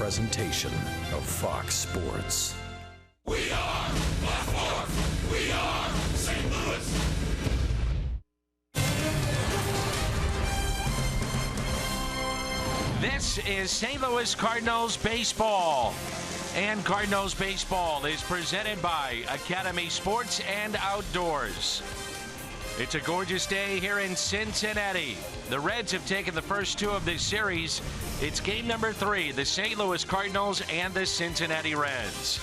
presentation of Fox Sports. We are Baltimore. We are St. Louis. This is St. Louis Cardinals baseball. And Cardinals baseball is presented by Academy Sports and Outdoors. It's a gorgeous day here in Cincinnati. The Reds have taken the first two of this series. It's game number 3, the St. Louis Cardinals and the Cincinnati Reds.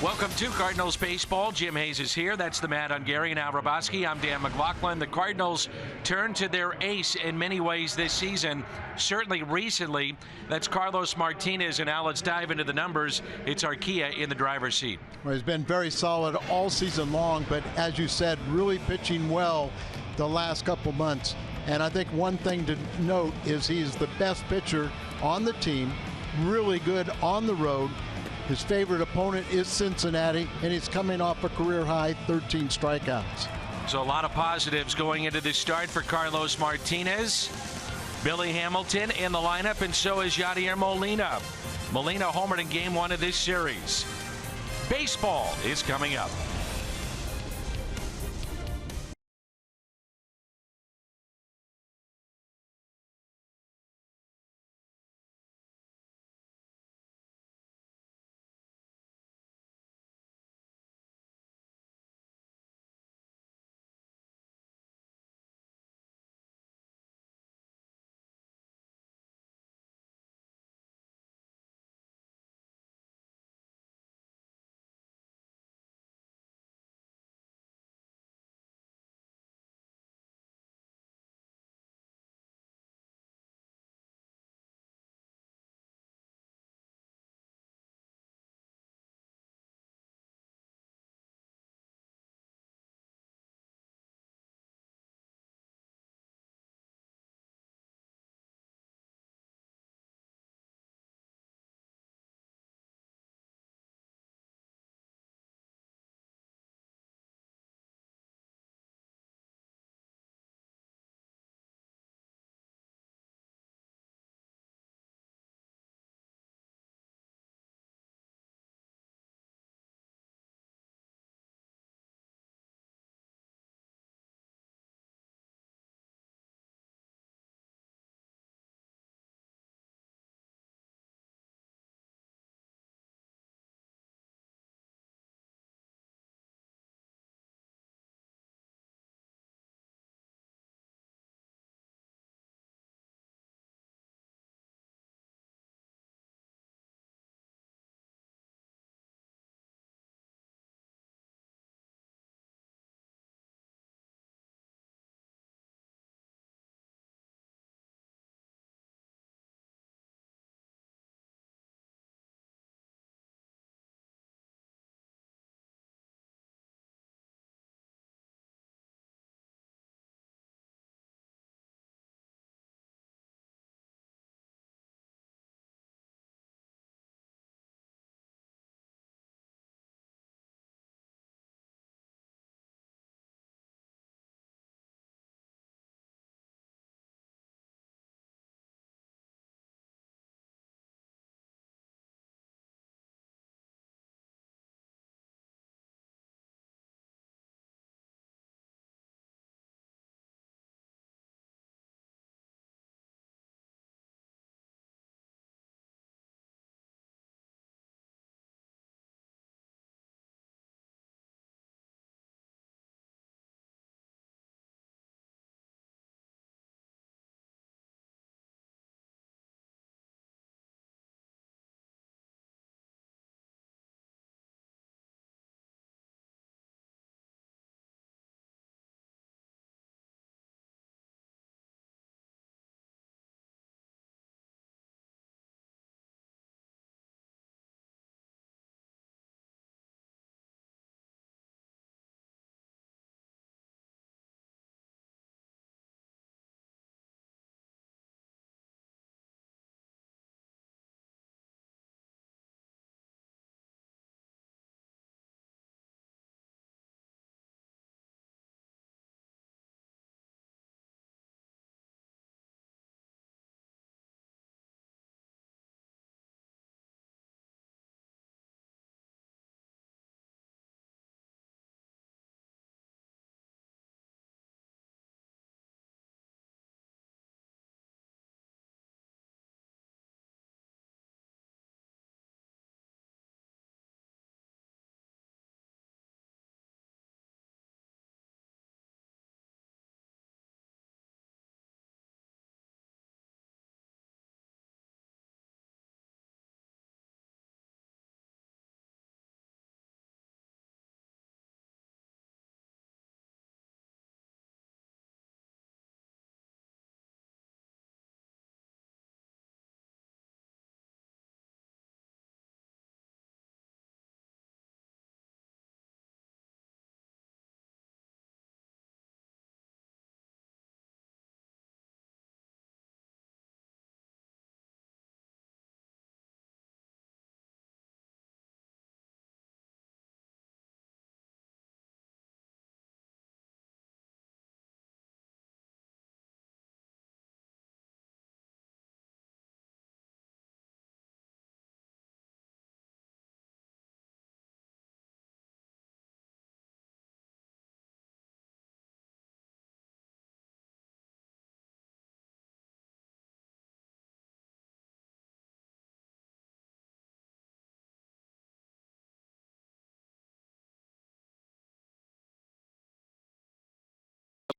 Welcome to Cardinals baseball. Jim Hayes is here. That's the Matt Ungarian, Al Raboski. I'm Dan McLaughlin. The Cardinals turn to their ace in many ways this season. Certainly recently, that's Carlos Martinez. And Al, let's dive into the numbers. It's Arcia in the driver's seat. Well, he's been very solid all season long, but as you said, really pitching well the last couple months. And I think one thing to note is he's the best pitcher on the team, really good on the road. His favorite opponent is Cincinnati, and he's coming off a career-high 13 strikeouts. So a lot of positives going into this start for Carlos Martinez. Billy Hamilton in the lineup, and so is Yadier Molina. Molina homered in Game 1 of this series. Baseball is coming up.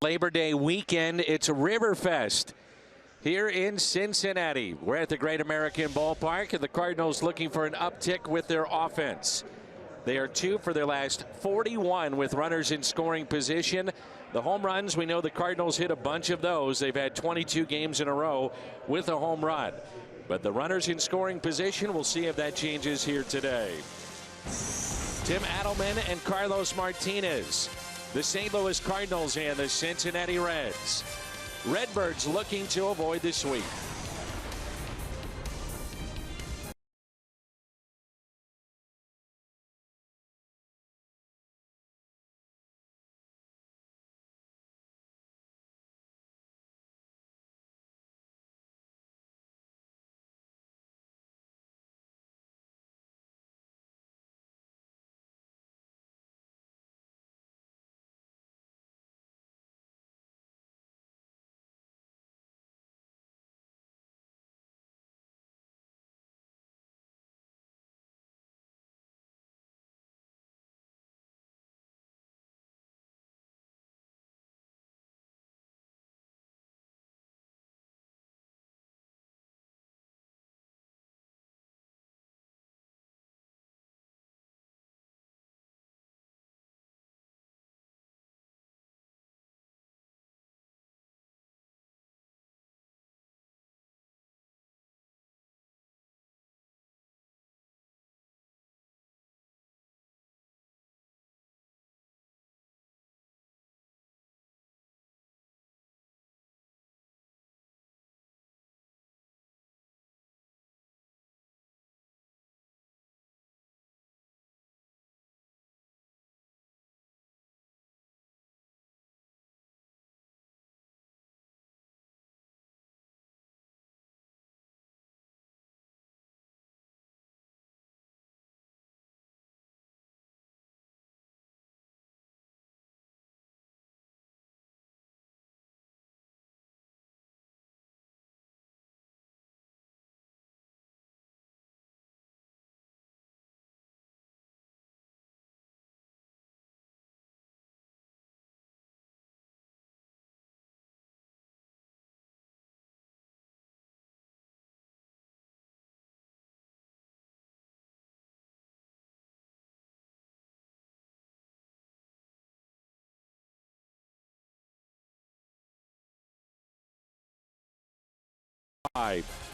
Labor Day weekend, it's Riverfest here in Cincinnati. We're at the Great American Ballpark, and the Cardinals looking for an uptick with their offense. They are 2 for their last 41 with runners in scoring position. The home runs, we know the Cardinals hit a bunch of those. They've had 22 games in a row with a home run. But the runners in scoring position, we'll see if that changes here today. Tim Adelman and Carlos Martinez. The St. Louis Cardinals and the Cincinnati Reds. Redbirds looking to avoid the sweep.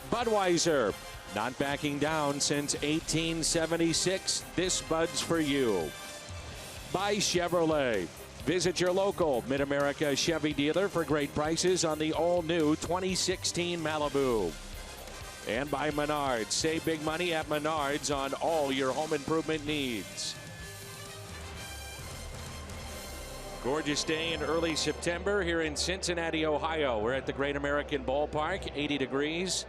Budweiser, not backing down since 1876. This Bud's for you. By Chevrolet. Visit your local Mid-America Chevy dealer for great prices on the all-new 2016 Malibu. And by Menards. Save big money at Menards on all your home improvement needs. Gorgeous day in early September here in Cincinnati, Ohio. We're at the Great American Ballpark, 80 degrees.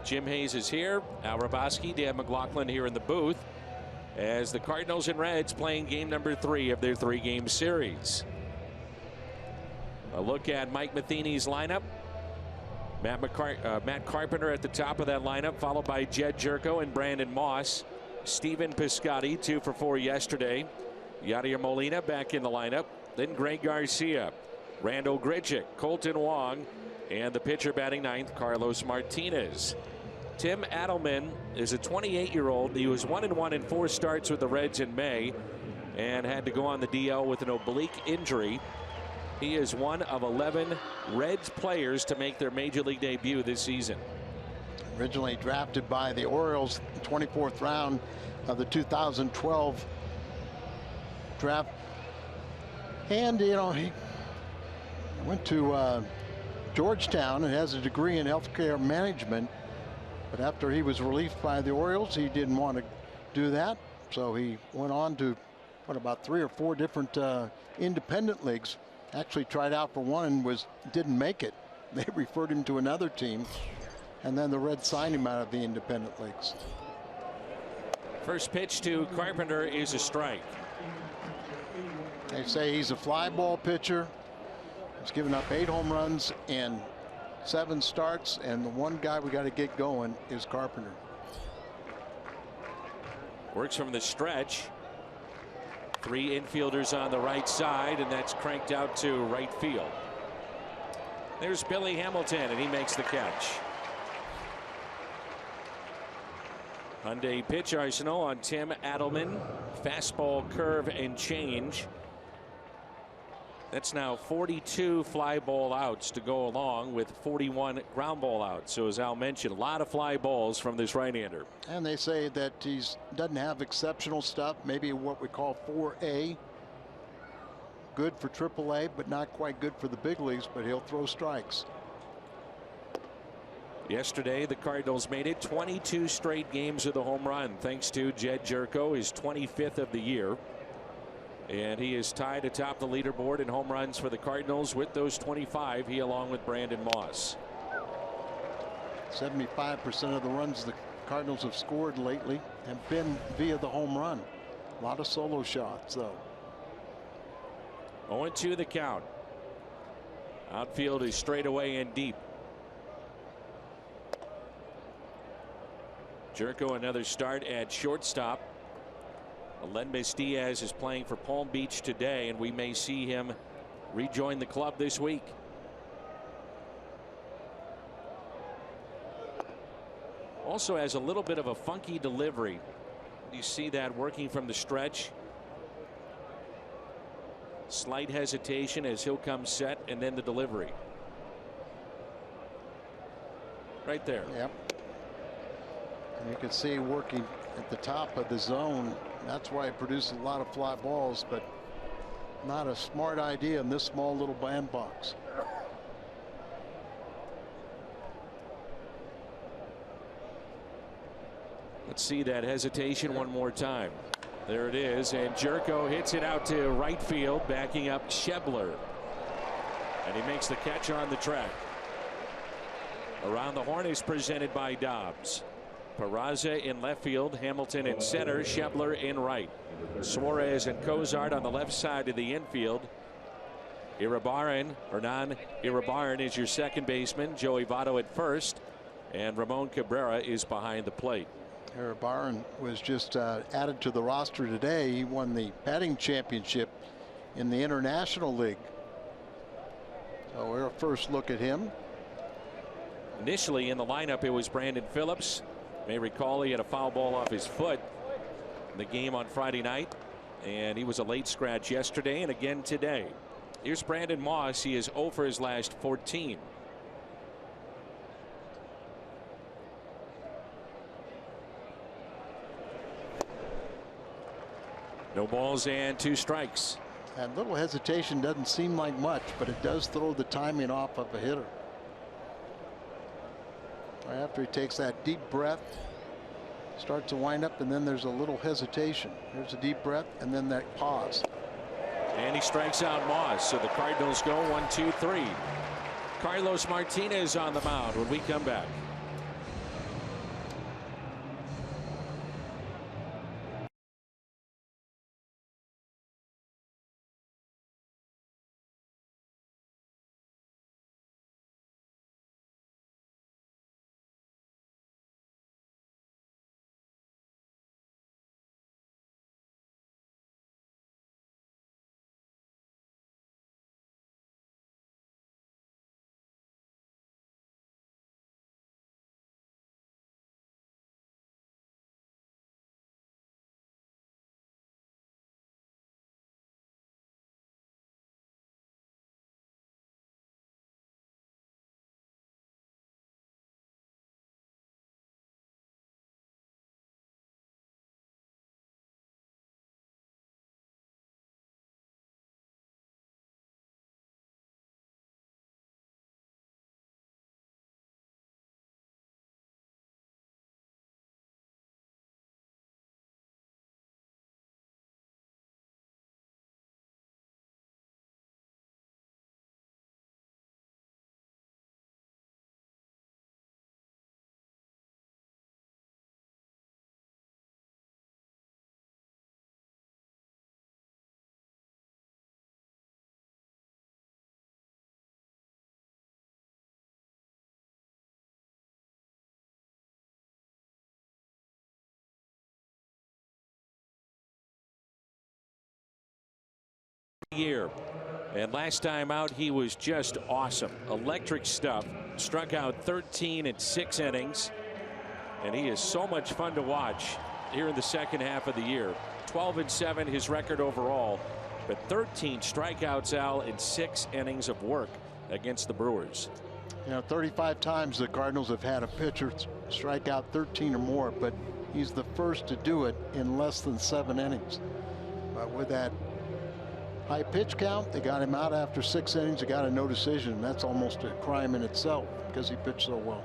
Jim Hayes is here. Al Raboski, Dan McLaughlin here in the booth as the Cardinals and Reds playing game number 3 of their 3-game series. A look at Mike Matheny's lineup. Matt Carpenter at the top of that lineup, followed by Jed Jerko and Brandon Moss. Steven Piscotty, 2 for 4 yesterday. Yadier Molina back in the lineup. Then Greg Garcia, Randall Grichuk, Colton Wong, and the pitcher batting 9th, Carlos Martinez. Tim Adelman is a 28-year-old. He was 1-1 in 4 starts with the Reds in May and had to go on the DL with an oblique injury. He is one of 11 Reds players to make their major league debut this season. Originally drafted by the Orioles, 24th round of the 2012 draft. And, you know, he went to Georgetown and has a degree in healthcare management. But after he was released by the Orioles, he didn't want to do that. So he went on to, about 3 or 4 different independent leagues. Actually tried out for one and didn't make it. They referred him to another team. And then the Reds signed him out of the independent leagues. First pitch to Carpenter is a strike. They say he's a fly ball pitcher. He's given up 8 home runs in 7 starts, and the one guy we got to get going is Carpenter. Works from the stretch. 3 infielders on the right side, and that's cranked out to right field. There's Billy Hamilton, and he makes the catch. Hyundai pitch arsenal on Tim Adelman. Fastball, curve, and change. That's now 42 fly ball outs to go along with 41 ground ball outs. So as Al mentioned, a lot of fly balls from this right-hander. And they say that he doesn't have exceptional stuff, maybe what we call 4A. Good for AAA, but not quite good for the big leagues, but he'll throw strikes. Yesterday, the Cardinals made it 22 straight games with a home run, thanks to Jed Jerko, his 25th of the year. And he is tied atop the leaderboard in home runs for the Cardinals with those 25. He along with Brandon Moss. 75% of the runs the Cardinals have scored lately have been via the home run. A lot of solo shots, though. 0-2 the count. Outfield is straight away and deep. Jerko another start at shortstop. Aledmys Diaz is playing for Palm Beach today, and we may see him rejoin the club this week. Also has a little bit of a funky delivery. You see that working from the stretch. Slight hesitation as he'll come set, and then the delivery. Right there. Yep. And you can see working at the top of the zone. That's why it produces a lot of fly balls, but not a smart idea in this small little bandbox. Let's see that hesitation one more time. There it is, and Jerko hits it out to right field, backing up Schebler. And he makes the catch on the track. Around the Horn is presented by Dobbs. Peraza in left field, Hamilton in center, Schebler in right. Suarez and Cozart on the left side of the infield. Iribarren, Hernan Iribarren is your second baseman. Joey Votto at first, and Ramon Cabrera is behind the plate. Iribarren was just added to the roster today. He won the batting championship in the International League. So we're a first look at him. Initially in the lineup, it was Brandon Phillips. You may recall he had a foul ball off his foot in the game on Friday night, and he was a late scratch yesterday and again today. Here's Brandon Moss. He is 0 for his last 14. No balls and 2 strikes. That little hesitation doesn't seem like much, but it does throw the timing off of a hitter. Right after he takes that deep breath, starts to wind up, and then there's a little hesitation. There's a deep breath, and then that pause. And he strikes out Moss. So the Cardinals go 1-2-3. Carlos Martinez on the mound when we come back. Year. And last time out, he was just awesome. Electric stuff. Struck out 13 in 6 innings. And he is so much fun to watch here in the second half of the year. 12-7 his record overall, but 13 strikeouts, Al, in 6 innings of work against the Brewers. You know, 35 times the Cardinals have had a pitcher strike out 13 or more, but he's the first to do it in less than 7 innings. But with that high pitch count, they got him out after 6 innings. They got a no decision. That's almost a crime in itself because he pitched so well.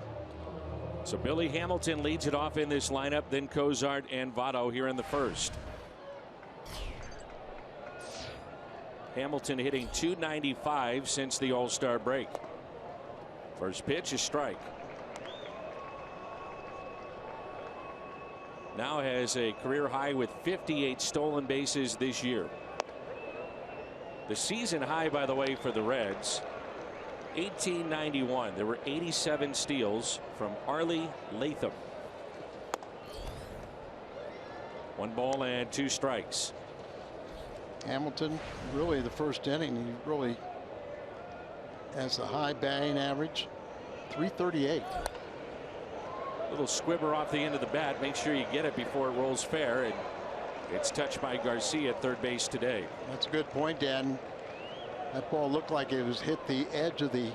So Billy Hamilton leads it off in this lineup, then Cozart and Votto here in the first. Hamilton hitting .295 since the All-Star break. First pitch is strike. Now has a career high with 58 stolen bases this year. The season high, by the way, for the Reds, 1891. There were 87 steals from Arlie Latham. 1 ball and 2 strikes. Hamilton, really the first inning, he really has a high batting average, 338. Little squibber off the end of the bat. Make sure you get it before it rolls fair. And it's touched by Garcia at third base today. That's a good point, Dan. That ball looked like it was hit the edge of the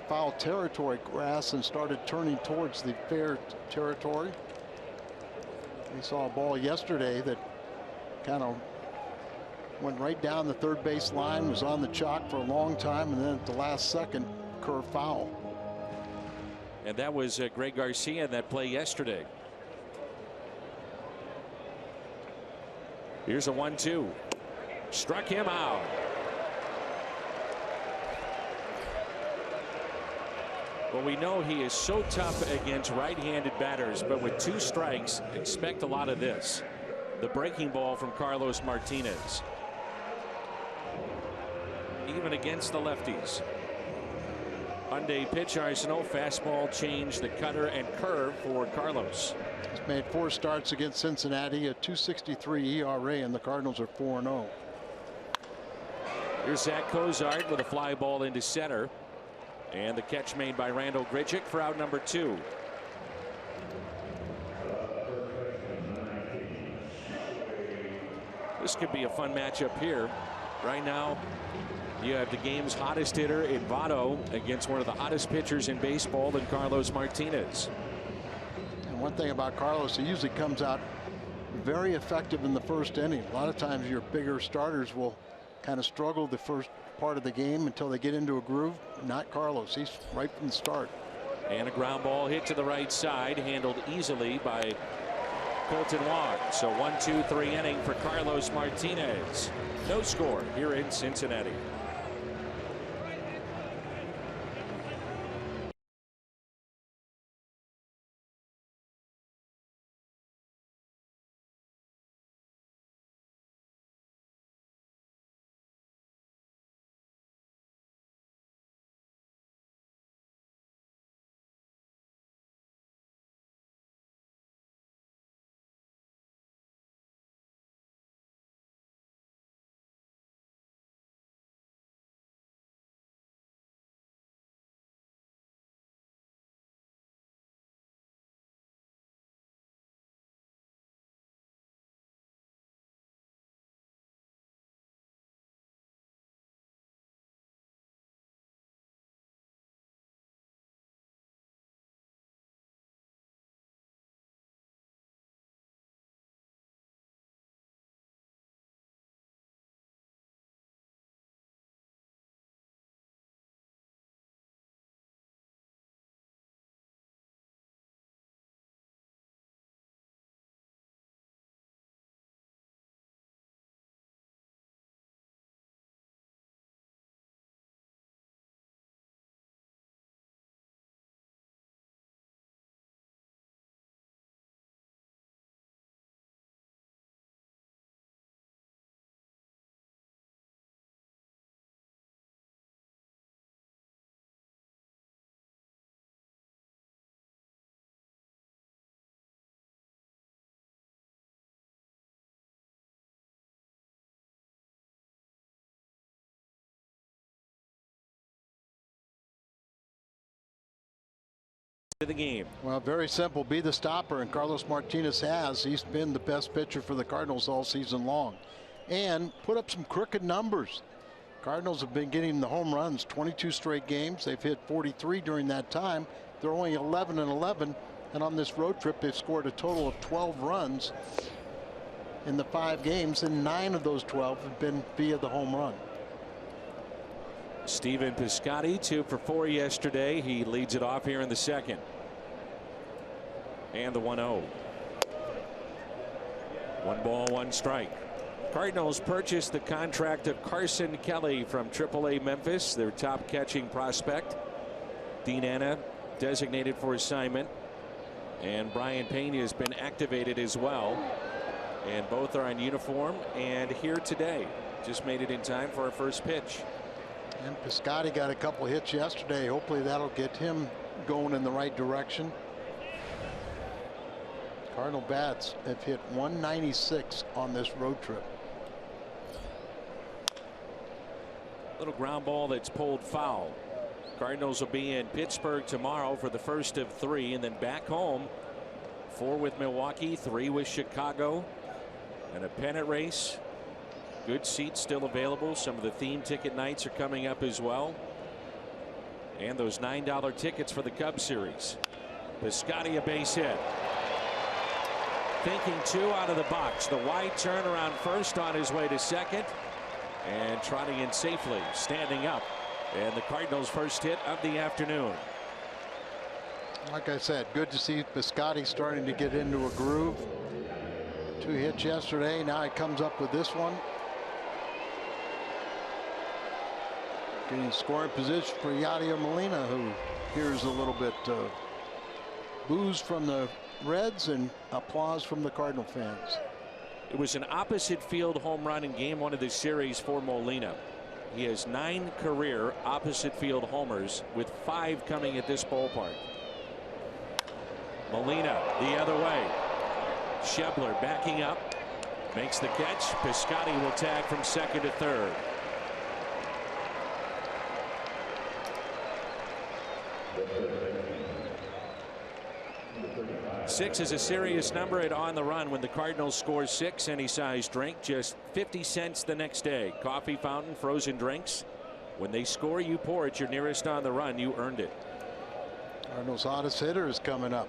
foul territory grass and started turning towards the fair territory. We saw a ball yesterday that kind of went right down the third base line, was on the chalk for a long time, and then at the last second, curve foul. And that was Greg Garcia in that play yesterday. Here's a 1-2. Struck him out. Well, we know he is so tough against right-handed batters, but with 2 strikes, expect a lot of this. The breaking ball from Carlos Martinez. Even against the lefties. Hyundai pitch arsenal, fastball, change, the cutter, and curve for Carlos. He's made 4 starts against Cincinnati, a .263 ERA, and the Cardinals are 4-0. Here's Zach Cozart with a fly ball into center. And the catch made by Randall Grichuk for out number 2. This could be a fun matchup here. Right now, you have the game's hottest hitter in Votto against one of the hottest pitchers in baseball in Carlos Martinez. And one thing about Carlos, he usually comes out very effective in the first inning. A lot of times your bigger starters will kind of struggle the first part of the game until they get into a groove. Not Carlos. He's right from the start. And a ground ball hit to the right side, handled easily by Colton Wong. So 1-2-3 inning for Carlos Martinez. No score here in Cincinnati. of the game. Well, very simple. Be the stopper, and Carlos Martinez has. He's been the best pitcher for the Cardinals all season long. And put up some crooked numbers. Cardinals have been getting the home runs 22 straight games. They've hit 43 during that time. They're only 11-11. And on this road trip, they've scored a total of 12 runs in the 5 games, and 9 of those 12 have been via the home run. Stephen Piscotty 2 for 4 yesterday. He leads it off here in the second. And the 1-0. 1 ball, 1 strike. Cardinals purchased the contract of Carson Kelly from AAA Memphis, their top catching prospect. Dean Anna designated for assignment, and Brian Payne has been activated as well, and both are in uniform and here today. Just made it in time for our first pitch. And Piscotty got a couple hits yesterday. Hopefully that'll get him going in the right direction. Cardinal bats have hit 196 on this road trip. Little ground ball that's pulled foul. Cardinals will be in Pittsburgh tomorrow for the first of 3, and then back home 4 with Milwaukee, 3 with Chicago, and a pennant race. Good seats still available. Some of the theme ticket nights are coming up as well, and those $9 tickets for the Cubs series. Piscotty a base hit. Thinking 2 out of the box. The wide turn around first on his way to second, and trotting in safely, standing up. And the Cardinals' first hit of the afternoon. Like I said, good to see Piscotty starting to get into a groove. 2 hits yesterday. Now he comes up with this one. Getting scoring position for Yadier Molina, who hears a little bit of boos from the Reds and applause from the Cardinal fans. It was an opposite field home run in game 1 of this series for Molina. He has 9 career opposite field homers, with 5 coming at this ballpark. Molina the other way. Schebler backing up, makes the catch. Piscotty will tag from second to third. Six is a serious number at On the Run. When the Cardinals score 6, any size drink, just 50 cents the next day. Coffee fountain, frozen drinks. When they score, you pour at your nearest On the Run. You earned it. Cardinals' hottest hitter is coming up.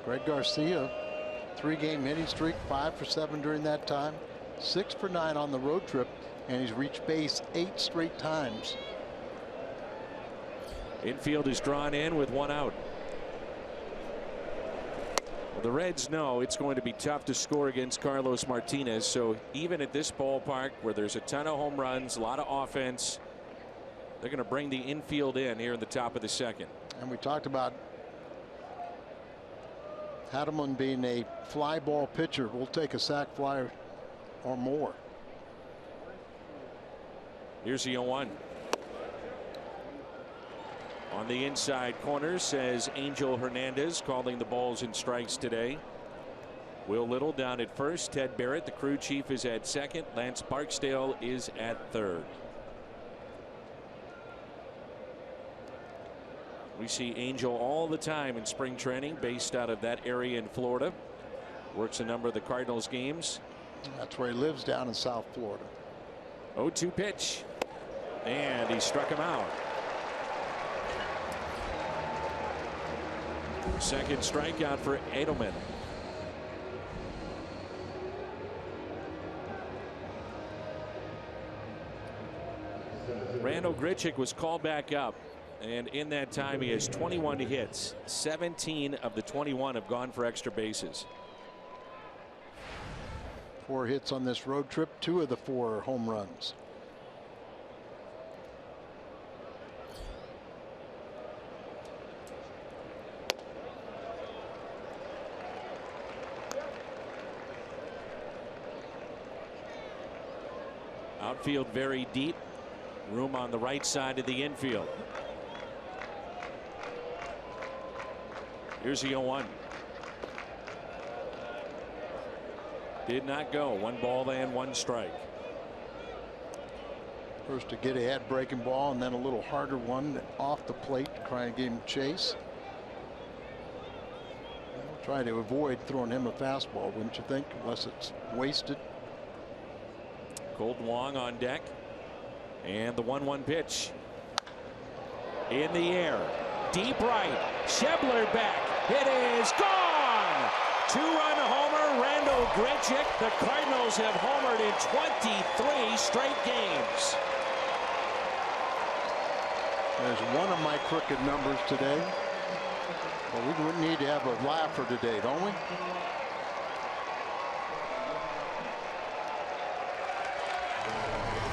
Greg Garcia, 3-game hitting streak, 5 for 7 during that time, 6 for 9 on the road trip, and he's reached base 8 straight times. Infield is drawn in with 1 out. Well, the Reds know it's going to be tough to score against Carlos Martinez, so even at this ballpark where there's a ton of home runs, a lot of offense, they're going to bring the infield in here in the top of the second. And we talked about Hademan being a fly ball pitcher. We'll take a sac fly or more. Here's the 0-1. On the inside corner, says Angel Hernandez, calling the balls and strikes today. Will Little down at first. Ted Barrett, the crew chief, is at second. Lance Barksdale is at third. We see Angel all the time in spring training, based out of that area in Florida. Works a number of the Cardinals games. That's where he lives, down in South Florida. 0-2 pitch, and he struck him out. Second strikeout for Edelman. Randall Grichuk was called back up, and in that time he has 21 hits. 17 of the 21 have gone for extra bases. 4 hits on this road trip, 2 of the 4 home runs. Outfield very deep. Room on the right side of the infield. Here's the 0-1. Did not go. 1 ball and 1 strike. First to get ahead breaking ball, and then a little harder one off the plate to try and give him chase. try to avoid throwing him a fastball, wouldn't you think, unless it's wasted. Colton Wong on deck, and the 1-1 pitch in the air, deep right. Schebler back. It is gone. 2-run homer, Randall Grichuk. The Cardinals have homered in 23 straight games. There's one of my crooked numbers today. Well, we would need to have a laugher today, don't we?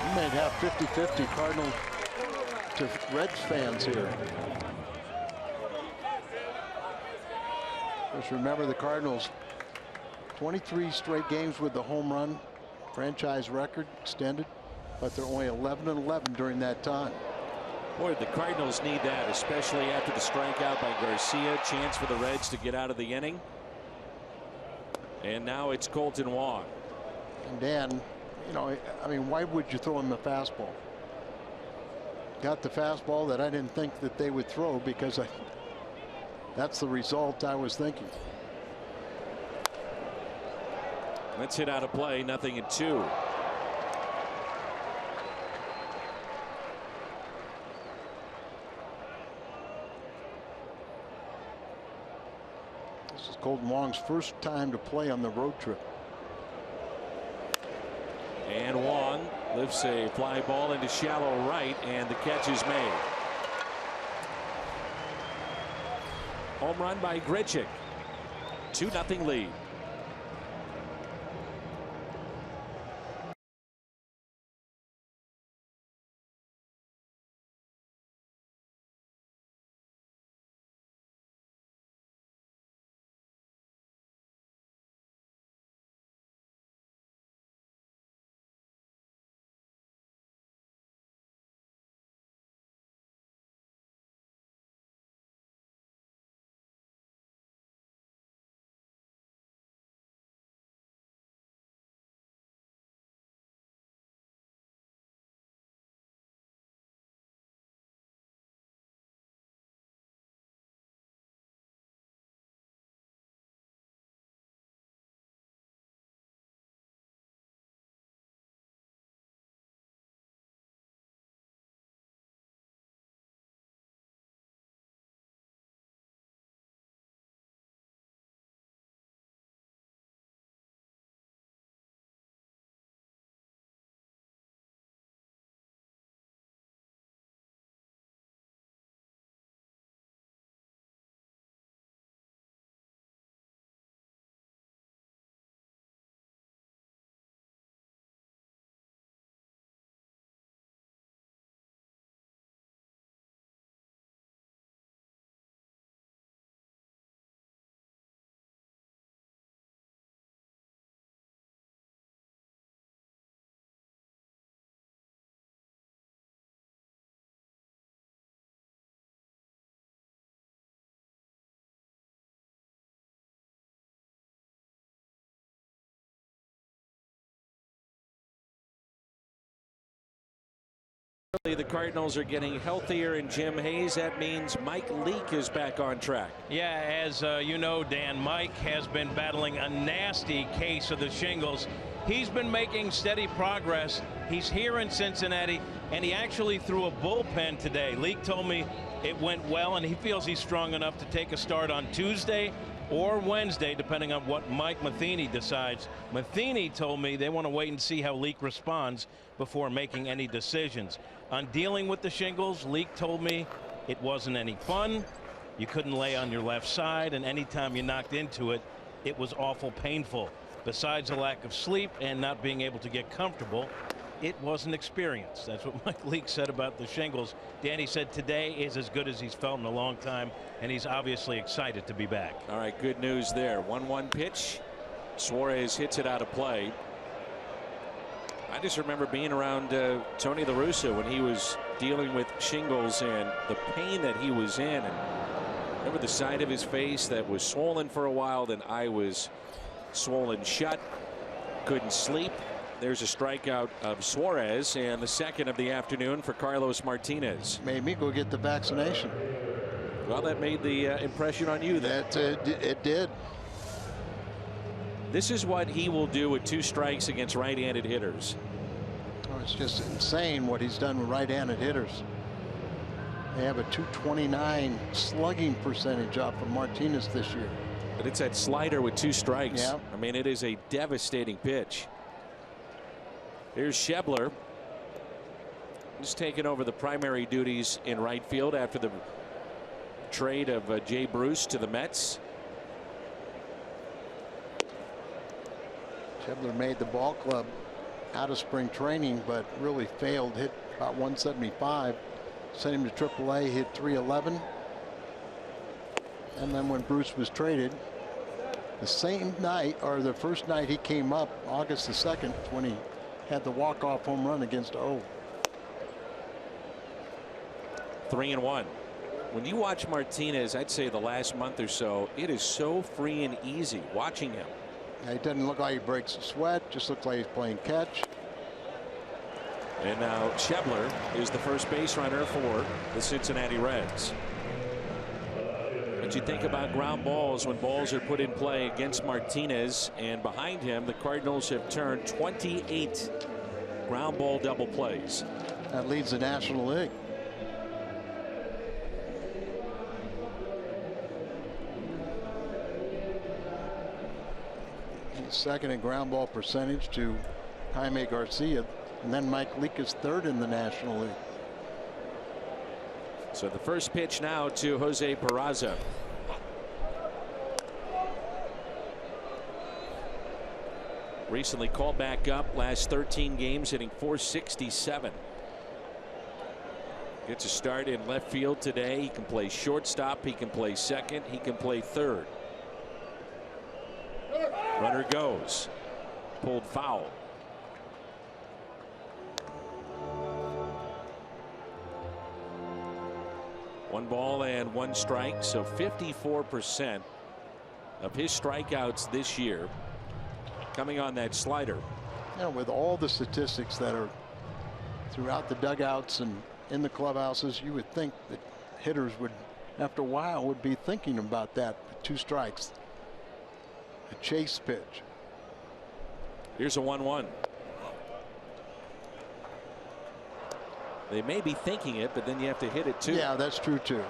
You may have 50-50 Cardinal to Reds fans here. Just remember the Cardinals, 23 straight games with the home run franchise record extended, but they're only 11-11 during that time. Boy, the Cardinals need that, especially after the strikeout by Garcia. Chance for the Reds to get out of the inning. And now it's Colton Wong. And Dan, you know, I mean, why would you throw him a fastball? Got the fastball that I didn't think that they would throw, because that's the result I was thinking. That's hit out of play, 0-2. This is Colton Wong's first time to play on the road trip. And Wong lifts a fly ball into shallow right, and the catch is made. Home run by Grichuk. 2-0 lead. The Cardinals are getting healthier in Jim Hayes. That means Mike Leake is back on track. Yeah, as you know, Dan, Mike has been battling a nasty case of the shingles. He's been making steady progress. He's here in Cincinnati, and he actually threw a bullpen today. Leake told me it went well, and he feels he's strong enough to take a start on Tuesday or Wednesday, depending on what Mike Matheny decides. Matheny told me they want to wait and see how Leake responds before making any decisions. On dealing with the shingles, Leake told me it wasn't any fun. You couldn't lay on your left side, and anytime you knocked into it, it was awful painful. Besides a lack of sleep and not being able to get comfortable, it was an experience. That's what Mike Leake said about the shingles. Danny said today is as good as he's felt in a long time, and he's obviously excited to be back. All right, good news there. 1-1 pitch. Suarez hits it out of play. I just remember being around Tony La Russa when he was dealing with shingles and the pain that he was in. And remember the side of his face that was swollen for a while, then eye was swollen shut. Couldn't sleep. There's a strikeout of Suarez, and the second of the afternoon for Carlos Martinez. Made me go get the vaccination. Well, that made the impression on you. It did. This is what he will do with 2 strikes against right-handed hitters. Oh, it's just insane what he's done with right-handed hitters. They have a .229 slugging percentage off of Martinez this year. But it's that slider with 2 strikes. Yeah. I mean, it is a devastating pitch. Here's Schebler. He's taken over the primary duties in right field after the trade of Jay Bruce to the Mets. Schebler made the ball club out of spring training, but really failed. Hit about 175. Sent him to AAA, hit 311. And then when Bruce was traded, the same night, or the first night he came up, August the 2nd, when he had the walk-off home run against O. 3-1. When you watch Martinez, I'd say the last month or so, it is so free and easy watching him. Yeah, he doesn't look like he breaks a sweat, just looks like he's playing catch. And now Schebler is the first base runner for the Cincinnati Reds. What you think about ground balls when balls are put in play against Martinez, and behind him the Cardinals have turned 28 ground ball double plays. That leads the National League. He's second in ground ball percentage to Jaime Garcia, and then Mike Leake is third in the National League. So the first pitch now to Jose Peraza. Recently called back up, last 13 games hitting .467. Gets a start in left field today. He can play shortstop, he can play second, he can play third. Runner goes. Pulled foul. One ball and 1 strike, so 54% of his strikeouts this year coming on that slider. You know, with all the statistics that are throughout the dugouts and in the clubhouses, you would think that hitters would, after a while, would be thinking about that. 2 strikes. A chase pitch. Here's a 1-1. They may be thinking it, but then you have to hit it too. Yeah, that's true too.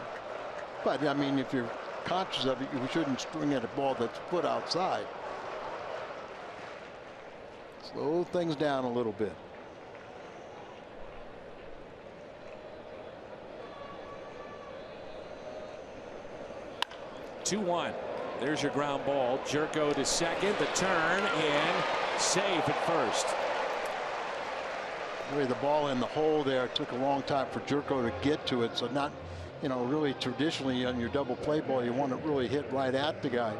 But I mean, if you're conscious of it, you shouldn't swing at a ball that's put outside. Slow things down a little bit. Two-1. There's your ground ball. Jerko to second, the turn, and safe at first. Really, the ball in the hole there, it took a long time for Jerko to get to it. So not, you know, really traditionally on your double play ball, you want to really hit right at the guy.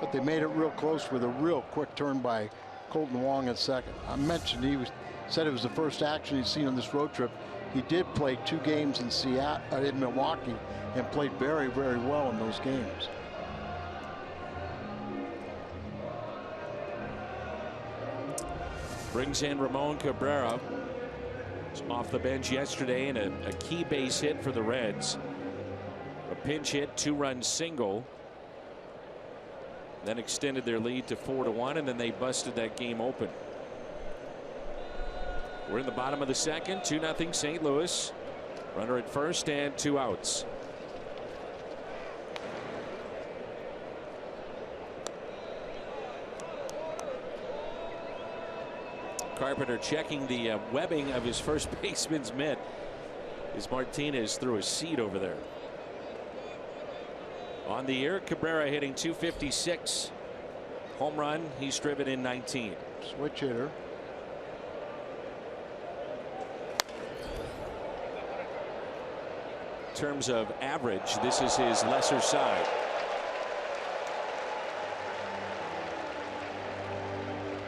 But they made it real close with a real quick turn by Colton Wong at second. I mentioned said it was the first action he'd seen on this road trip. He did play 2 games in in Milwaukee and played very, very well in those games. Brings in Ramon Cabrera. Off the bench yesterday and a key base hit for the Reds. A pinch hit, 2-run single. Then extended their lead to 4-1, and then they busted that game open. We're in the bottom of the second, 2-0 St. Louis. Runner at first and 2 outs. Carpenter checking the webbing of his first baseman's mitt as Martinez threw a seat over there. On the year, Cabrera hitting .256. Home run, he's driven in 19. Switch hitter. In terms of average, this is his lesser side.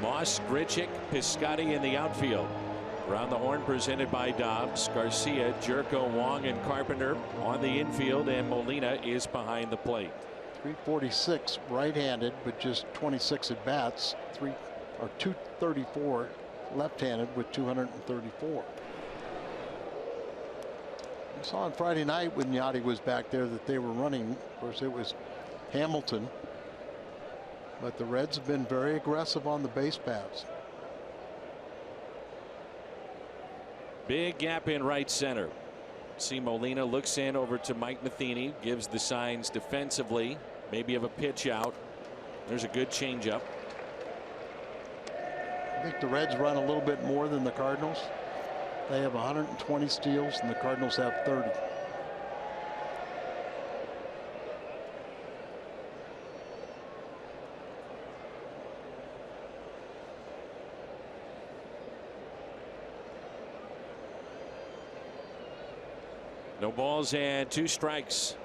Moss, Grichuk, Piscotty in the outfield. Around the horn presented by Dobbs. Garcia, Jerko, Wong, and Carpenter on the infield, and Molina is behind the plate. .346 right-handed, but just 26 at bats. 234 left-handed with 234. We saw on Friday night when Yachty was back there that they were running. Of course, it was Hamilton. But the Reds have been very aggressive on the base paths. Big gap in right center. See, Molina looks in over to Mike Matheny, gives the signs defensively, maybe of a pitch out. There's a good changeup. I think the Reds run a little bit more than the Cardinals. They have 120 steals and the Cardinals have 30. No balls and 2 strikes.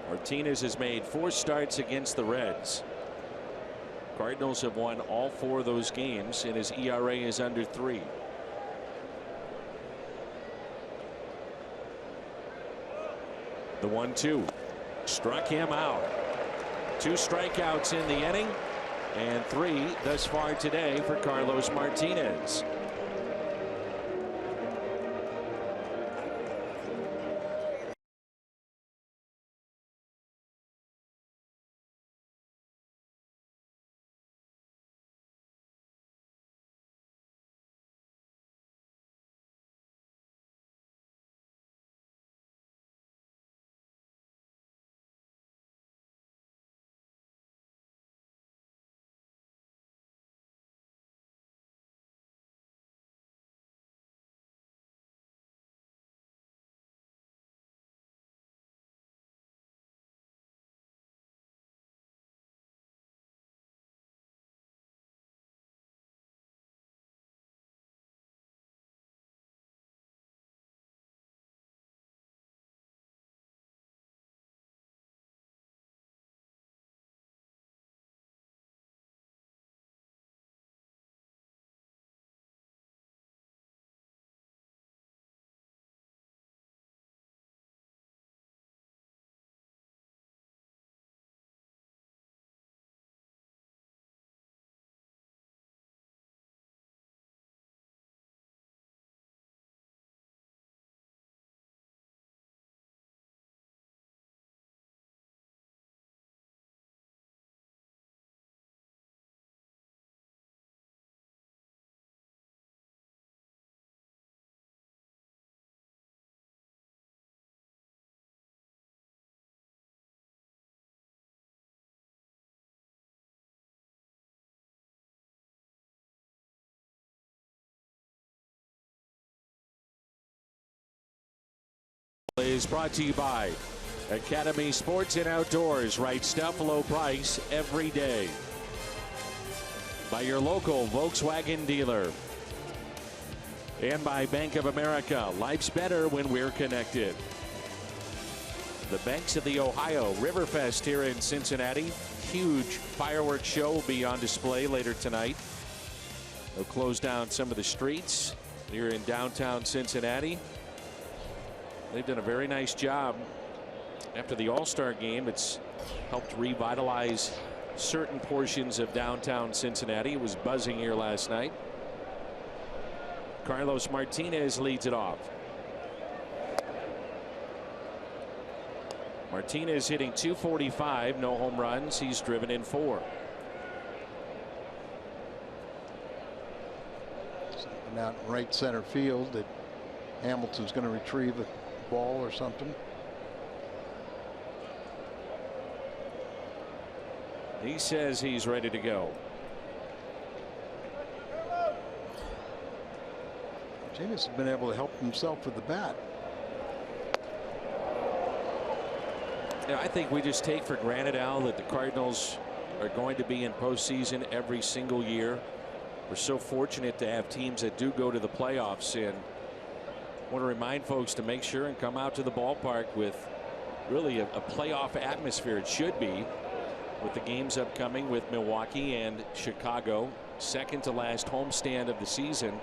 Martinez has made 4 starts against the Reds. Cardinals have won all 4 of those games, and his ERA is under 3. The 1-2 struck him out. 2 strikeouts in the inning, and 3 thus far today for Carlos Martinez. Is brought to you by Academy Sports and Outdoors. Right stuff, low price every day. By your local Volkswagen dealer. And by Bank of America. Life's better when we're connected. The banks of the Ohio Riverfest here in Cincinnati. Huge fireworks show will be on display later tonight. They'll close down some of the streets here in downtown Cincinnati. They've done a very nice job after the All-Star game. It's helped revitalize certain portions of downtown Cincinnati. It was buzzing here last night. Carlos Martinez leads it off. Martinez hitting .245, no home runs. He's driven in 4. Something out in right center field that Hamilton's going to retrieve a ball or something. He says he's ready to go. Martinez has been able to help himself with the bat. Yeah, I think we just take for granted, Al, that the Cardinals are going to be in postseason every single year. We're so fortunate to have teams that do go to the playoffs, and want to remind folks to make sure and come out to the ballpark with really a playoff atmosphere. It should be, with the games upcoming with Milwaukee and Chicago. Second to last homestand of the season.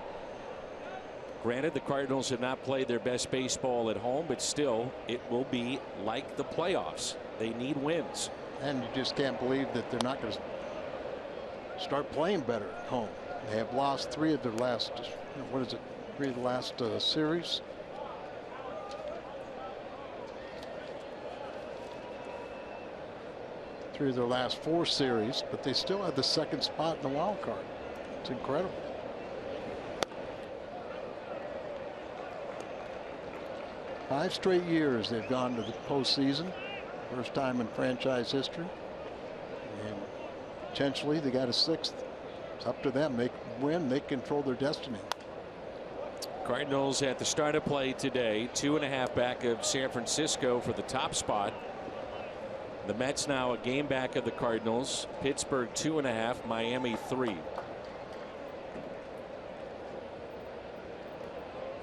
Granted, the Cardinals have not played their best baseball at home, but still it will be like the playoffs. They need wins. And you just can't believe that they're not going to start playing better at home. They have lost 3 of their last, what is it, 3 of the last series. Through their last 4 series, but they still have the 2nd spot in the wild card. It's incredible. Five straight years they've gone to the postseason. First time in franchise history. And potentially they got a 6th. It's up to them. They win, they control their destiny. Cardinals at the start of play today, 2.5 back of San Francisco for the top spot. The Mets now a game back of the Cardinals. Pittsburgh 2.5, Miami 3.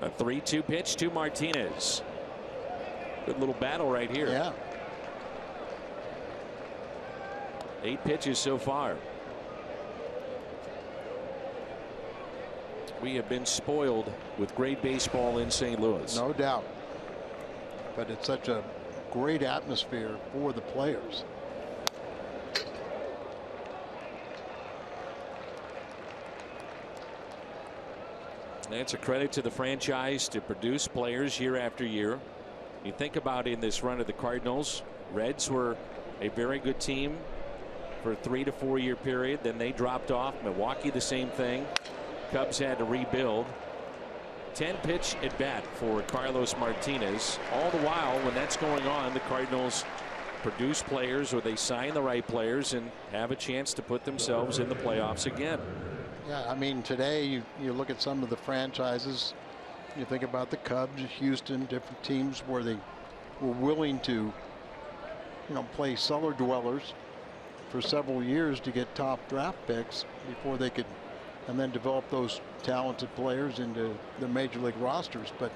A 3-2 pitch to Martinez. Good little battle right here. Yeah. 8 pitches so far. We have been spoiled with great baseball in St. Louis. No doubt. But it's such a great atmosphere for the players. That's a credit to the franchise to produce players year after year. You think about in this run of the Cardinals, Reds were a very good team for a 3 to 4 year period. Then they dropped off. Milwaukee the same thing. Cubs had to rebuild. 10 pitch at bat for Carlos Martinez. All the while when that's going on, the Cardinals produce players, or they sign the right players and have a chance to put themselves in the playoffs again. Yeah, I mean, today you look at some of the franchises. You think about the Cubs, Houston, different teams where they were willing to, play cellar dwellers for several years to get top draft picks before they could, and then develop those talented players into the major league rosters. But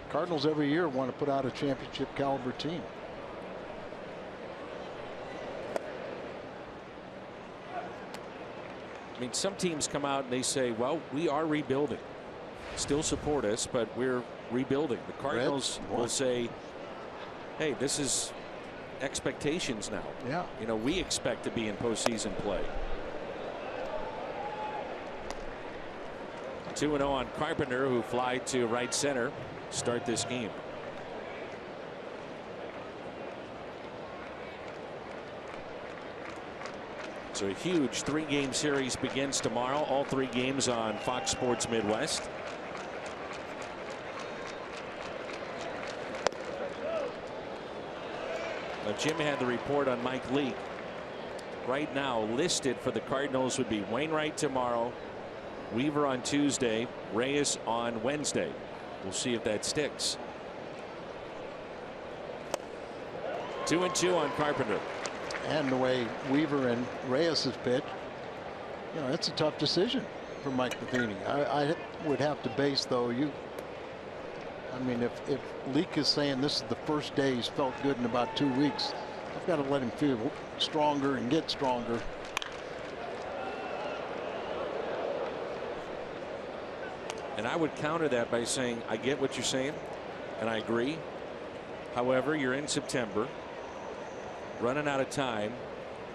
Cardinals every year want to put out a championship caliber team. I mean, some teams come out and they say, well, we are rebuilding. Still support us, but we're rebuilding. The Cardinals will say, hey, this is expectations now. Yeah. We expect to be in postseason play. 2-0 on Carpenter, who fly to right center, start this game. So a huge 3-game series begins tomorrow. All 3 games on Fox Sports Midwest. Now, Jim had the report on Mike Leake. Right now listed for the Cardinals would be Wainwright tomorrow, Weaver on Tuesday, Reyes on Wednesday. We'll see if that sticks. 2-2 on Carpenter. And the way Weaver and Reyes has pitched, it's a tough decision for Mike Matheny. I would have to base, though, I mean, if Leake is saying this is the first day he's felt good in about 2 weeks, I've got to let him feel stronger and get stronger. And I would counter that by saying, I get what you're saying, and I agree. However, you're in September, running out of time,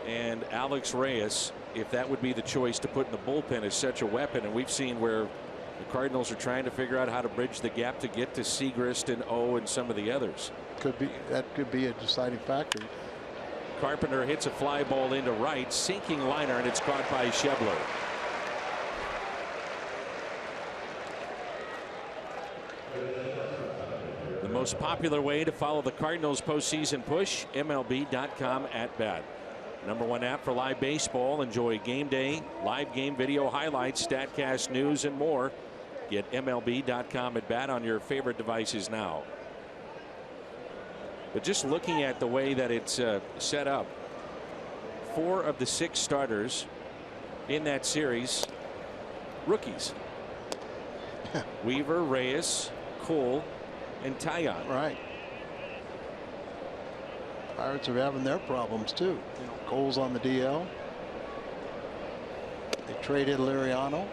and Alex Reyes, if that would be the choice to put in the bullpen, is such a weapon. And we've seen where the Cardinals are trying to figure out how to bridge the gap to get to Segrist and O and some of the others. That could be a deciding factor. Carpenter hits a fly ball into right, sinking liner, and it's caught by Schebler. The most popular way to follow the Cardinals postseason push, MLB.com @bat. #1 app for live baseball. Enjoy game day, live game video highlights, StatCast news, and more. Get MLB.com @bat on your favorite devices now. But just looking at the way that it's set up, 4 of the 6 starters in that series, rookies. Weaver, Reyes, Cole, and Taillon. Right. Pirates are having their problems too. Cole's on the DL. They traded Liriano.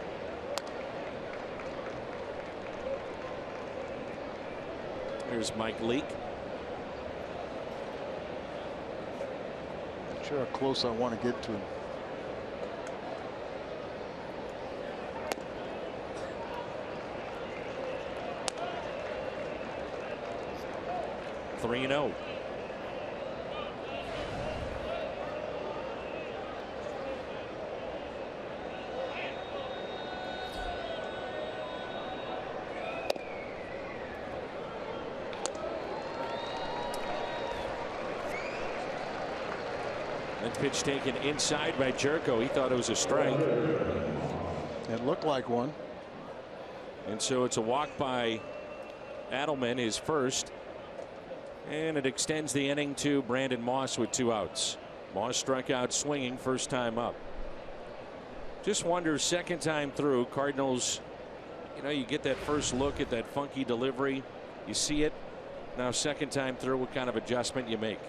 Here's Mike Leake. Not sure how close I want to get to him. 3-0. That pitch taken inside by Jerko. He thought it was a strike. It looked like one. And so it's a walk by Adelman, his first. And it extends the inning to Brandon Moss with 2 outs. Moss struck out swinging first time up. Just wonder, second time through, Cardinals, you know, you get that first look at that funky delivery. You see it. Now second time through, what kind of adjustment you make?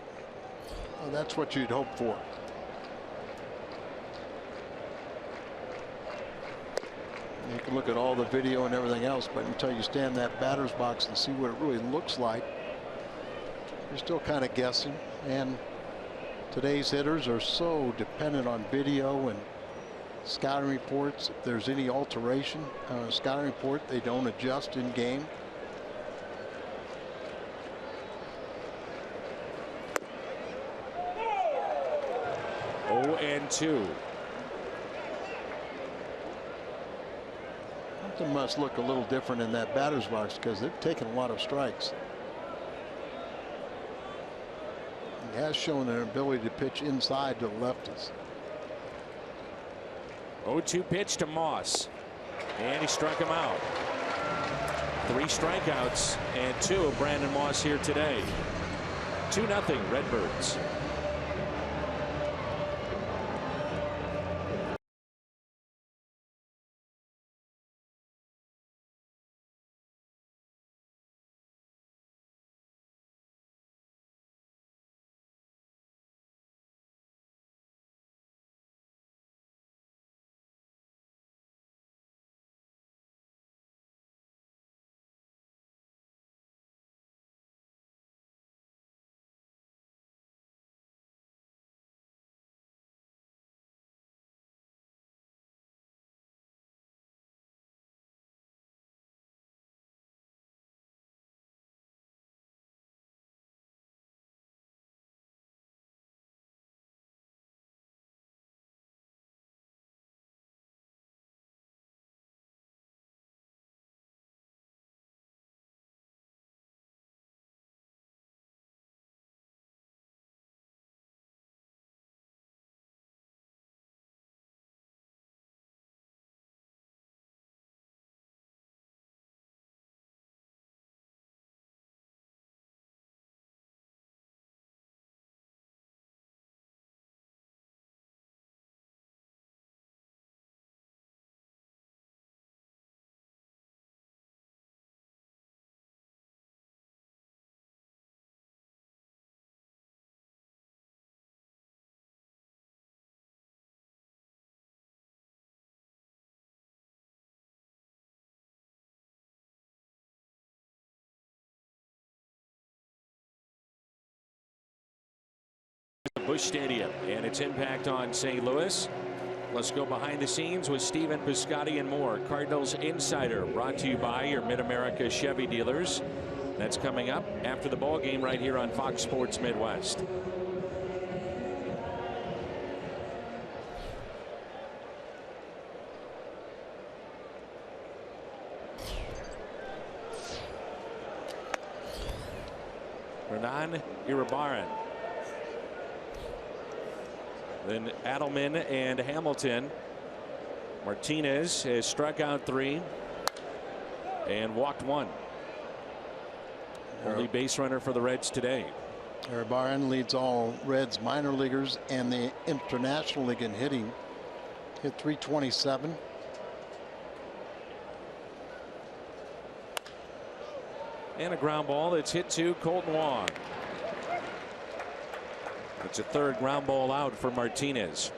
Well, that's what you'd hope for. You can look at all the video and everything else, but until you stand in that batter's box and see what it really looks like, you're still kind of guessing. And today's hitters are so dependent on video and scouting reports. If there's any alteration on a scouting report, they don't adjust in game. Oh, and 2. Something must look a little different in that batter's box because they've taken a lot of strikes. He has shown their ability to pitch inside to the lefties. 0-2 pitch to Moss. And he struck him out. 3 strikeouts and 2 of Brandon Moss here today. 2-0 Redbirds. Busch Stadium and its impact on St. Louis. Let's go behind the scenes with Stephen Piscotty and more. Cardinals Insider brought to you by your Mid-America Chevy dealers. That's coming up after the ball game right here on Fox Sports Midwest. Hernan Iribarren. Then Adelman and Hamilton. Martinez has struck out 3 and walked 1. Only base runner for the Reds today. Iribarren leads all Reds minor leaguers and the International League in hitting. Hit .327. And a ground ball that's hit to Colton Wong. It's a 3rd ground ball out for Martinez.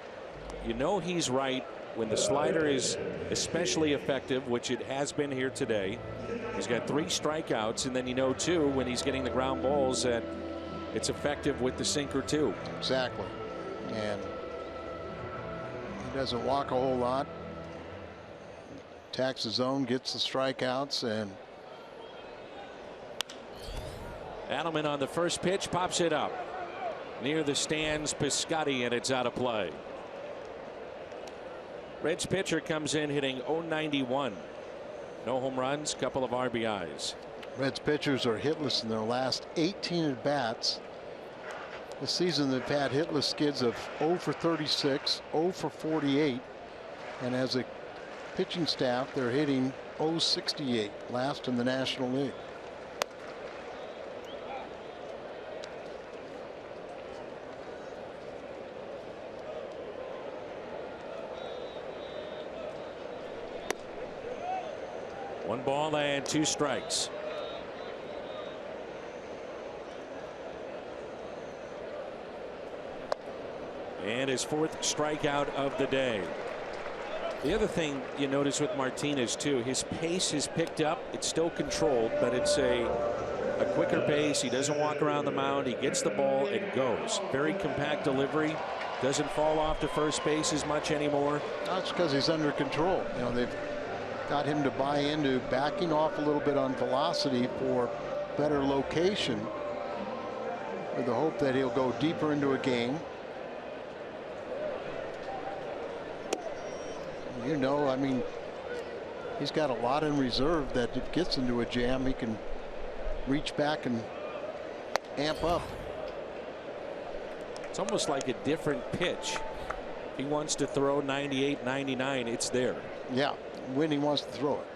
You know he's right when the slider is especially effective, which it has been here today. He's got 3 strikeouts, and then you know too when he's getting the ground balls that it's effective with the sinker too. Exactly. And he doesn't walk a whole lot. Attacks the zone, gets the strikeouts, and Adelman on the first pitch, pops it up near the stands. Piscotty, and it's out of play. Reds pitcher comes in hitting .091. No home runs, couple of RBIs. Reds pitchers are hitless in their last 18 at bats. This season they've had hitless skids of 0 for 36, 0 for 48, and as a pitching staff they're hitting .068, last in the National League. One ball and 2 strikes. And his 4th strikeout of the day. The other thing you notice with Martinez too, his pace has picked up. It's still controlled, but it's a quicker pace. He doesn't walk around the mound. He gets the ball and goes. Very compact delivery. Doesn't fall off to first base as much anymore. That's because he's under control. You know, they've got him to buy into backing off a little bit on velocity for better location, with the hope that he'll go deeper into a game. You know, I mean, he's got a lot in reserve that if it gets into a jam, he can reach back and amp up. It's almost like a different pitch. He wants to throw 98, 99. It's there. Yeah, when he wants to throw it.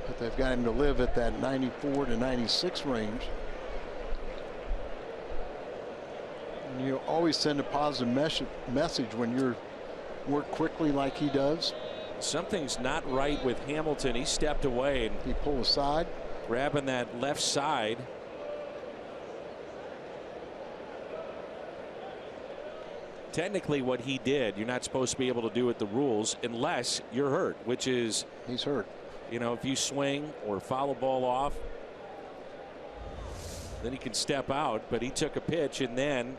But they've got him to live at that 94 to 96 range. And you always send a positive message when you're work quickly like he does. Something's not right with Hamilton. He stepped away and he pulled aside, grabbing that left side. Technically what he did, you're not supposed to be able to do with the rules unless you're hurt, which is, he's hurt. You know, if you swing or foul a ball off, then he can step out. But he took a pitch, and then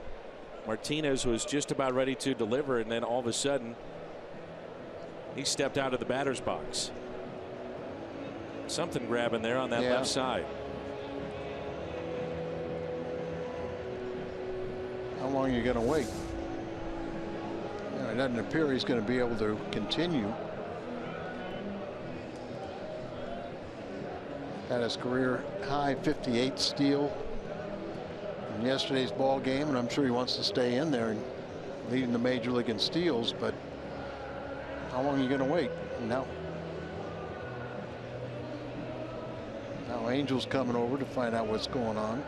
Martinez was just about ready to deliver, and then all of a sudden he stepped out of the batter's box. Something grabbing there on that left side. How long are you going to wait? You know, it doesn't appear he's going to be able to continue. Got his career high 58 steal in yesterday's ball game, and I'm sure he wants to stay in there and leading the major league in steals. But how long are you going to wait? Now Angel's coming over to find out what's going on.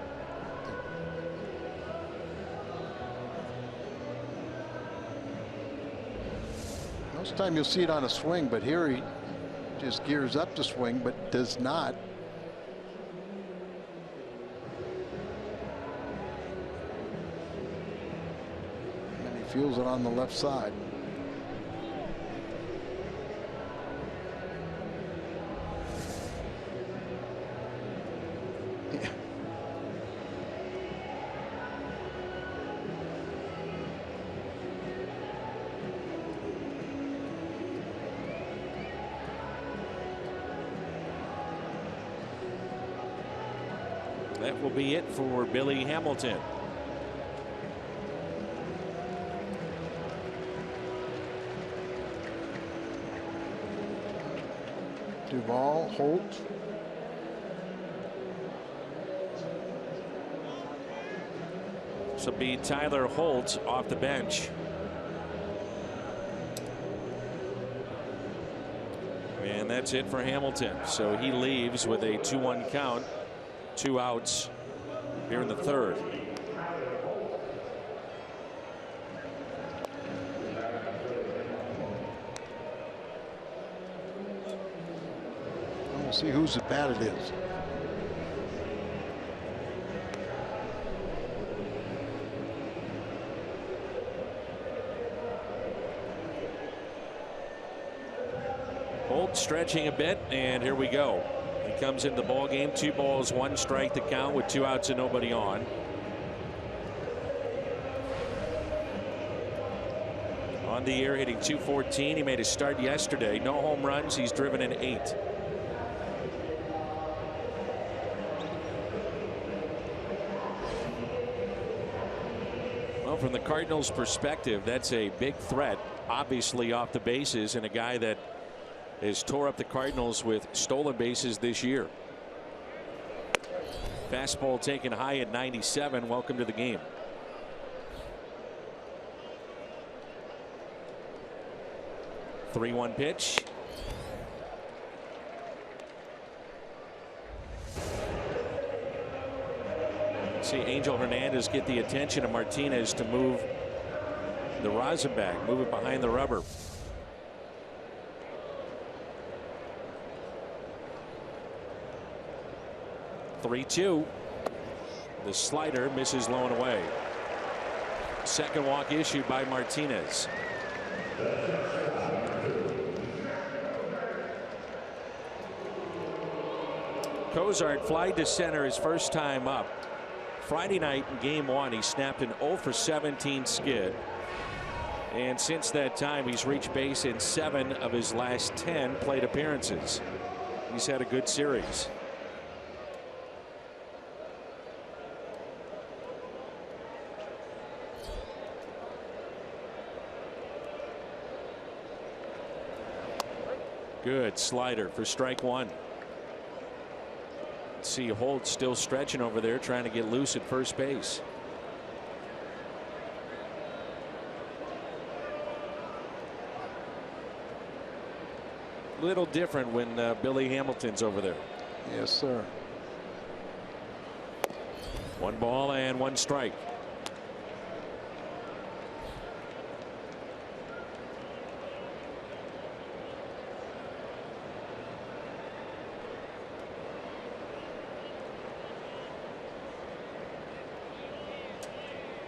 Most of the time you'll see it on a swing, but here he just gears up to swing but does not. And he feels it on the left side. That will be it for Billy Hamilton. Duvall, Holt. This will be Tyler Holt off the bench. And that's it for Hamilton. So he leaves with a 2-1 count. 2 outs here in the third. We'll see whose at bat it is. Holt stretching a bit, and here we go. He comes into the ball game, 2 balls, 1 strike to count with 2 outs and nobody on. On the year, hitting .214. He made a start yesterday. No home runs. He's driven in 8. Well, from the Cardinals' perspective, that's a big threat, obviously off the bases, and a guy that has tore up the Cardinals with stolen bases this year. Fastball taken high at 97. Welcome to the game. Three-one pitch. See Angel Hernandez get the attention of Martinez to move the rosin back, move it behind the rubber. Three-two. The slider misses low and away. Second walk issued by Martinez. Cozart flied to center his first time up. Friday night in game one, he snapped an 0 for 17 skid. And since that time, he's reached base in 7 of his last 10 plate appearances. He's had a good series. Good slider for strike one. See Holt still stretching over there, trying to get loose at first base. Little different when Billy Hamilton's over there. Yes, sir. 1 ball and 1 strike.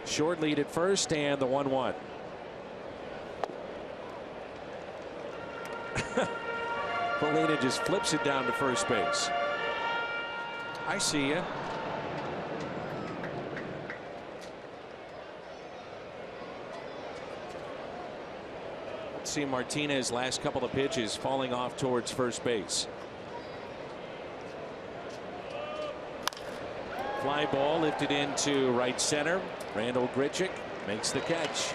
Short lead at first and the 1-1. Molina just flips it down to first base. I see you. Let's see Martinez last couple of pitches falling off towards first base. Fly ball lifted into right center. Randall Grichuk makes the catch.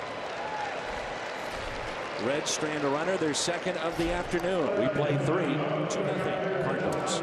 Reds strand a runner, their second of the afternoon. We play 3-2 Cardinals.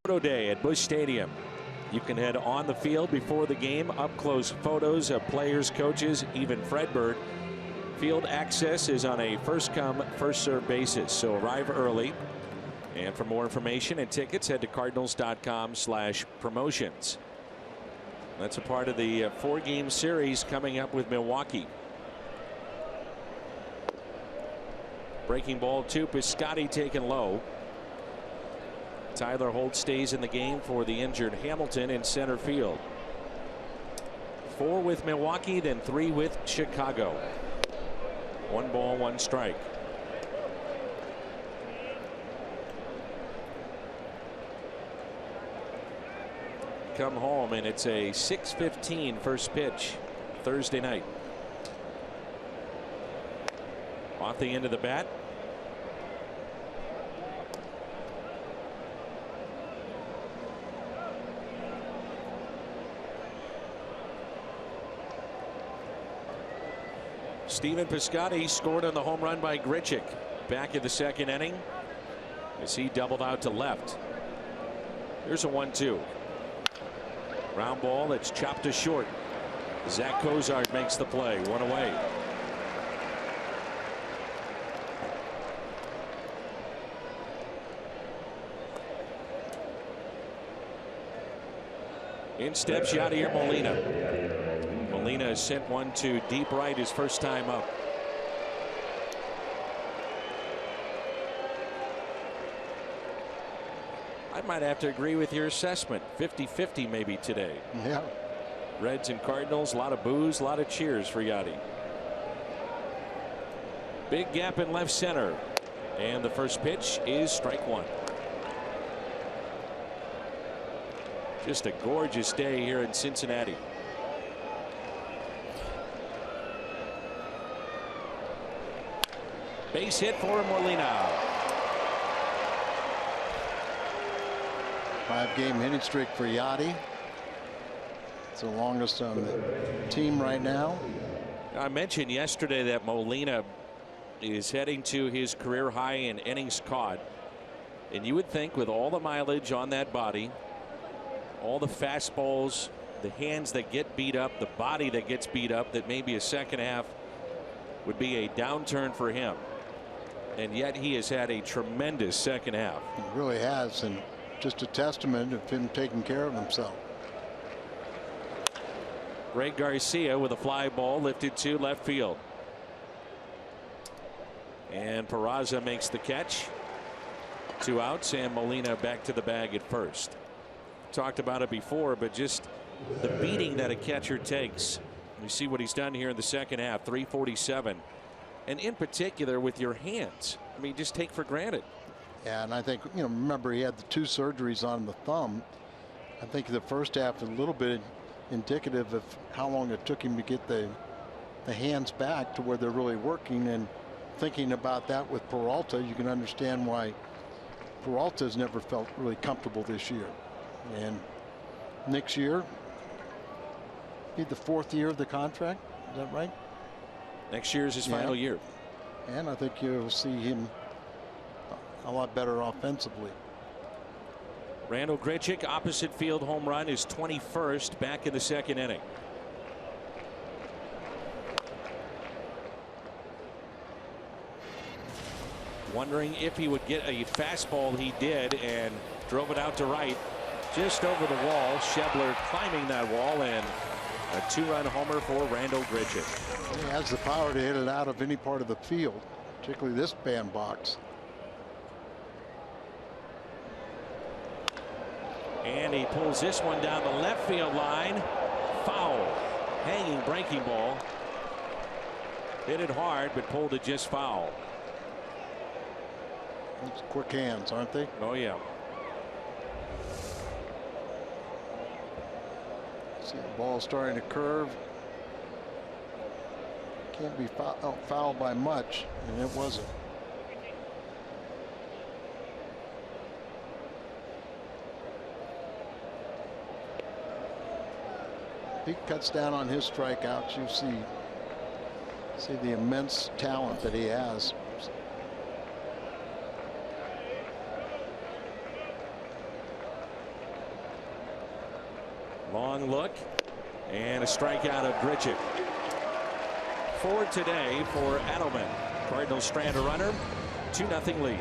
Photo day at Busch Stadium. You can head on the field before the game. Up close photos of players, coaches, even Fred Bird. Field access is on a first come first served basis, so arrive early. And for more information and tickets, head to cardinals.com/promotions. That's a part of the 4-game series coming up with Milwaukee. Breaking ball 2, Piscotty taken low. Tyler Holt stays in the game for the injured Hamilton in center field. 4 with Milwaukee, then 3 with Chicago. 1 ball, 1 strike. Come home, and it's a 6:15 first pitch Thursday night. Off the end of the bat. Steven Piscotty scored on the home run by Grichuk back in the 2nd inning as he doubled out to left. Here's a 1-2. Ground ball that's chopped to short. Zach Cozart makes the play. 1 away. In steps Yadier Molina. Molina has sent one to deep right his first time up. I might have to agree with your assessment. 50-50 maybe today. Yeah. Reds and Cardinals, a lot of boos, a lot of cheers for Yadi. Big gap in left center. And the first pitch is strike 1. Just a gorgeous day here in Cincinnati. Base hit for Molina. 5-game hitting streak for Yadi. It's the longest on the team right now. I mentioned yesterday that Molina is heading to his career high in innings caught. And you would think with all the mileage on that body, all the fastballs, the hands that get beat up, the body that gets beat up, that maybe a second half would be a downturn for him. And yet he has had a tremendous second half. He really has, and just a testament of him taking care of himself. Greg Garcia with a fly ball lifted to left field. And Peraza makes the catch. 2 outs, and Molina back to the bag at first. Talked about it before, but just the beating that a catcher takes. You see what he's done here in the second half. 347. And in particular with your hands. I mean, just take for granted. Yeah, and I think, remember he had the 2 surgeries on the thumb. I think the first half is a little bit indicative of how long it took him to get the hands back to where they're really working. And thinking about that with Peralta, you can understand why Peralta's never felt really comfortable this year. And next year, be the 4th year of the contract. Is that right? Next year is his final year. And I think you'll see him a lot better offensively. Randall Grichuk, opposite field home run, is 21st back in the 2nd inning. Wondering if he would get a fastball. He did, and drove it out to right. Just over the wall. Schebler climbing that wall, and a 2-run homer for Randall Grichuk. He has the power to hit it out of any part of the field, particularly this bandbox. And he pulls this one down the left field line. Foul. Hanging breaking ball. Hit it hard, but pulled it just foul. It's quick hands, aren't they? Oh, yeah. See the ball starting to curve. Can't be fouled by much, and it wasn't. He cuts down on his strikeouts. You see the immense talent that he has. Long look, and a strikeout of Grichuk. 4 today for Adelman. Cardinals strand a runner. 2-0 lead.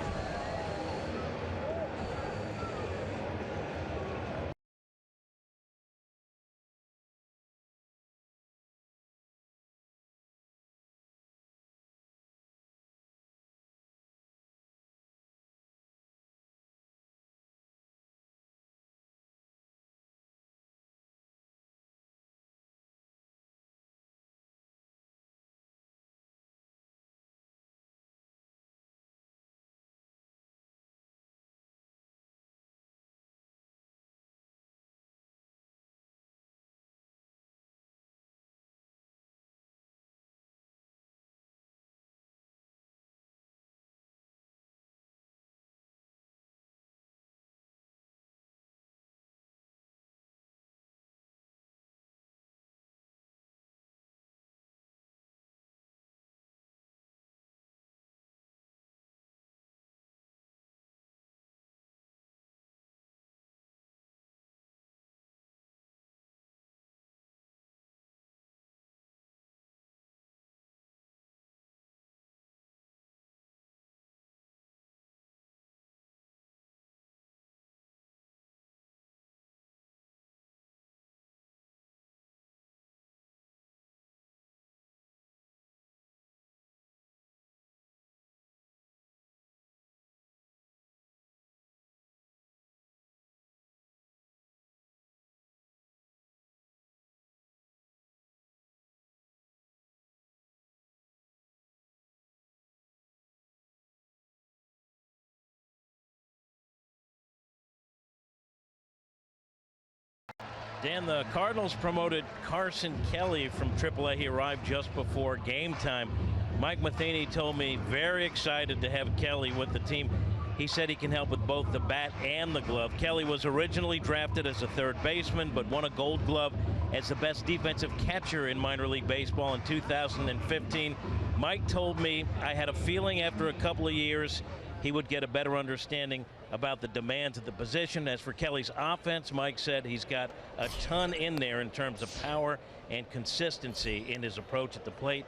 Dan, the Cardinals promoted Carson Kelly from AAA. He arrived just before game time. Mike Matheny told me very excited to have Kelly with the team. He said he can help with both the bat and the glove. Kelly was originally drafted as a third baseman, but won a Gold Glove as the best defensive catcher in minor league baseball in 2015. Mike told me I had a feeling after a couple of years he would get a better understanding about the demands of the position. As for Kelly's offense, Mike said he's got a ton in there in terms of power and consistency in his approach at the plate.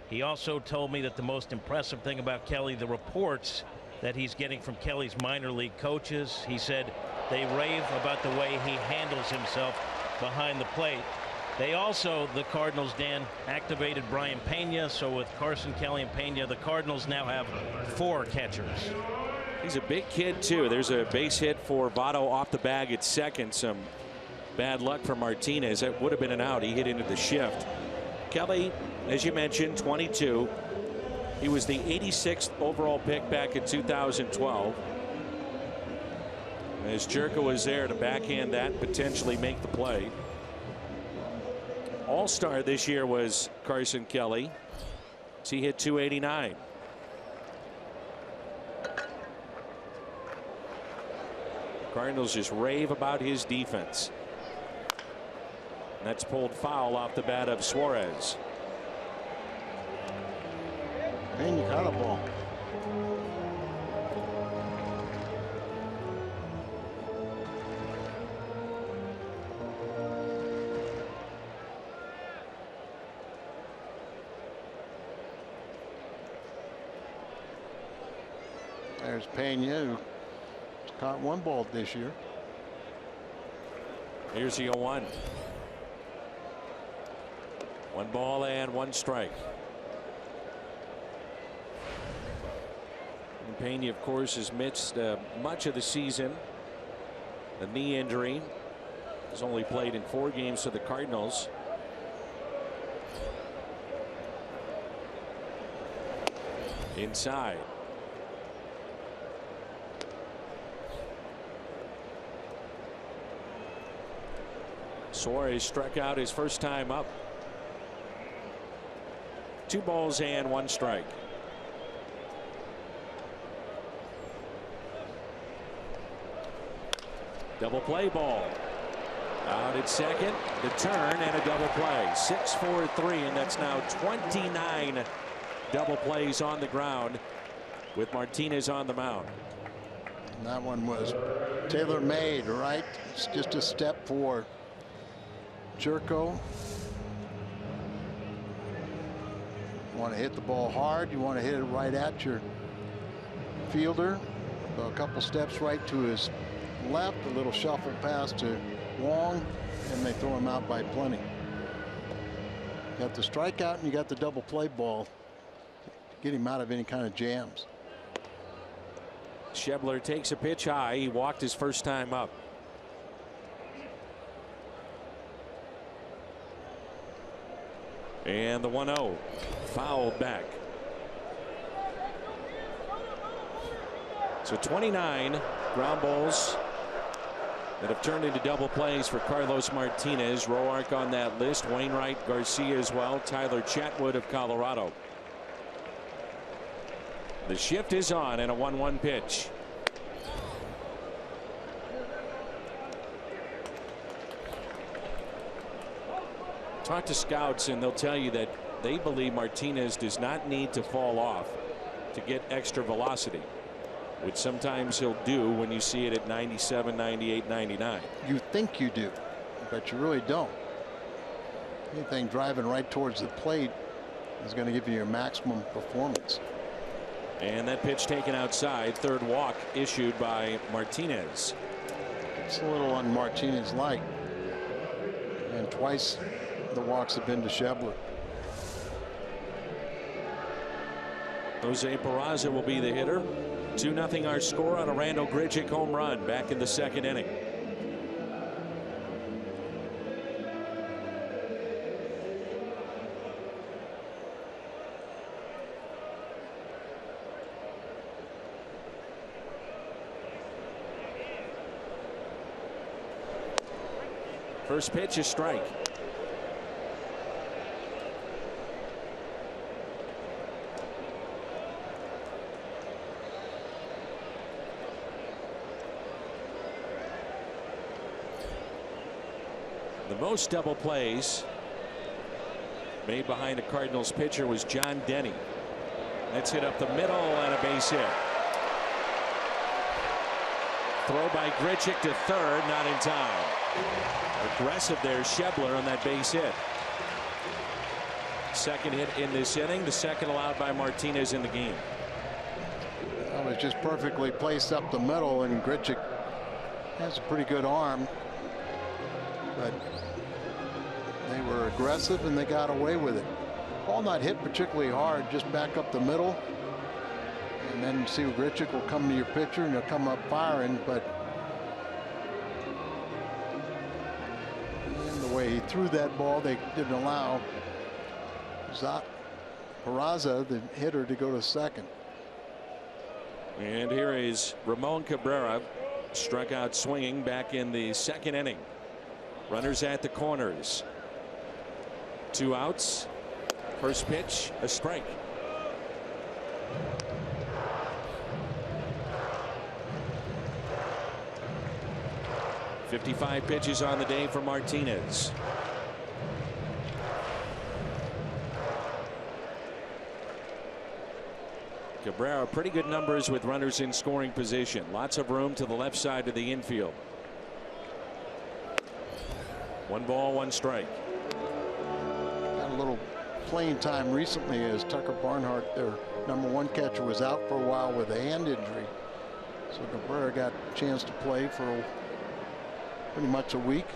He also told me that the most impressive thing about Kelly, the reports that he's getting from Kelly's minor league coaches. He said they rave about the way he handles himself behind the plate. They also, the Cardinals, Dan, activated Brian Pena. So with Carson Kelly and Pena, the Cardinals now have 4 catchers. He's a big kid, too. There's a base hit for Votto off the bag at second. Some bad luck for Martinez. That would have been an out. He hit into the shift. Kelly, as you mentioned, 22. He was the 86th overall pick back in 2012. As Jerka was there to backhand that, potentially make the play. All-star this year was Carson Kelly. He hit 289. Cardinals just rave about his defense. And that's pulled foul off the bat of Suarez. And you got a ball. There's Pena, who caught 1 ball this year. Here's the 0-1. 1 ball and 1 strike. And Pena, of course, has missed much of the season. The knee injury. Has only played in 4 games for the Cardinals. Inside. Suarez struck out his first time up. 2 balls and 1 strike. Double play ball. Out at second. The turn and a double play. 6-4-3, and that's now 29 double plays on the ground with Martinez on the mound. And that one was tailor-made, right? It's just a step forward. Jerko. You want to hit the ball hard. You want to hit it right at your fielder. So a couple steps right to his left. A little shuffle pass to Wong, and they throw him out by plenty. You got the strikeout and you got the double play ball. Get him out of any kind of jams. Schebler takes a pitch high. He walked his first time up. And the 1-0 fouled back. So 29 ground balls that have turned into double plays for Carlos Martinez. Roark on that list. Wainwright, Garcia as well. Tyler Chatwood of Colorado. The shift is on, and a 1-1 pitch. Talk to scouts and they'll tell you that they believe Martinez does not need to fall off to get extra velocity, which sometimes he'll do when you see it at 97, 98, 99. You think you do, but you really don't. Anything driving right towards the plate is going to give you your maximum performance. And that pitch taken outside. 3rd walk issued by Martinez. It's a little on Martinez like, and twice the walks have been to Schebler. Jose Peraza will be the hitter. 2-0 our score on a Randall Grichuk home run back in the 2nd inning. First pitch, a strike. The most double plays made behind a Cardinals pitcher was John Denny. That's hit up the middle and a base hit. Throw by Grichuk to third, not in time. Aggressive there, Schebler on that base hit. Second hit in this inning, the second allowed by Martinez in the game. That was just perfectly placed up the middle, and Grichuk has a pretty good arm, but they were aggressive and they got away with it. Ball not hit particularly hard, just back up the middle, and then see Grichuk will come to your pitcher and he'll come up firing. But and the way he threw that ball, they didn't allow Peraza, the hitter, to go to second. And here is Ramon Cabrera, struck out swinging back in the second inning. Runners at the corners. 2 outs. First pitch, a strike. .55 pitches on the day for Martinez. Cabrera, pretty good numbers with runners in scoring position. Lots of room to the left side of the infield. 1 ball, 1 strike. Got a little playing time recently as Tucker Barnhart, their #1 catcher, was out for a while with a hand injury. So Cabrera got a chance to play for pretty much a week.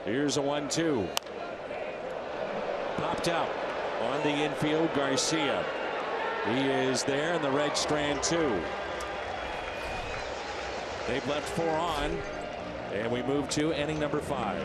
Here's a 1-2. Popped out on the infield. Garcia. He is there in the red strand too. They've left 4 on, and we move to inning number 5.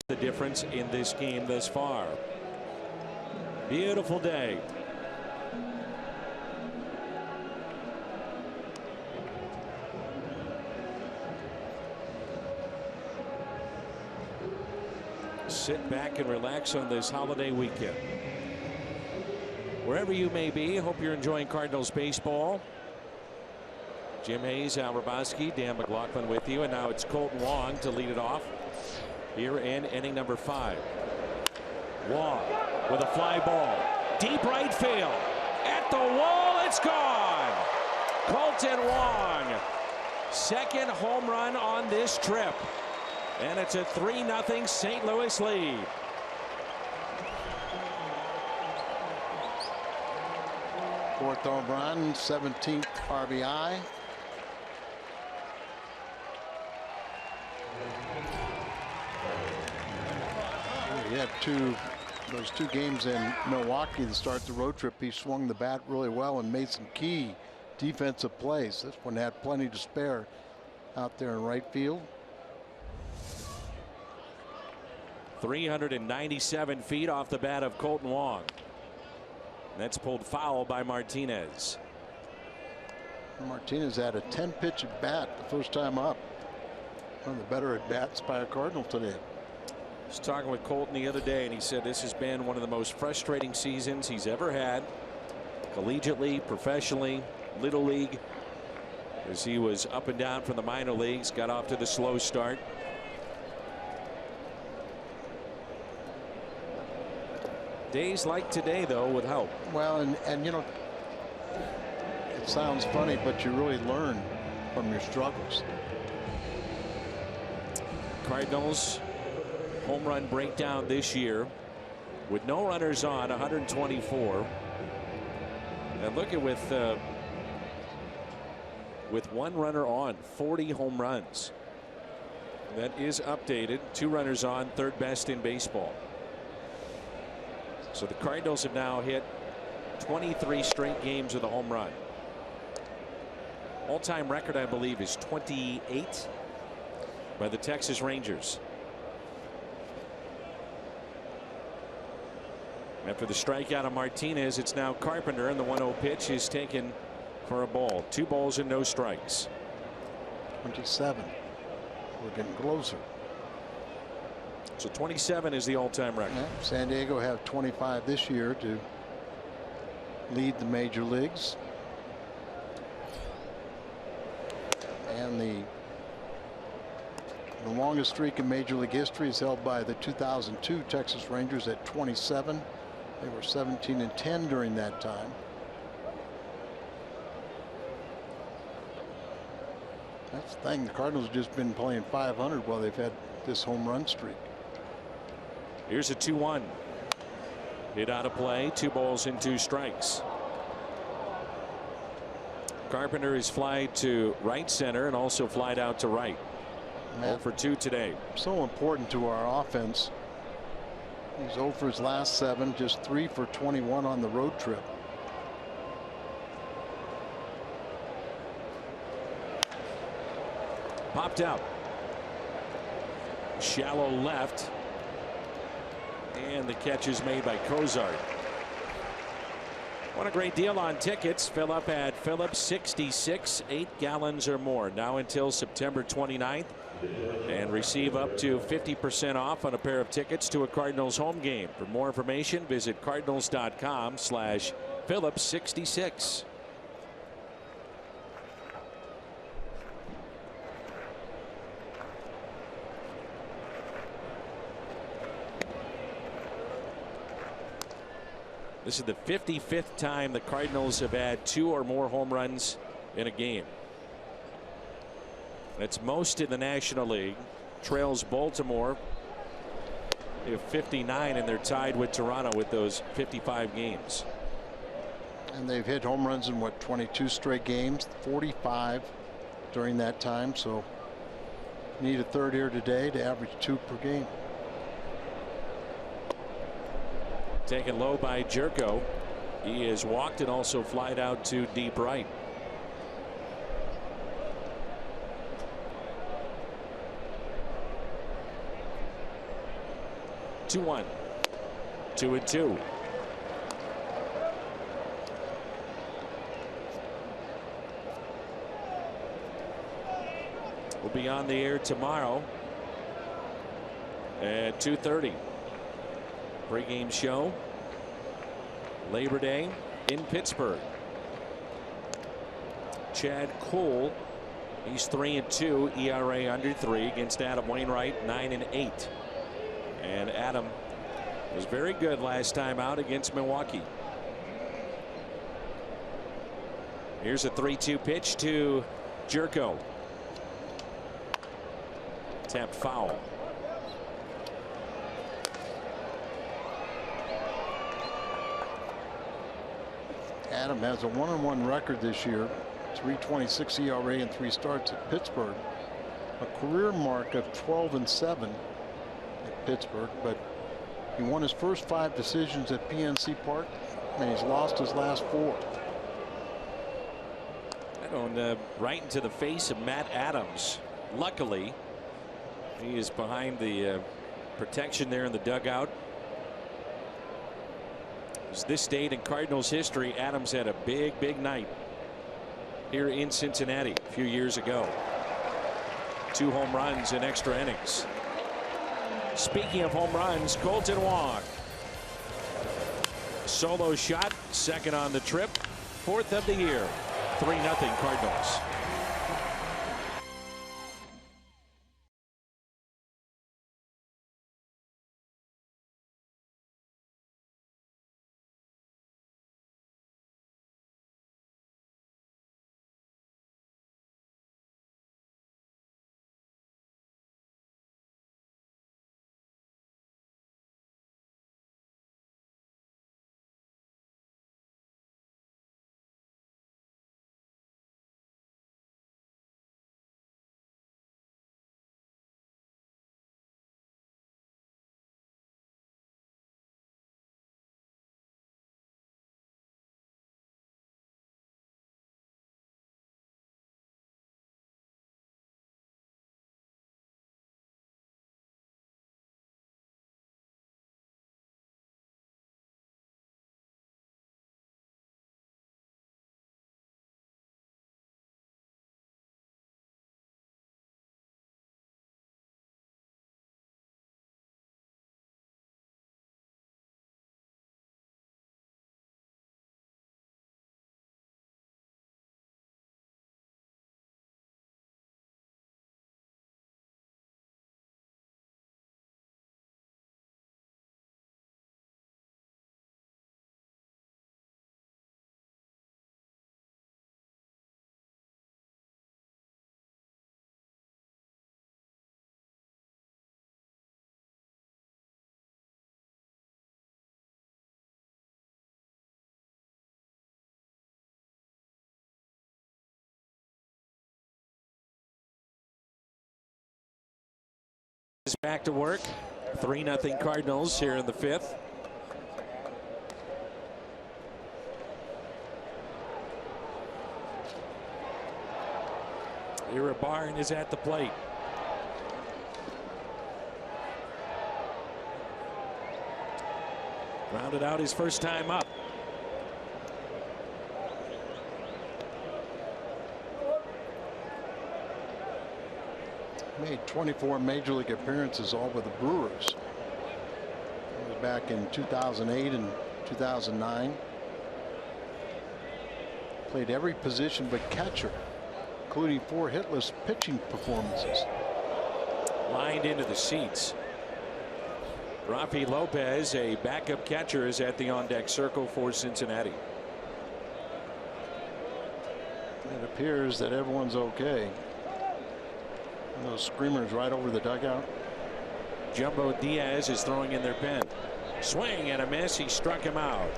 the difference in this game thus far. Beautiful day. Sit back and relax on this holiday weekend. Wherever you may be, I hope you're enjoying Cardinals baseball. Jim Hayes, Al Raboski, Dan McLaughlin with you, and now it's Colton Wong to lead it off here in inning number 5. Wong with a fly ball, deep right field, at the wall, it's gone. Colton Wong, second home run on this trip, and it's a 3-0 St. Louis lead. Fourth home run, 17th RBI. He had those two games in Milwaukee to start the road trip. He swung the bat really well and made some key defensive plays. This one had plenty to spare out there in right field. 397 feet off the bat of Colton Wong. That's pulled foul by Martinez. Martinez had a 10-pitch at bat the first time up. One of the better at bats by a Cardinal today. I was talking with Colton the other day, and he said this has been one of the most frustrating seasons he's ever had, collegiately, professionally, little league, as he was up and down from the minor leagues, got off to the slow start. Days like today, though, would help. Well, and you know, it sounds funny, but you really learn from your struggles. Cardinals home run breakdown this year with no runners on, 124. And look at with one runner on, 40 home runs. That is updated. 2 runners on, third best in baseball. So the Cardinals have now hit 23 straight games with a home run. All-time record, I believe, is 28 by the Texas Rangers. After the strikeout of Martinez, it's now Carpenter, and the 1-0 pitch is taken for a ball. 2 balls and no strikes. 27. We're getting closer. So 27 is the all-time record. Yeah, San Diego have 25 this year to lead the major leagues. And the longest streak in Major League history is held by the 2002 Texas Rangers at 27. They were 17-10 during that time. That's the thing. The Cardinals have just been playing .500 while they've had this home run streak. Here's a 2-1. Hit out of play. 2 balls and 2 strikes. Carpenter is flied to right center and also flied out to right. 0 for 2 today. So important to our offense. He's 0 for his last 7, just 3 for 21 on the road trip. Popped out. Shallow left. And the catch is made by Cozart. What a great deal on tickets. Fill up at Phillips 66, 8 gallons or more, now until September 29th. And receive up to 50% off on a pair of tickets to a Cardinals home game. For more information, visit cardinals.com/Phillips66. This is the 55th time the Cardinals have had 2 or more home runs in a game. That's most in the National League. Trails Baltimore. They have 59, and they're tied with Toronto with those 55 games. And they've hit home runs in what, 22 straight games, 45 during that time. So need a third here today to average 2 per game. Taken low by Jerko. He is walked and also flied out to deep right. 2-1. 2-2. We'll be on the air tomorrow at 2:30. Pre-game show. Labor Day in Pittsburgh. Chad Cole, he's 3-2, ERA under 3 against Adam Wainwright, 9-8. And Adam was very good last time out against Milwaukee. Here's a 3-2 pitch to Jerko. Tapped foul. Adam has a 1-1 record this year, 3.26 ERA and 3 starts at Pittsburgh. A career mark of 12-7 at Pittsburgh, but he won his first 5 decisions at PNC Park, and he's lost his last 4. Right into the face of Matt Adams. Luckily, he is behind the protection there in the dugout. This date in Cardinals history, Adams had a big night here in Cincinnati a few years ago. 2 home runs in extra innings. Speaking of home runs, Colton Wong. Solo shot, second on the trip, 4th of the year. 3-0 Cardinals. Is back to work. 3-0 Cardinals here in the 5th. Ira Barn is at the plate. Rounded out his first time up. Made 24 major league appearances, all with the Brewers. It was back in 2008 and 2009. Played every position but catcher, including 4 hitless pitching performances. Lined into the seats. Rafi Lopez, a backup catcher, is at the on-deck circle for Cincinnati. It appears that everyone's okay. Those screamers right over the dugout. Jumbo Diaz is throwing in their pen. Swing and a miss. He struck him out.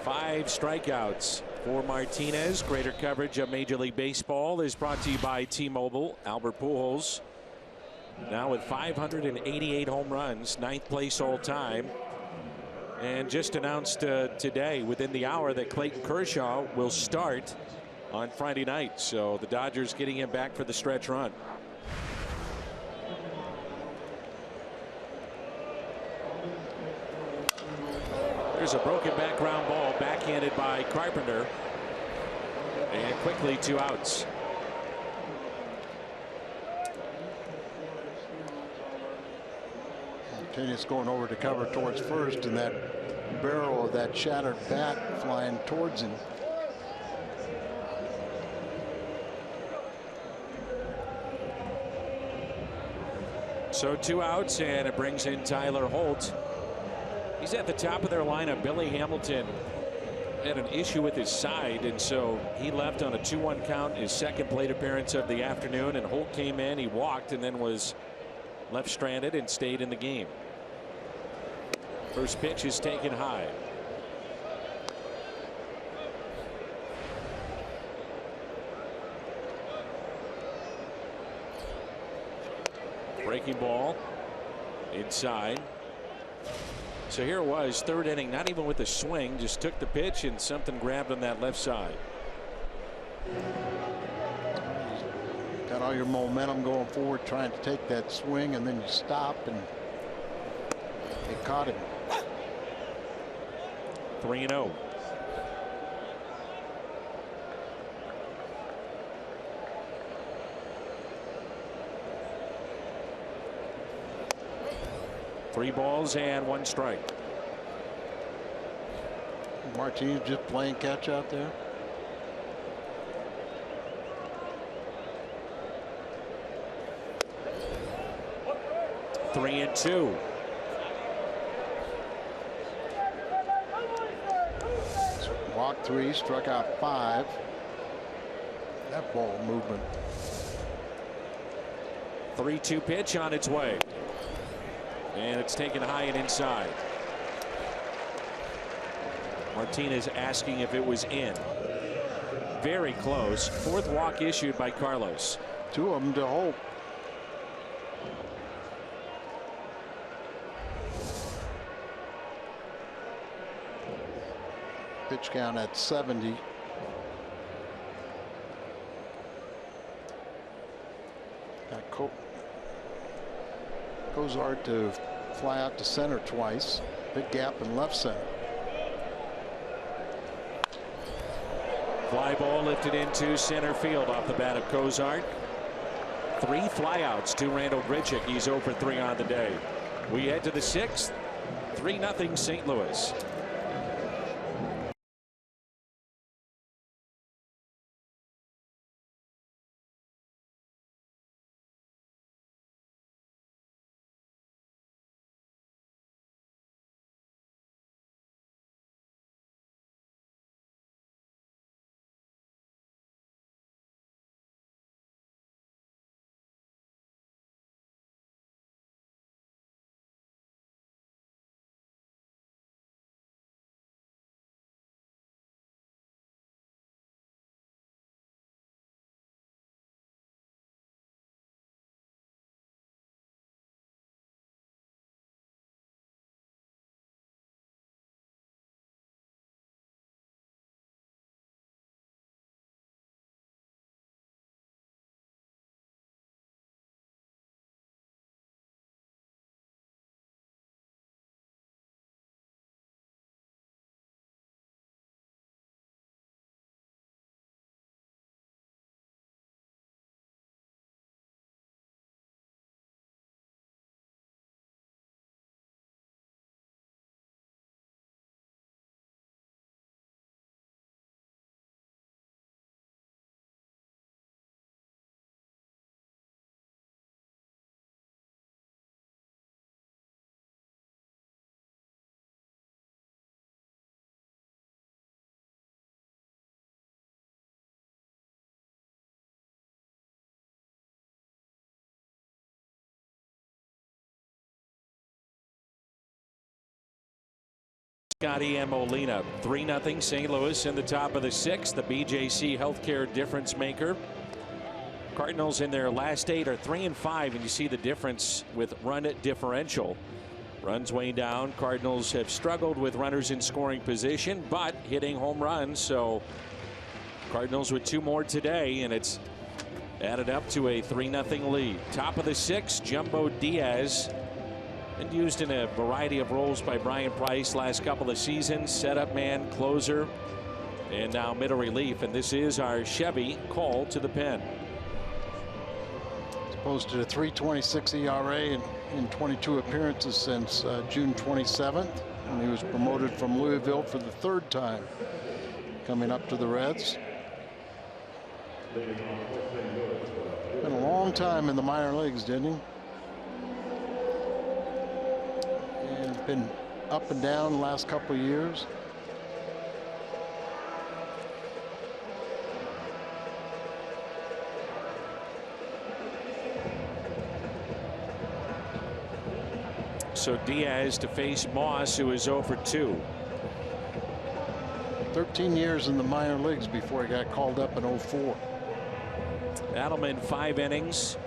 5 strikeouts for Martinez. Greater coverage of Major League Baseball is brought to you by T-Mobile. Albert Pujols now with 588 home runs, 9th place all time. And just announced today, within the hour, that Clayton Kershaw will start on Friday night. So the Dodgers getting him back for the stretch run. There's a broken back ground ball, backhanded by Carpenter. And quickly 2 outs. Martinez going over to cover towards first, and that barrel of that shattered bat flying towards him. So 2 outs, and it brings in Tyler Holt. He's at the top of their lineup. Billy Hamilton had an issue with his side, and so he left on a 2-1 count, his second plate appearance of the afternoon, and Holt came in, he walked, and then was left stranded and stayed in the game. First pitch is taken high. Breaking ball inside. So here it was, third inning, not even with a swing, just took the pitch and something grabbed on that left side. Got all your momentum going forward, trying to take that swing, and then you stop, and they caught him. 3-0. Three balls and 1 strike. Martinez just playing catch out there. Three and 2. Walked 3, struck out 5. That ball movement. 3-2 pitch on its way. And it's taken high and inside. Martinez asking if it was in. Very close. 4th walk issued by Carlos. 2 of them to Holt. Pitch count at 70. Got Cozart to fly out to center twice. Big gap in left center. Fly ball lifted into center field off the bat of Cozart. 3 flyouts to Randall Grichuk. He's 0 for 3 on the day. We head to the 6th. 3-0 St. Louis. Scotty and Molina. 3-0 St. Louis in the top of the 6th. The BJC Healthcare difference maker. Cardinals in their last 8 are 3-5, and you see the difference with run differential. Runs way down. Cardinals have struggled with runners in scoring position, but hitting home runs. So Cardinals with 2 more today, and it's added up to a 3-0 lead. Top of the 6th, Jumbo Diaz Been used in a variety of roles by Brian Price last couple of seasons. Setup man, closer, and now middle relief. And this is our Chevy call to the pen. He's posted a 3.26 ERA in 22 appearances since June 27th. And he was promoted from Louisville for the 3rd time coming up to the Reds. Been a long time in the minor leagues, didn't he? And been up and down the last couple of years. So Diaz to face Moss, who is 0 for 2. 13 years in the minor leagues before he got called up in 04. Adelman 5 innings,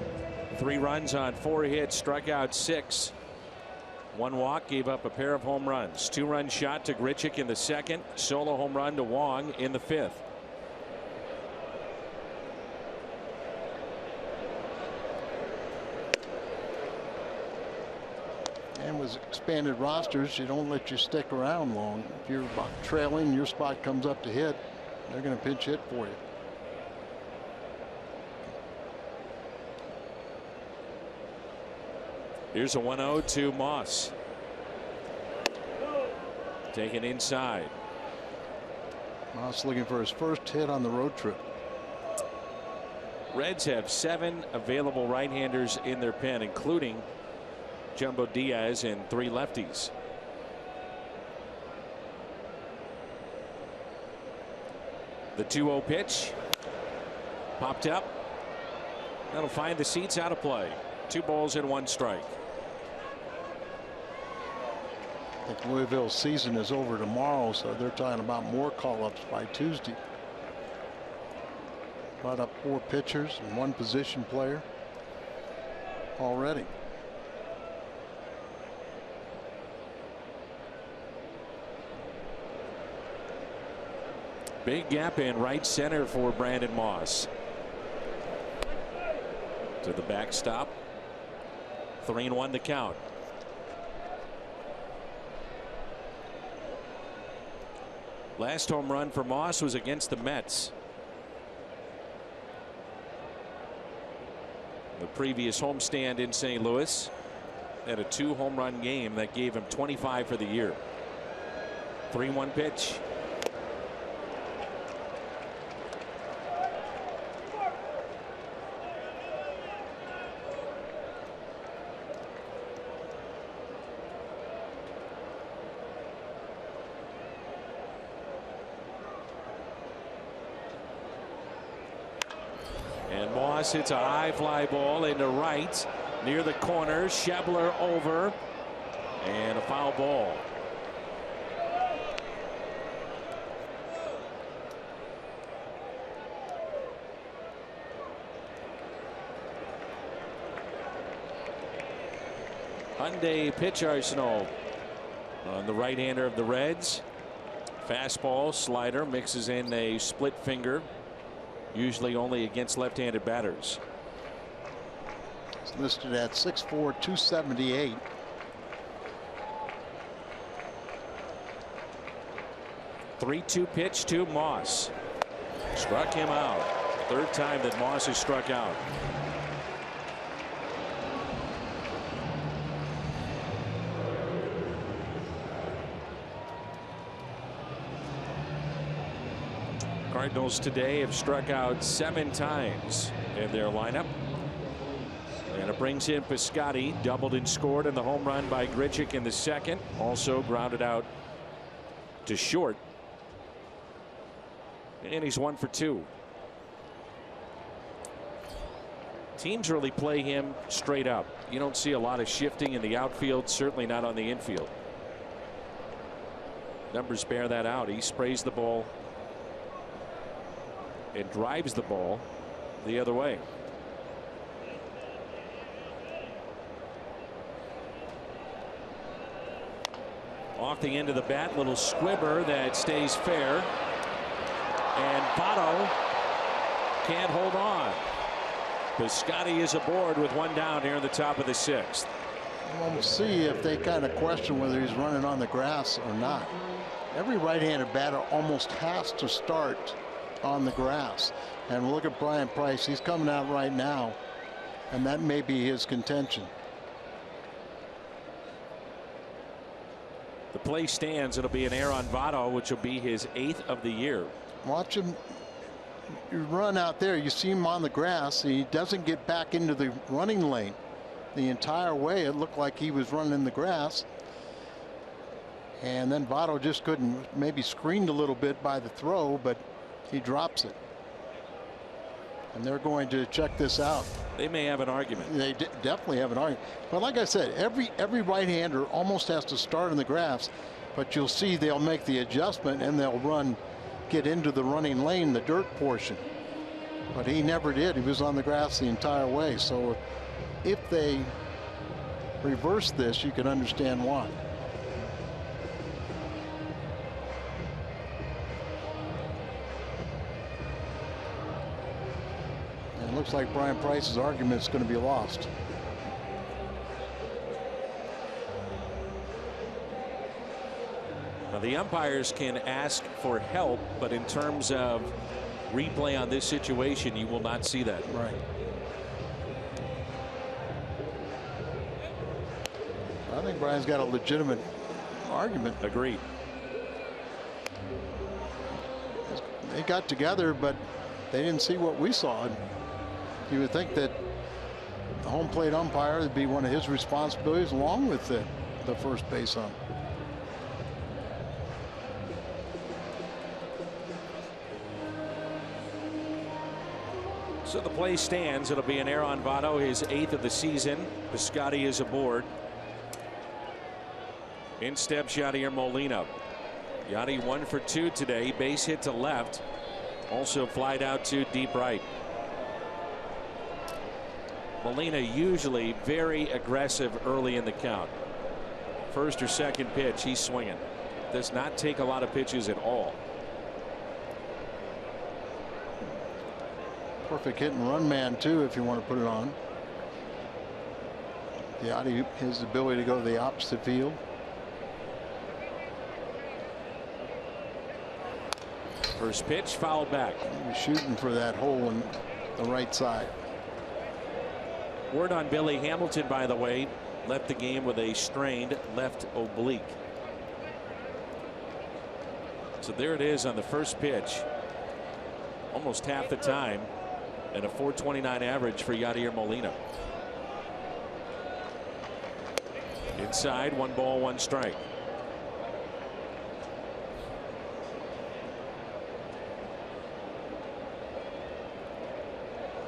3 runs on 4 hits, struck out 6. 1 walk, gave up a pair of home runs. 2-run shot to Grichuk in the 2nd. Solo home run to Wong in the 5th. And with expanded rosters, you don't let you stick around long. If you're about trailing, your spot comes up to hit, they're going to pinch hit for you. Here's a 1-0 to Moss. Taken inside. Moss looking for his first hit on the road trip. Reds have 7 available right-handers in their pen, including Jumbo Diaz and 3 lefties. The 2-0 pitch popped up. That'll find the seats out of play. 2 balls and 1 strike. I think Louisville's season is over tomorrow, so they're talking about more call-ups by Tuesday. Brought up 4 pitchers and 1 position player already. Big gap in right center for Brandon Moss. To the backstop. 3-1 the count. Last home run for Moss was against the Mets. The previous homestand in St. Louis had a 2 home run game that gave him 25 for the year. 3-1 pitch. And Moss hits a high fly ball into right near the corner. Schebler over, and a foul ball. Hyundai pitch arsenal on the right-hander of the Reds. Fastball, slider, mixes in a split finger. Usually only against left-handed batters. It's listed at 6'4", 278. (3-2) pitch to Moss. Struck him out. 3rd time that Moss has struck out. Cardinals today have struck out 7 times in their lineup. And it brings in Piscotty, doubled and scored in the home run by Grichuk in the 2nd. Also grounded out to short. And he's 1 for 2. Teams really play him straight up. You don't see a lot of shifting in the outfield, certainly not on the infield. Numbers bear that out. He sprays the ball and drives the ball the other way. Off the end of the bat, little squibber that stays fair. And Votto can't hold on. Piscotty is aboard with 1 down here in the top of the 6th. Well, we'll see if they kind of question whether he's running on the grass or not. Every right-handed batter almost has to start on the grass. And look at Brian Price. He's coming out right now, and that may be his contention. The play stands. It'll be an error on Votto, which will be his 8th of the year. Watch him run out there. You see him on the grass. He doesn't get back into the running lane the entire way. It looked like he was running in the grass. And then Votto just couldn't, maybe screened a little bit by the throw, but he drops it. And they're going to check this out. They may have an argument. They definitely have an argument. But like I said, every right-hander almost has to start in the grass. But you'll see they'll make the adjustment and they'll get into the running lane, the dirt portion. But he never did. He was on the grass the entire way. So if they reverse this, you can understand why. And it looks like Brian Price's argument is going to be lost. Now, the umpires can ask for help, but in terms of replay on this situation, you will not see that. Right. I think Brian's got a legitimate argument. Agreed. They got together, but they didn't see what we saw. And you would think that the home plate umpire would be one of his responsibilities, along with the first base ump. So the play stands. It'll be an error on Votto, his 8th of the season. Piscotty is aboard. In steps Yadier Molina. Yadi 1 for 2 today. Base hit to left. Also flied out to deep right. Molina usually very aggressive early in the count. First or second pitch, he's swinging. Does not take a lot of pitches at all. Perfect hit and run man too, if you want to put it on. Yadi, his ability to go to the opposite field. First pitch fouled back. He was shooting for that hole in the right side. Word on Billy Hamilton, by the way, left the game with a strained left oblique. So there it is on the first pitch. Almost half the time, and a .429 average for Yadier Molina. Inside, 1 ball, 1 strike.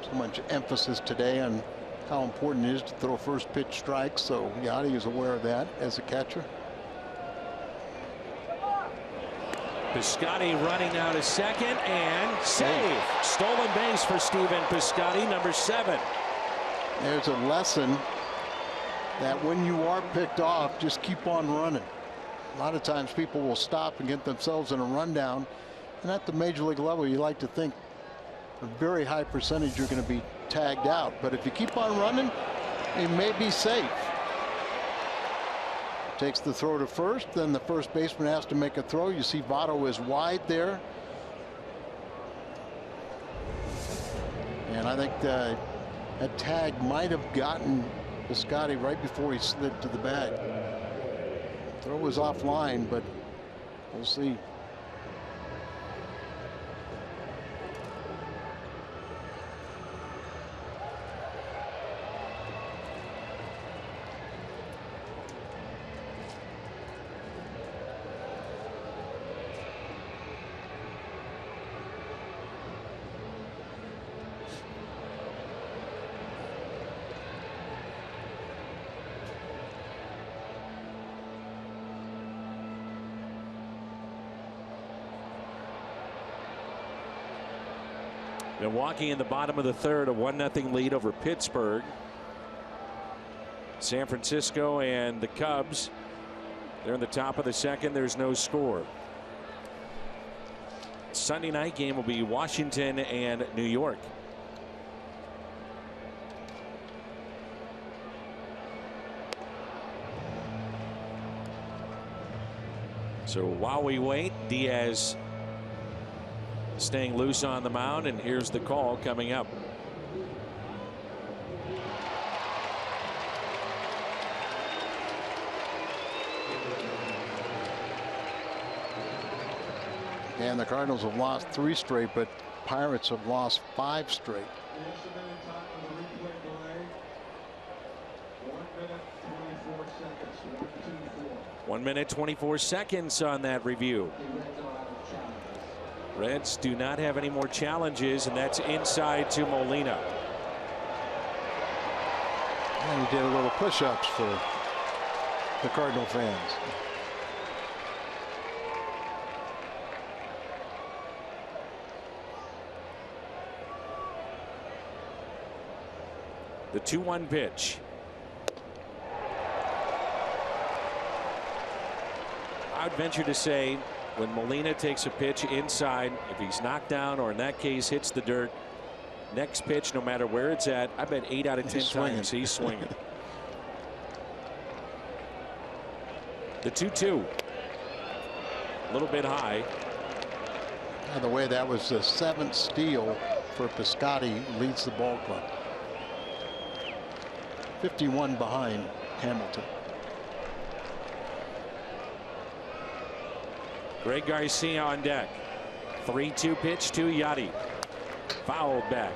So much emphasis today on how important it is to throw first pitch strikes, so Yadi is aware of that as a catcher. Piscotty running now to second and save. Stolen base for Stephen Piscotty, number 7. There's a lesson that when you are picked off, just keep on running. A lot of times people will stop and get themselves in a rundown, and at the major league level you like to think a very high percentage you're going to be tagged out, but if you keep on running, you may be safe. Takes the throw to first, then the first baseman has to make a throw. You see Votto is wide there, and I think that tag might have gotten Piscotty right before he slid to the bag. Throw was offline, but we'll see. Milwaukee in the bottom of the third, a 1-0 lead over Pittsburgh. San Francisco and the Cubs, they're in the top of the second. There's no score. Sunday night game will be Washington and New York. So while we wait, Diaz staying loose on the mound, and here's the call coming up. And the Cardinals have lost 3 straight, but Pirates have lost 5 straight. 1 minute 24 seconds on that review. Reds do not have any more challenges, and that's inside to Molina. And he did a little push-ups for the Cardinal fans. The 2-1 pitch. I'd venture to say when Molina takes a pitch inside, if he's knocked down or in that case hits the dirt, next pitch, no matter where it's at, I bet 8 out of 10 times he's swinging. The 2-2. A little bit high. By the way, that was the 7th steal for Piscotty, leads the ball club. 51 behind Hamilton. Greg Garcia on deck. 3-2 pitch to Yachty. Fouled back.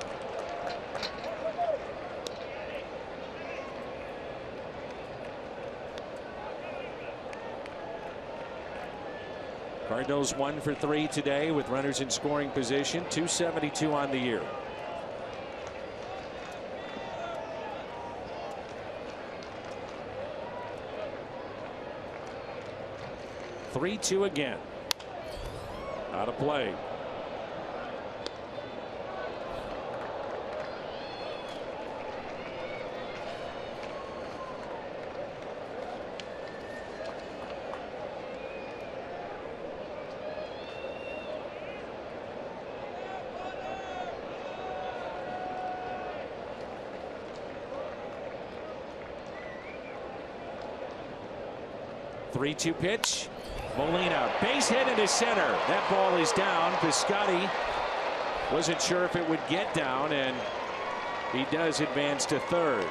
Cardinals 1 for 3 today with runners in scoring position. 272 on the year. Three-two again. Out of play. Three-two pitch. Molina, base hit into center. That ball is down. Piscotty wasn't sure if it would get down, and he does advance to third.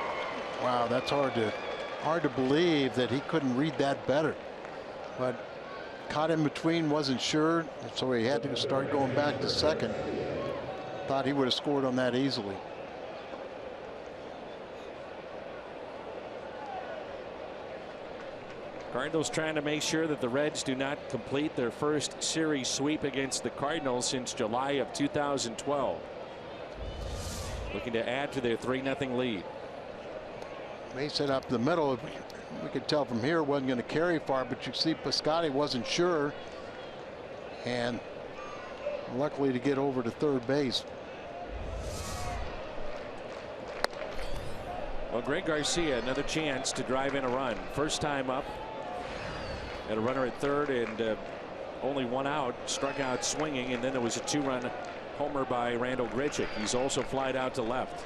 Wow, that's hard to believe that he couldn't read that better. But caught in between, wasn't sure, so he had to start going back to second. Thought he would have scored on that easily. Cardinals trying to make sure that the Reds do not complete their first series sweep against the Cardinals since July of 2012. Looking to add to their 3-0 lead. Mason up the middle. We could tell from here it wasn't going to carry far, but you see Piscotty wasn't sure, and luckily to get over to third base. Well, Greg Garcia, another chance to drive in a run. First time up. Had a runner at third and only 1 out, struck out swinging, and then there was a 2-run homer by Randall Grichuk. He's also flied out to left.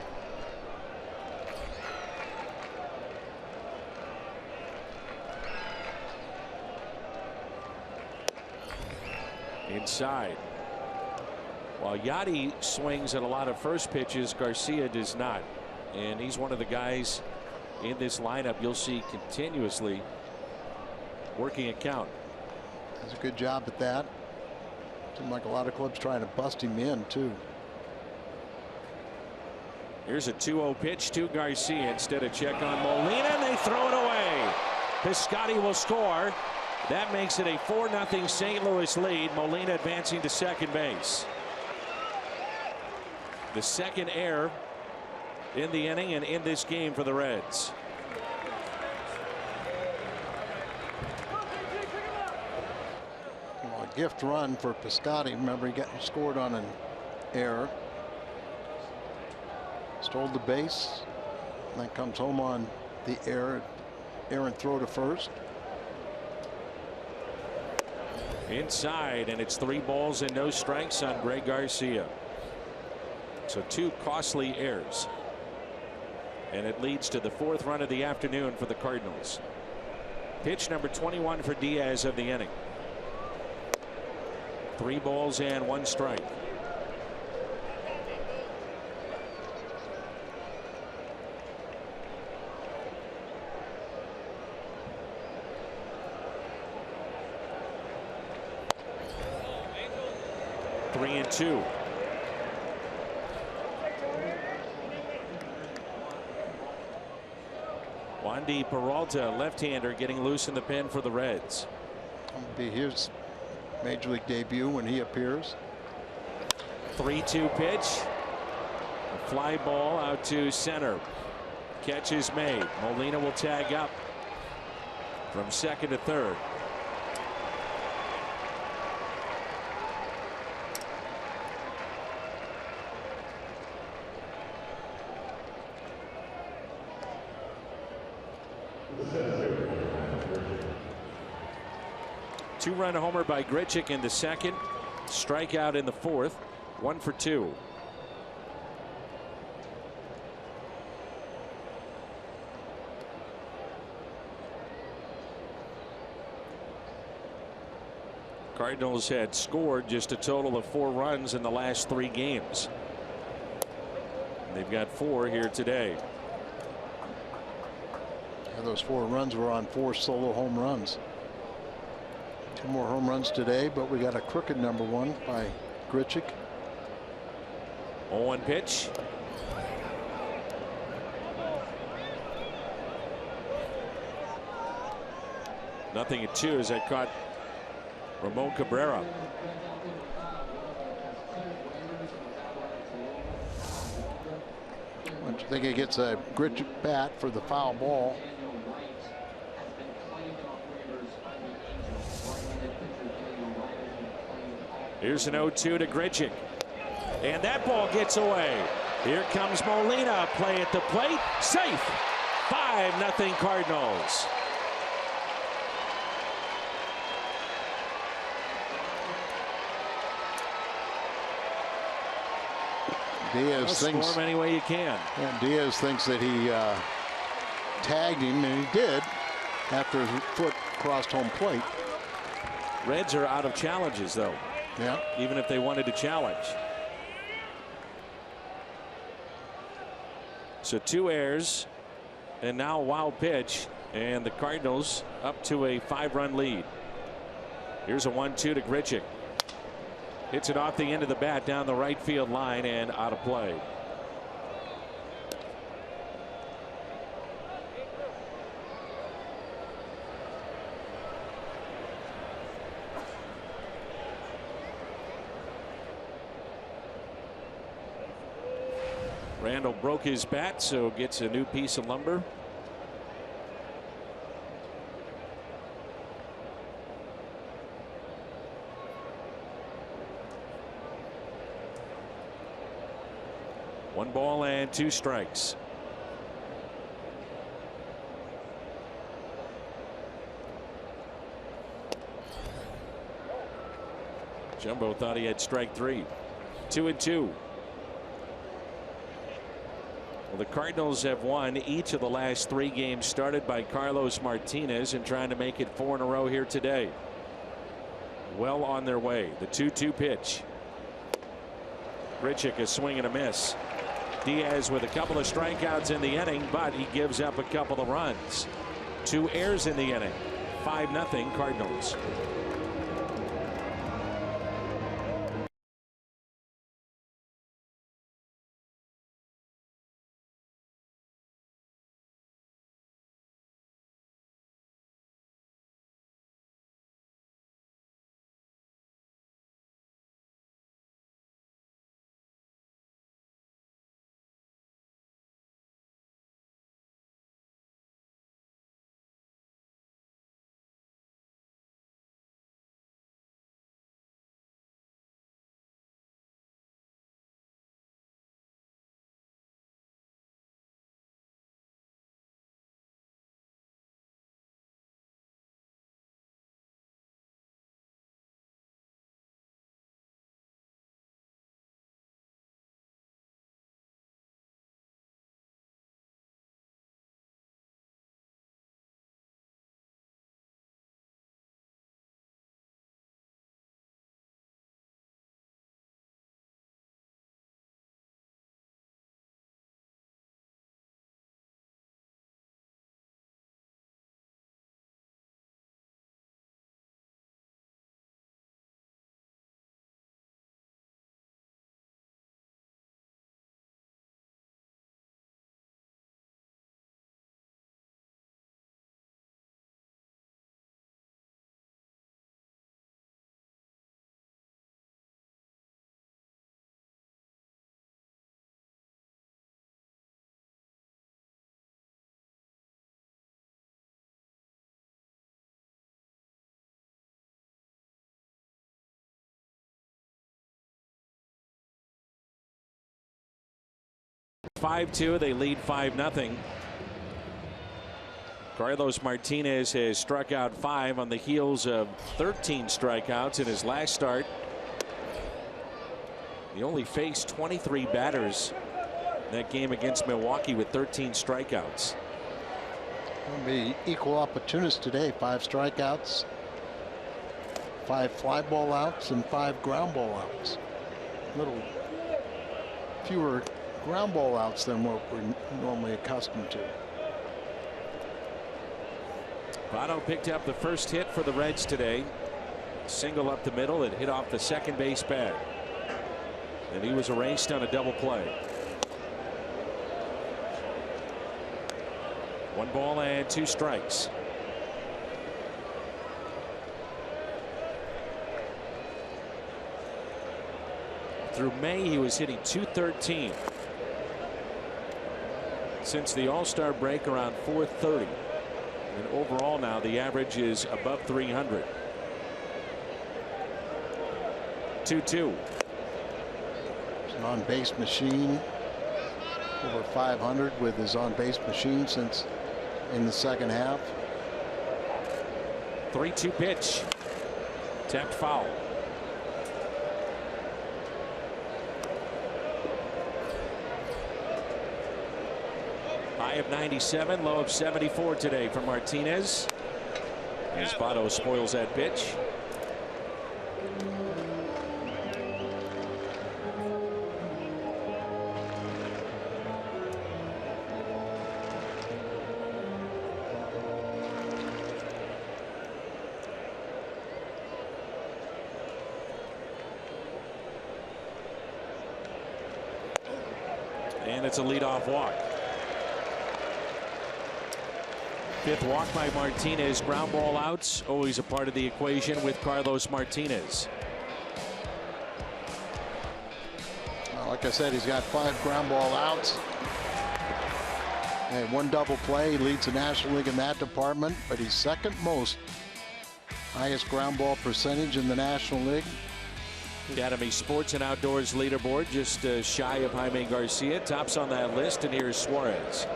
Inside. While Yachty swings at a lot of first pitches, Garcia does not. And he's one of the guys in this lineup you'll see continuously working a count. Does a good job at that. Seems like a lot of clubs trying to bust him in too. Here's a 2-0 pitch to Garcia instead of check on Molina, and they throw it away. Piscotty will score. That makes it a 4-0 St. Louis lead. Molina advancing to second base. The second error in the inning and in this game for the Reds. Well, a gift run for Piscotty. Remember, he scored on an error. Stole the base. And then comes home on the error. Errant throw to first. Inside, and it's 3 balls and no strikes on Greg Garcia. So 2 costly errors. And it leads to the 4th run of the afternoon for the Cardinals. Pitch number 21 for Diaz of the inning. 3 balls and 1 strike. Three and 2. Wandy Peralta, left-hander, getting loose in the pen for the Reds. It'll be his major league debut when he appears. 3-2 pitch. A fly ball out to center. Catch is made. Molina will tag up from second to third. Two-run homer by Grichuk in the second. Strikeout in the fourth. 1 for 2. Cardinals had scored just a total of 4 runs in the last 3 games. They've got 4 here today. Yeah, those 4 runs were on 4 solo home runs. 2 more home runs today, but we got a crooked number 1 by Grichuk. 0-1 pitch. Nothing at 2 as that caught Ramon Cabrera. Don't you think he gets a Grichuk bat for the foul ball? Here's an 0-2 to Grichuk. And that ball gets away. Here comes Molina. Play at the plate. Safe. 5-0 Cardinals. Diaz thinks, score him any way you can. Yeah, Diaz thinks that he tagged him, and he did after his foot crossed home plate. Reds are out of challenges, though. Yeah. Even if they wanted to challenge. So 2 errors and now a wild pitch, and the Cardinals up to a 5-run lead. Here's a 1-2 to Grichuk. Hits it off the end of the bat down the right field line and out of play. Randall broke his bat, so gets a new piece of lumber. One ball and 2 strikes. Jumbo thought he had strike 3. 2-2. Well, the Cardinals have won each of the last 3 games started by Carlos Martinez, and trying to make it 4 in a row here today. Well on their way. The 2-2 pitch. Grichuk, a swing and a miss. Diaz with a couple of strikeouts in the inning, but he gives up a couple of runs. 2 errors in the inning. 5-0 Cardinals. 5-2. They lead 5-0. Carlos Martinez has struck out 5 on the heels of 13 strikeouts in his last start. He only faced 23 batters in that game against Milwaukee with 13 strikeouts. Going to be equal opportunist today. 5 strikeouts, 5 fly ball outs, and 5 ground ball outs. A little fewer ground ball outs than what we're normally accustomed to. Votto picked up the first hit for the Reds today. Single up the middle. It hit off the second base pad. And he was erased on a double play. 1 ball and 2 strikes. Through May, he was hitting .213. Since the All-Star break, around .430. And overall now the average is above 300. 2-2. He's an on-base machine. Over 500 with his on-base machine since in the second half. 3-2 pitch. Tapped foul. High of 97, low of 74 today for Martinez. As Votto spoils that pitch. And it's a leadoff walk. 5th walk by Martinez. Ground ball outs always a part of the equation with Carlos Martinez. Like I said, he's got 5 ground ball outs and 1 double play. He leads the National League in that department, but he's second most highest ground ball percentage in the National League. Academy Sports and Outdoors leaderboard just shy of Jaime Garcia. Tops on that list, and here's Suarez.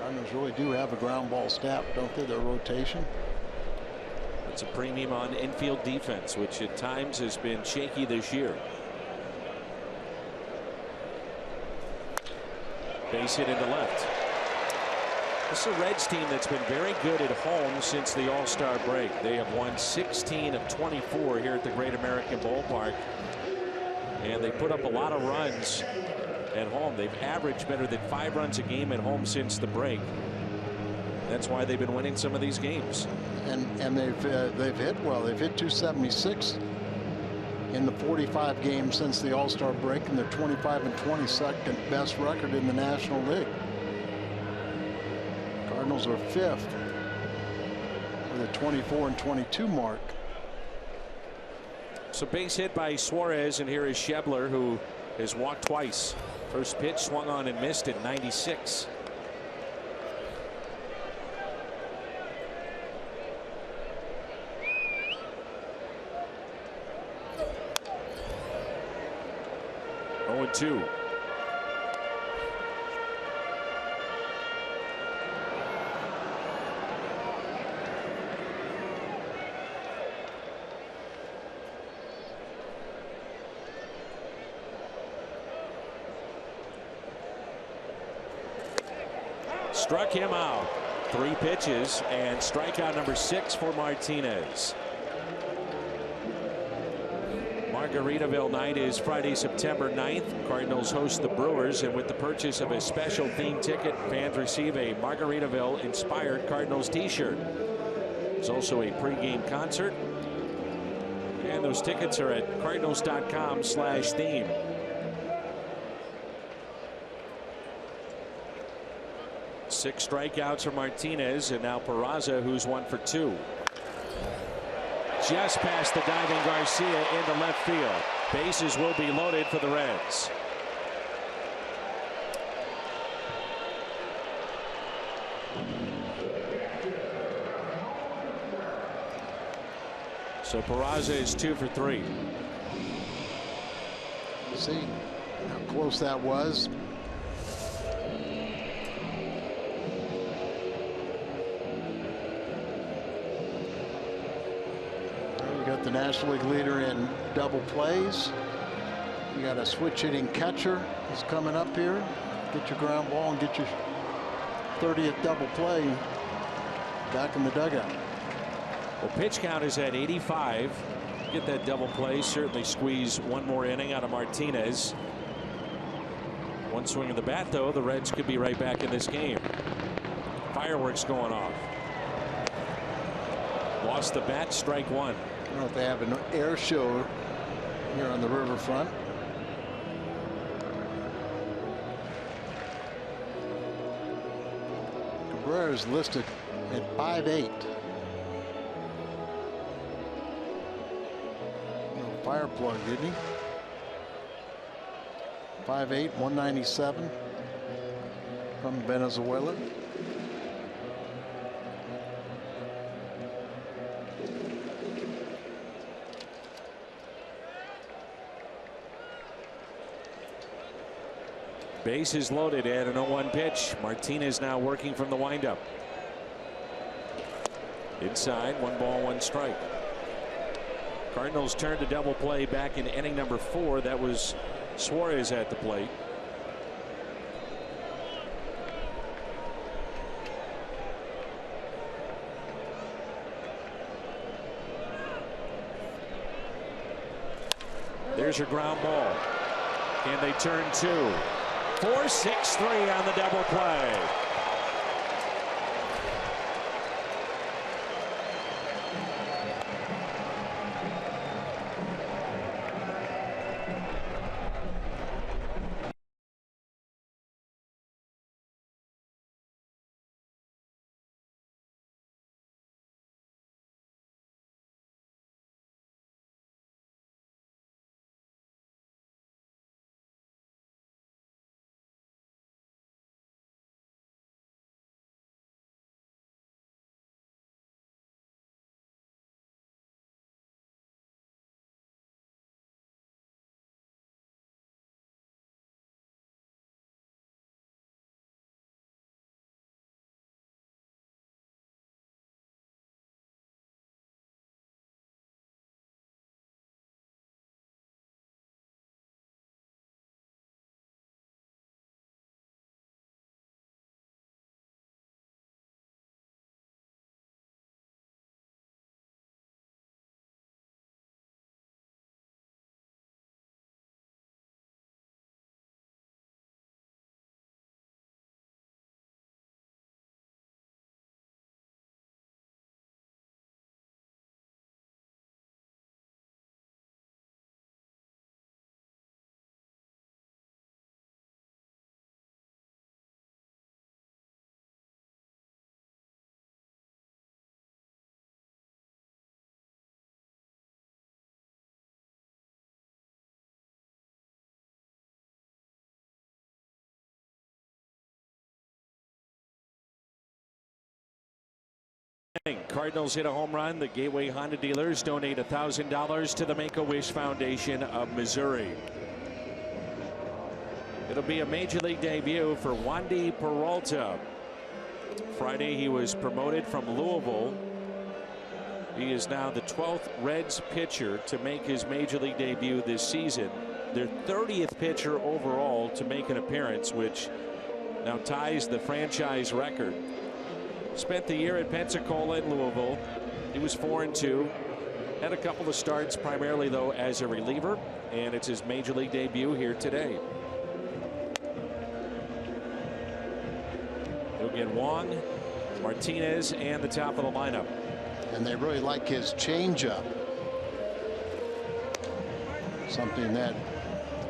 Cardinals really do have a ground ball staff, don't they? Their rotation. It's a premium on infield defense, which at times has been shaky this year. Base hit into left. This is a Reds team that's been very good at home since the All-Star break. They have won 16 of 24 here at the Great American Ballpark. And they put up a lot of runs at home. They've averaged better than 5 runs a game at home since the break. That's why they've been winning some of these games. And they've hit well. They've hit .276 in the 45 games since the All-Star break, and they're 25 and 22nd best record in the National League. Cardinals are 5th with a 24 and 22 mark. So base hit by Suarez, and here is Schebler, who has walked twice. First pitch swung on and missed at 96. Oh, 2. Struck him out. 3 pitches and strikeout number 6 for Martinez. Margaritaville night is Friday, September 9th. Cardinals host the Brewers, and with the purchase of a special theme ticket, fans receive a Margaritaville inspired Cardinals t-shirt. There's also a pregame concert, and those tickets are at cardinals.com/theme. Six strikeouts for Martinez, and now Peraza, who's 1 for 2. Just past the diving Garcia into left field. Bases will be loaded for the Reds. So Peraza is 2 for 3. See, How close that was. You got the National League leader in double plays. You got a switch hitting catcher who's coming up here. Get your ground ball and get your 30th double play back in the dugout. Well, pitch count is at 85. Get that double play. Certainly squeeze one more inning out of Martinez. One swing of the bat, though, the Reds could be right back in this game. Fireworks going off. Lost the bat, strike one. I don't know if they have an air show here on the riverfront. Cabrera is listed at 5'8". Fire plug, didn't he? 5'8", 197 from Venezuela. Bases loaded at an 0-1 pitch. Martinez now working from the windup. Inside, 1 ball, 1 strike. Cardinals turned to double play back in inning number 4. That was Suarez at the plate. There's your ground ball. And they turn 2. 4-6-3 on the double play. Cardinals hit a home run. The Gateway Honda dealers donate $1,000 to the Make-A-Wish Foundation of Missouri. It'll be a major league debut for Wandy Peralta. Friday he was promoted from Louisville. He is now the 12th Reds pitcher to make his major league debut this season. Their 30th pitcher overall to make an appearance, which now ties the franchise record. Spent the year at Pensacola and Louisville. He was 4-2. Had a couple of starts, primarily though as a reliever, and it's his major league debut here today. He'll get Wong, Martinez, and the top of the lineup. And they really like his changeup. Something that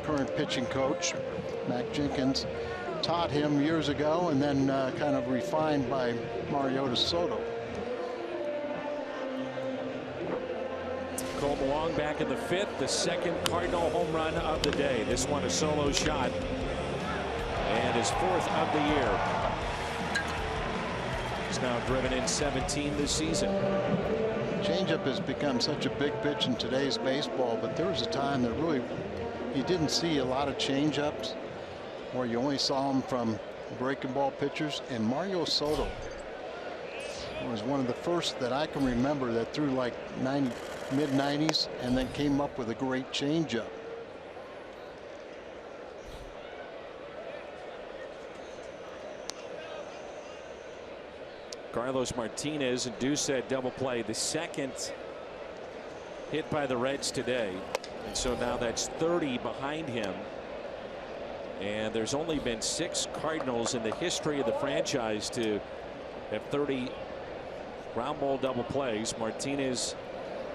current pitching coach Mac Jenkins taught him years ago, and then kind of refined by Mariota Soto. Cole Wong back in the 5th, the 2nd Cardinal home run of the day. This one a solo shot, and his 4th of the year. He's now driven in 17 this season. Changeup has become such a big pitch in today's baseball, but there was a time that really you didn't see a lot of change-ups, or you only saw them from breaking ball pitchers. And Mario Soto was one of the first that I can remember that threw like mid-90s and then came up with a great changeup. Carlos Martinez and Doucette double play, the second hit by the Reds today, and so now that's 30 behind him. And there's only been 6 Cardinals in the history of the franchise to have 30 ground ball double plays. Martinez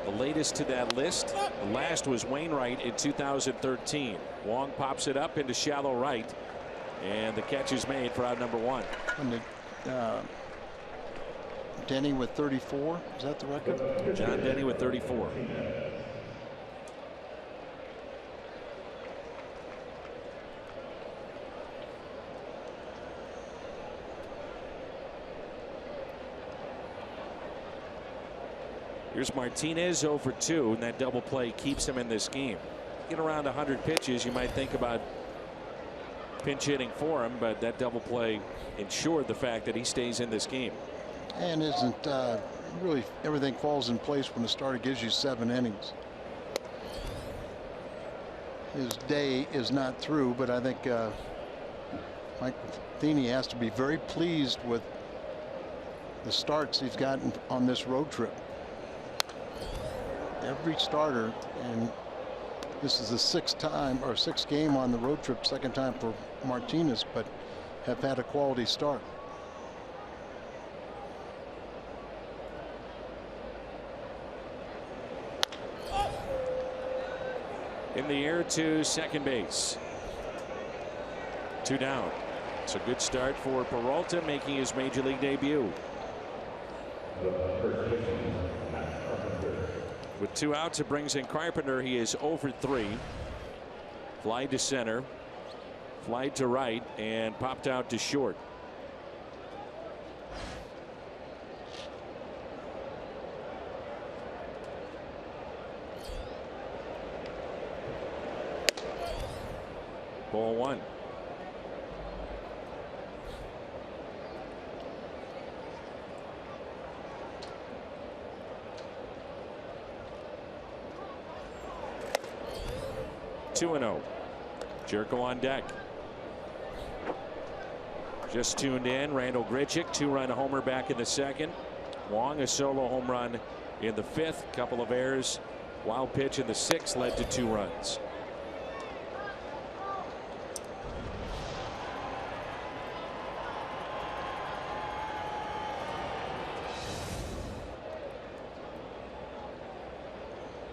the latest to that list. The last was Wainwright in 2013. Wong pops it up into shallow right, and the catch is made for out number 1. Denny with 34. Is that the record? John Denny with 34. Here's Martinez 0 for 2, and that double play keeps him in this game. Get around 100 pitches, you might think about pinch hitting for him, but that double play ensured the fact that he stays in this game. And isn't really everything falls in place when the starter gives you 7 innings. His day is not through, but I think Mike Matheny has to be very pleased with the starts he's gotten on this road trip. Every starter, and this is the 6th game on the road trip, 2nd time for Martinez, but have had a quality start. In the air to second base. 2 down. It's a good start for Peralta, making his major league debut. With 2 outs, it brings in Carpenter. He is 0 for 3. Fly to center, fly to right, and popped out to short. Ball 1. Two and 0. Jerko on deck. Just tuned in. Randall Grichuk, 2-run homer back in the 2nd. Wong, a solo home run in the 5th. Couple of errors. Wild pitch in the 6th led to 2 runs.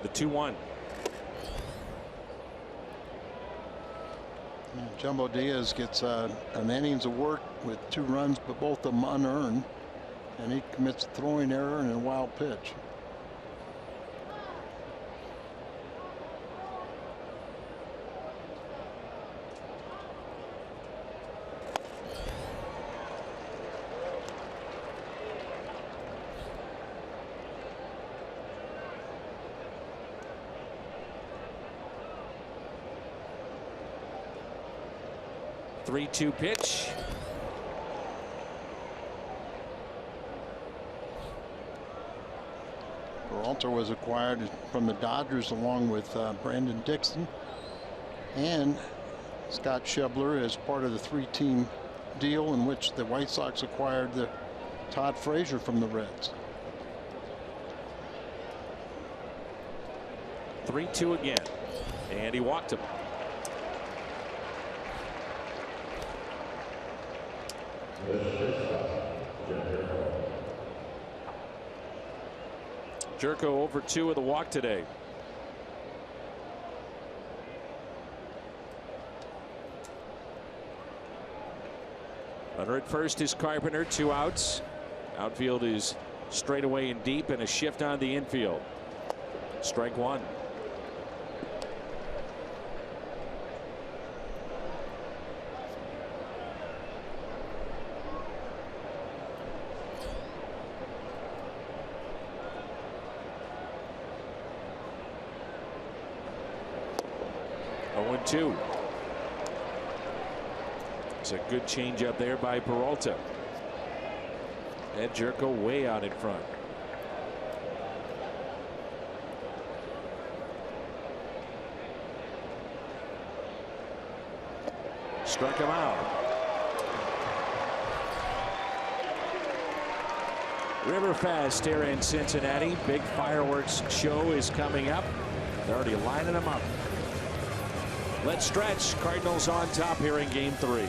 The 2-1. Jumbo Diaz gets an innings of work with 2 runs, but both of them unearned, and he commits a throwing error and a wild pitch. Three-two pitch. Peralta was acquired from the Dodgers along with Brandon Dixon and Scott Schebler as part of the 3-team deal in which the White Sox acquired the Todd Frazier from the Reds. 3-2 again, and he walked him. Jerko over 2 with a walk today. Runner at first is Carpenter, 2 outs. Outfield is straight away and deep, and a shift on the infield. Strike 1. 2. It's a good changeup there by Peralta. Ed Jerko way out in front. Struck him out. Riverfest here in Cincinnati. Big fireworks show is coming up. They're already lining them up. Let's stretch. Cardinals on top here in Game 3.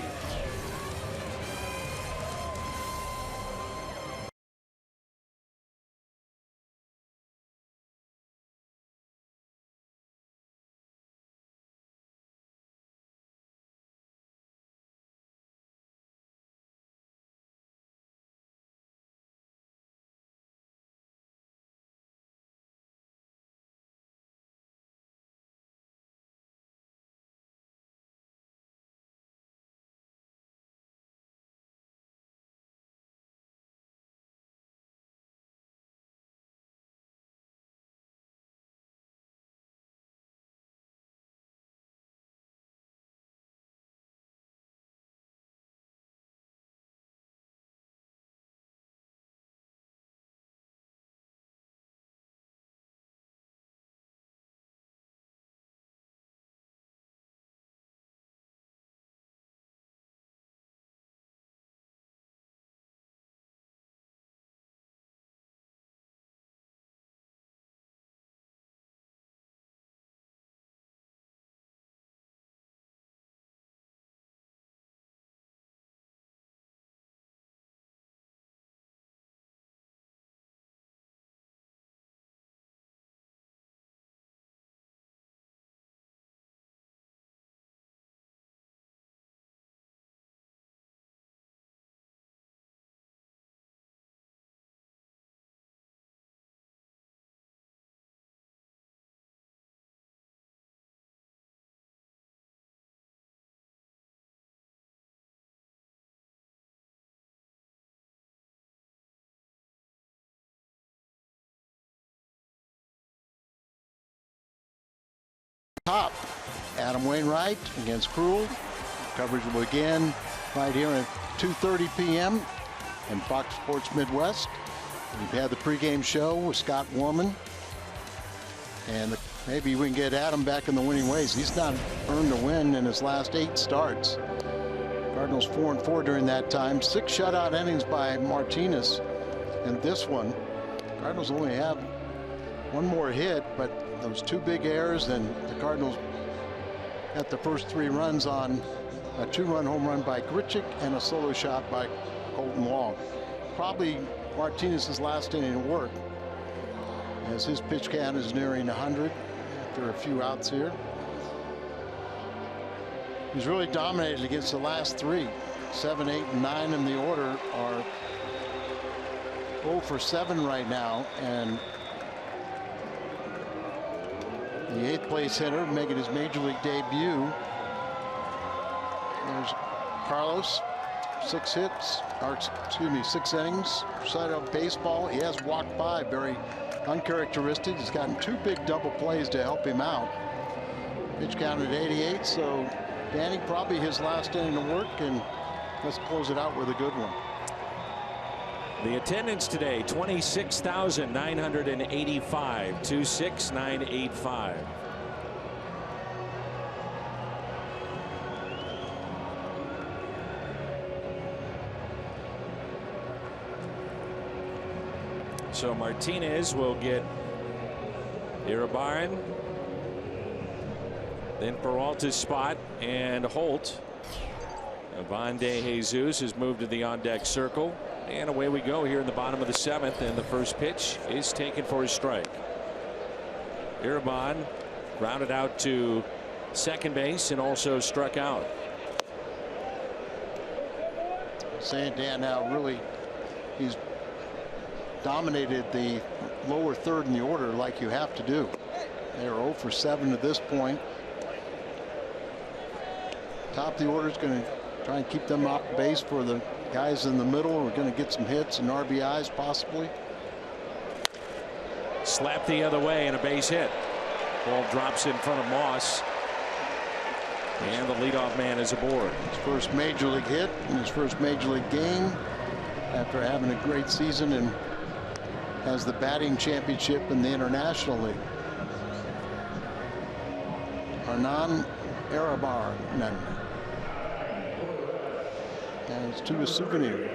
Top. Adam Wainwright against Krul. Coverage will begin right here at 2:30 p.m. in Fox Sports Midwest. We've had the pregame show with Scott Warman. And maybe we can get Adam back in the winning ways. He's not earned a win in his last 8 starts. Cardinals 4-4 during that time. 6 shutout innings by Martinez. And this one, Cardinals only have one more hit, but those 2 big errors, and the Cardinals got the first 3 runs on a 2-run home run by Grichuk and a solo shot by Colton Long. Probably Martinez's last inning of work, as his pitch count is nearing 100 after a few outs here. He's really dominated against the last 3. 7, 8, and 9 in the order are 0 for 7 right now, and the 8th place hitter making his major league debut. There's Carlos, 6 hits, or excuse me, 6 innings, side of baseball. He has walked 5, very uncharacteristic. He's gotten 2 big double plays to help him out. Pitch count at 88, so Danny, probably his last inning of work, and let's close it out with a good one. The attendance today, 26,985, 26,985. So Martinez will get Iribarren, then Peralta's spot, and Holt. Ivan De Jesus has moved to the on-deck circle. And away we go here in the bottom of the 7th, and the first pitch is taken for a strike. Iribarren grounded out to second base and also struck out. Saying Dan now, really, he's dominated the lower 3rd in the order like you have to do. They're 0 for 7 at this point. Top of the order is going to try and keep them off base for the guys in the middle. We're going to get some hits and RBIs possibly. Slapped the other way and a base hit. Ball drops in front of Moss. And the leadoff man is aboard. His first major league hit in his first major league game after having a great season and has the batting championship in the International League. Hernan Arabarnan. And it's to a souvenir.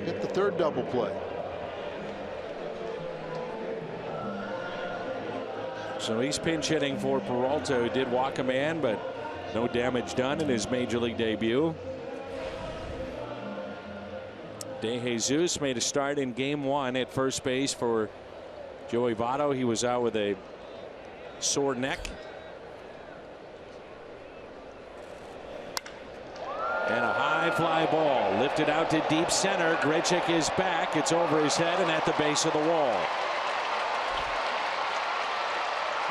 Hit the third double play. So he's pinch hitting for Peralta, who did walk a man, but no damage done in his major league debut. De Jesus made a start in game 1 at first base for Joey Votto. He was out with a sore neck. And a high fly ball lifted out to deep center. Grichuk is back. It's over his head and at the base of the wall.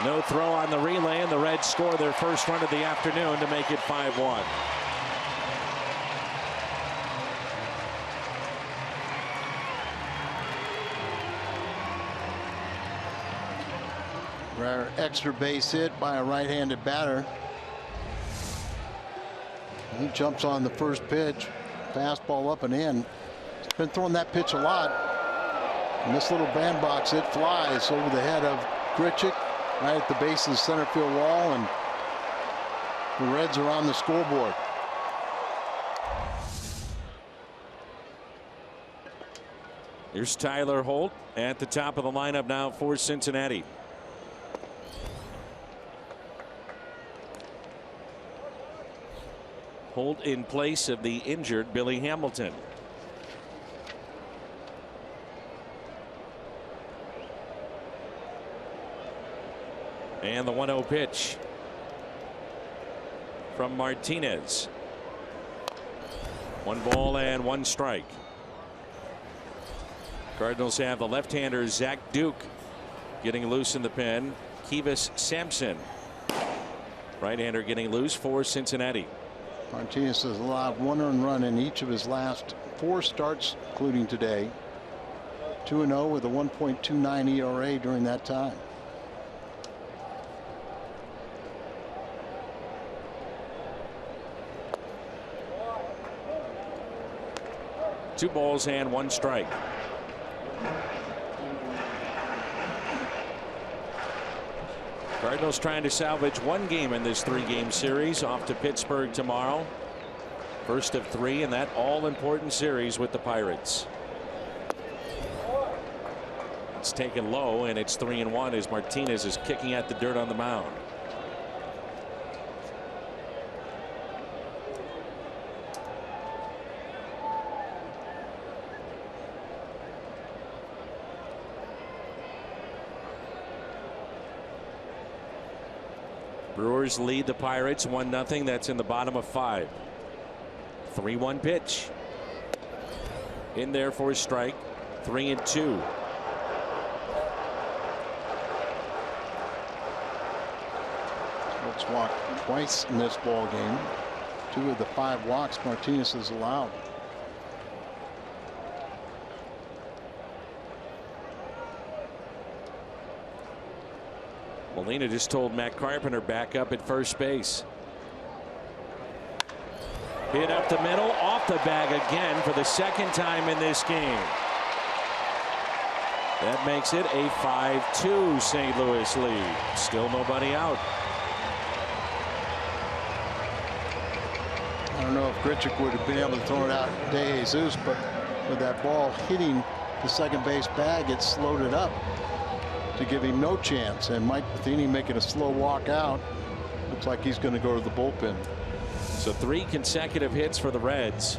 No throw on the relay, and the Reds score their first run of the afternoon to make it 5-1. Rare extra base hit by a right-handed batter. He jumps on the first pitch. Fastball up and in. He's been throwing that pitch a lot. And this little bandbox, it flies over the head of Grichuk, right at the base of the center field wall, and the Reds are on the scoreboard. Here's Tyler Holt at the top of the lineup now for Cincinnati. Holt in place of the injured Billy Hamilton. And the 1-0 pitch from Martinez. 1 ball and 1 strike. Cardinals have the left-hander Zach Duke getting loose in the pen. Kivas Sampson, right-hander, getting loose for Cincinnati. Martinez has allowed 1 earned run in each of his last 4 starts, including today. 2-0 with a 1.29 ERA during that time. Two balls and 1 strike. Cardinals trying to salvage 1 game in this 3-game series. Off to Pittsburgh tomorrow. First of 3 in that all-important series with the Pirates. It's taken low, and it's 3-1 as Martinez is kicking at the dirt on the mound. Brewers lead the Pirates 1-0. That's in the bottom of 5. 3-1 pitch. In there for a strike. 3-2. Let's walk twice in this ball game. 2 of the 5 walks Martinez has allowed. Molina just told Matt Carpenter back up at first base. Hit up the middle, off the bag again for the 2nd time in this game. That makes it a 5-2 St. Louis lead. Still nobody out. I don't know if Grichuk would have been able to throw it out De Jesus, but with that ball hitting the second base bag, it slowed it up to give him no chance. And Mike Matheny making a slow walk out. Looks like he's going to go to the bullpen. So 3 consecutive hits for the Reds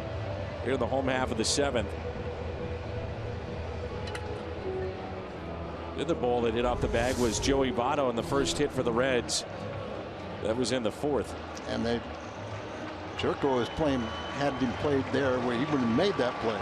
here in the home half of the 7th. The other ball that hit off the bag was Joey Votto, and the first hit for the Reds. That was in the 4th. And Jerko is playing, had him played there where he would have made that play.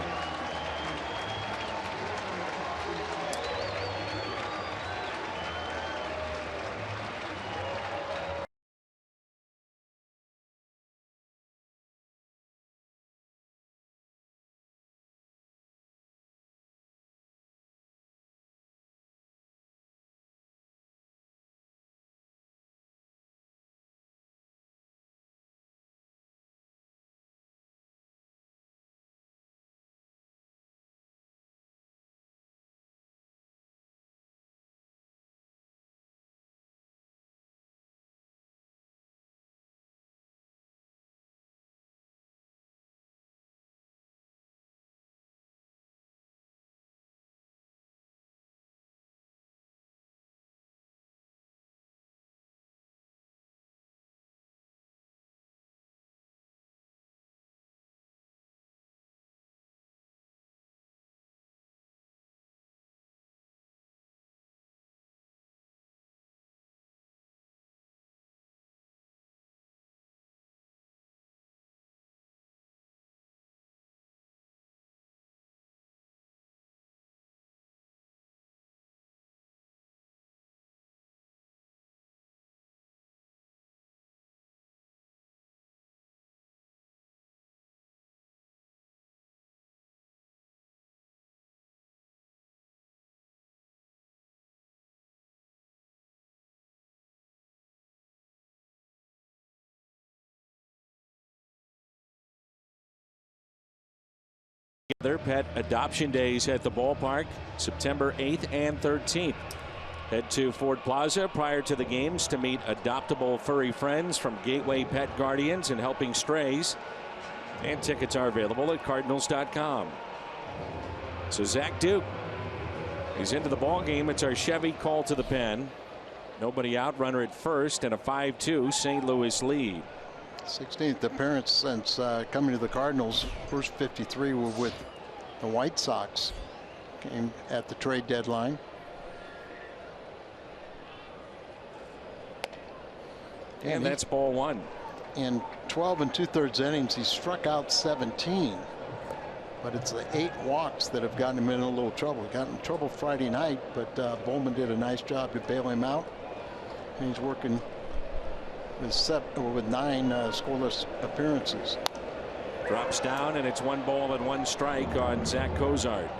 Their pet adoption days at the ballpark, September 8th and 13th. Head to Ford Plaza prior to the games to meet adoptable furry friends from Gateway Pet Guardians and Helping Strays. And tickets are available at Cardinals.com. So Zach Duke, he's into the ball game. It's our Chevy call to the pen. Nobody out, runner at first, and a 5-2 St. Louis lead. 16th appearance since coming to the Cardinals. First 53 were with the White Sox. Came at the trade deadline. And that's ball one. In 12 2/3 innings, he struck out 17. But it's the 8 walks that have gotten him in a little trouble. He got in trouble Friday night, but Bowman did a nice job to bail him out. And he's working with 9 scoreless appearances. Drops down, and it's 1 ball and 1 strike on Zach Cozart.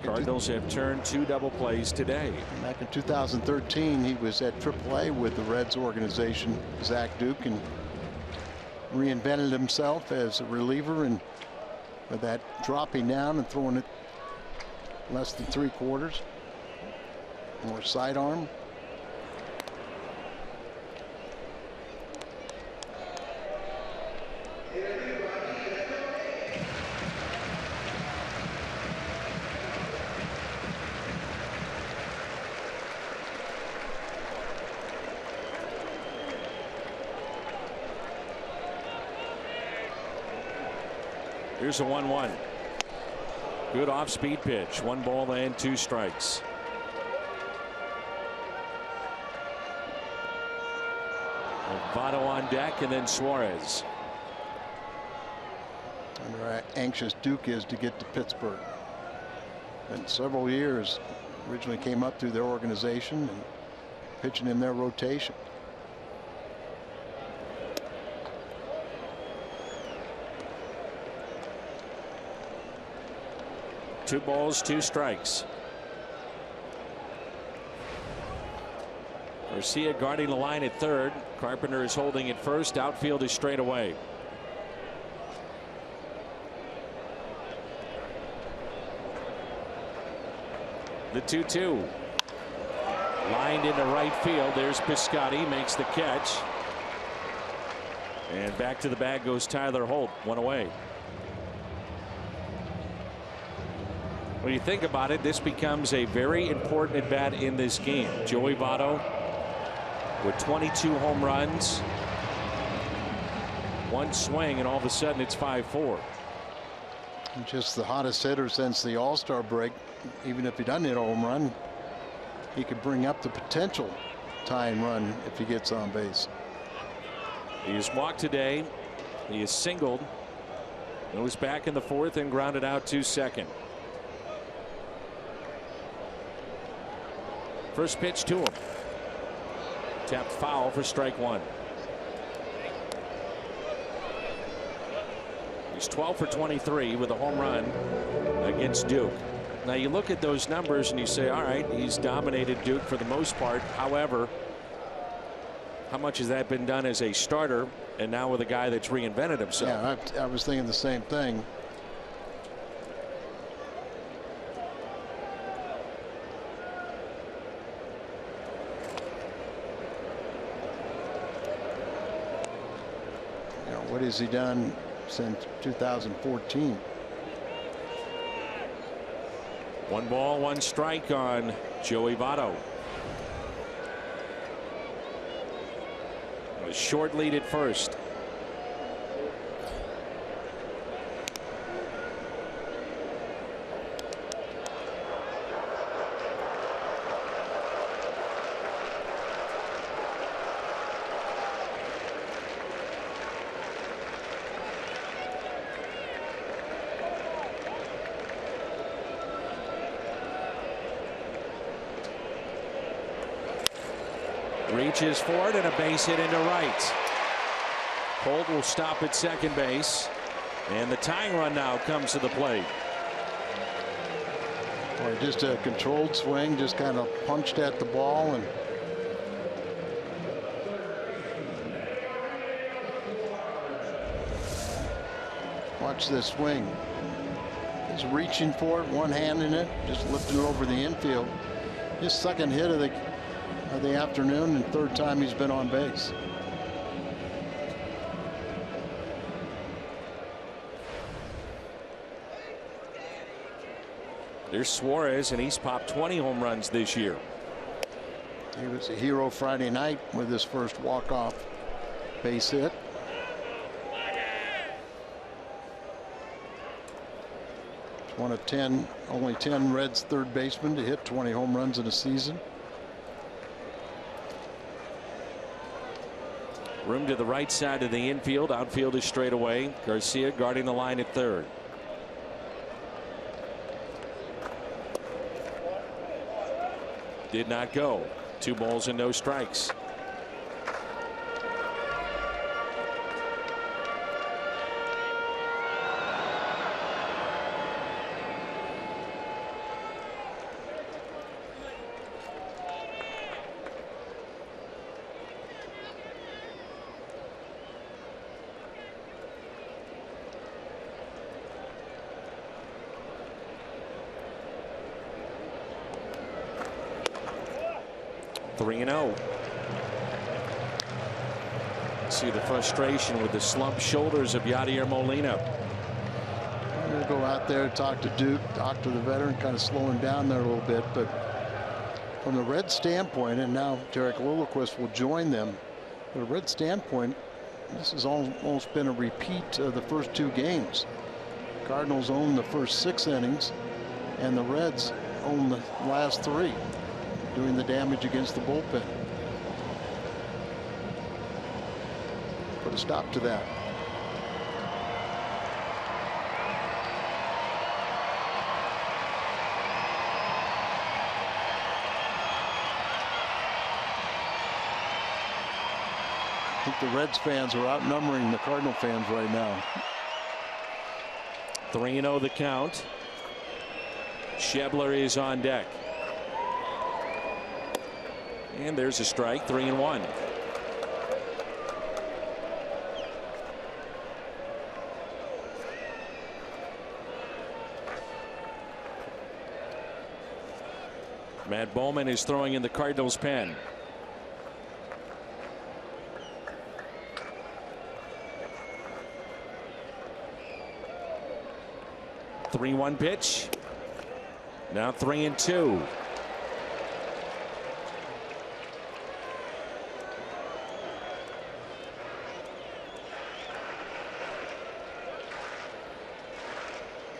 Cardinals have turned 2 double plays today. Back in 2013, he was at AAA with the Reds organization, Zach Duke, and reinvented himself as a reliever, and with that dropping down and throwing it less than 3/4, more sidearm. Here's a 1-1. Good off-speed pitch. 1 ball and 2 strikes. Votto on deck, and then Suarez. How anxious Duke is to get to Pittsburgh. In several years, originally came up through their organization and pitching in their rotation. Two balls, 2 strikes. Garcia guarding the line at third. Carpenter is holding at first. Outfield is straight away. The 2-2. Lined into right field. There's Piscotty, makes the catch. And back to the bag goes Tyler Holt. 1 away. When you think about it, this becomes a very important at bat in this game. Joey Votto with 22 home runs, 1 swing, and all of a sudden it's 5-4. Just the hottest hitter since the All-Star break. Even if he doesn't hit a home run, he could bring up the potential tying run if he gets on base. He has walked today. He has singled. He was back in the 4th and grounded out to second. First pitch to him. Tapped foul for strike 1. He's 12 for 23 with a home run against Duke. Now you look at those numbers and you say, all right, he's dominated Duke for the most part. However, how much has that been done as a starter and now with a guy that's reinvented himself? Yeah, I was thinking the same thing. What has he done since 2014? 1 ball, 1 strike on Joey Votto. A short lead at first. Reaches for it, and a base hit into right. Holt will stop at second base, and the tying run now comes to the plate. Or just a controlled swing, just kind of punched at the ball, and watch this swing. He's reaching for it, one hand in it, just lifting it over the infield. His second hit of the afternoon and third time he's been on base. There's Suarez, and he's popped 20 home runs this year. He was a hero Friday night with his first walk-off base hit. One of 10, only 10 Reds third basemen to hit 20 home runs in a season. Room to the right side of the infield. Outfield is straight away. Garcia guarding the line at third. Did not go. 2 balls and no strikes. See the frustration with the slumped shoulders of Yadier Molina. I'm going to go out there, talk to Duke, talk to the veteran, kind of slow him down there a little bit. But from the Red standpoint, and now Derek Lilliquist will join them. From the Red standpoint, this has almost been a repeat of the first 2 games. Cardinals own the first 6 innings, and the Reds own the last 3, doing the damage against the bullpen. Put a stop to that. I think the Reds fans are outnumbering the Cardinal fans right now. 3-0 the count. Schebler is on deck. And there's a strike. 3-1. Matt Bowman is throwing in the Cardinals' pen. The 3-1 pitch. Now 3-2.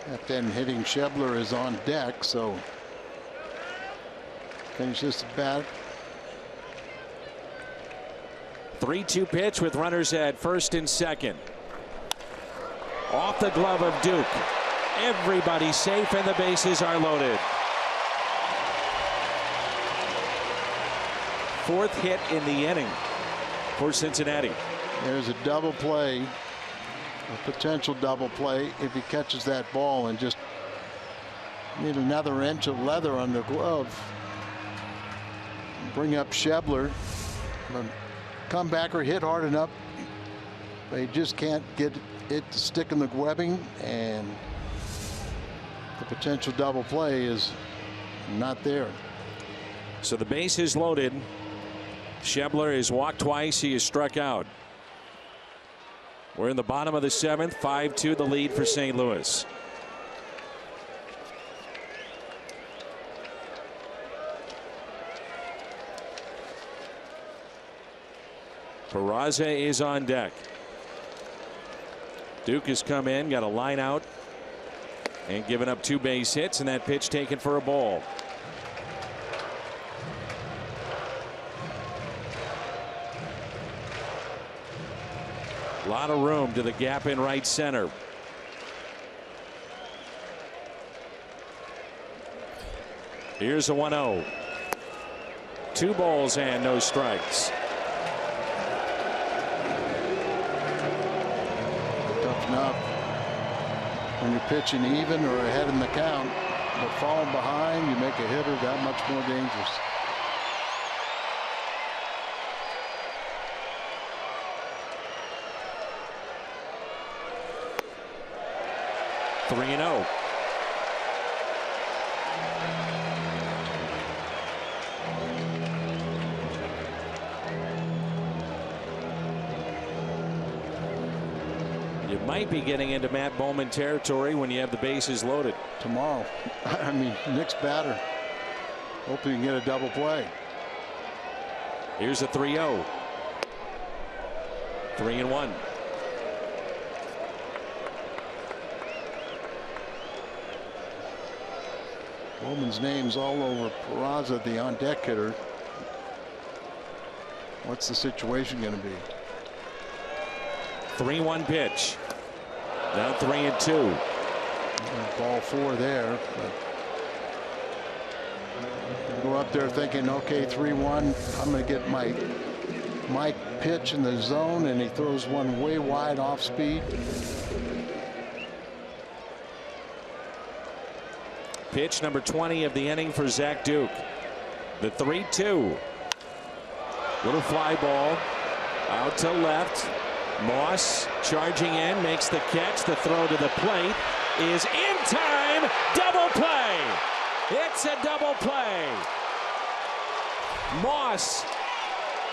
That then hitting Schebler is on deck, so finish this at bat. 3-2 pitch with runners at first and second. Off the glove of Duke. Everybody safe and the bases are loaded. 4th hit in the inning for Cincinnati. There's a double play, a potential double play if he catches that ball, and just need another inch of leather on the glove. Bring up Schebler. Comebacker hit hard enough. They just can't get it to stick in the webbing, and the potential double play is not there. So the base is loaded. Schebler has walked twice. He is struck out. We're in the bottom of the 7th. 5-2 the lead for St. Louis. Peraza is on deck. Duke has come in, got a line out, and given up 2 base hits, and that pitch taken for a ball. A lot of room to the gap in right center. Here's a 1-0. 2 balls and no strikes. Tough enough when you're pitching even or ahead in the count, but falling behind, you make a hitter that much more dangerous. You might be getting into Matt Bowman territory when you have the bases loaded. Tomorrow. I mean, Nick's batter. Hoping you can get a double play. Here's a 3-0. 3-1. Bowman's name's all over Peraza, the on-deck hitter. What's the situation going to be? 3-1 pitch. Down 3-2. Ball 4 there. But go up there thinking, okay, 3-1. I'm going to get my pitch in the zone, and he throws one way wide off speed. Pitch number 20 of the inning for Zach Duke. The 3-2. Little fly ball out to left. Moss charging in, makes the catch. The throw to the plate is in time. Double play. It's a double play. Moss,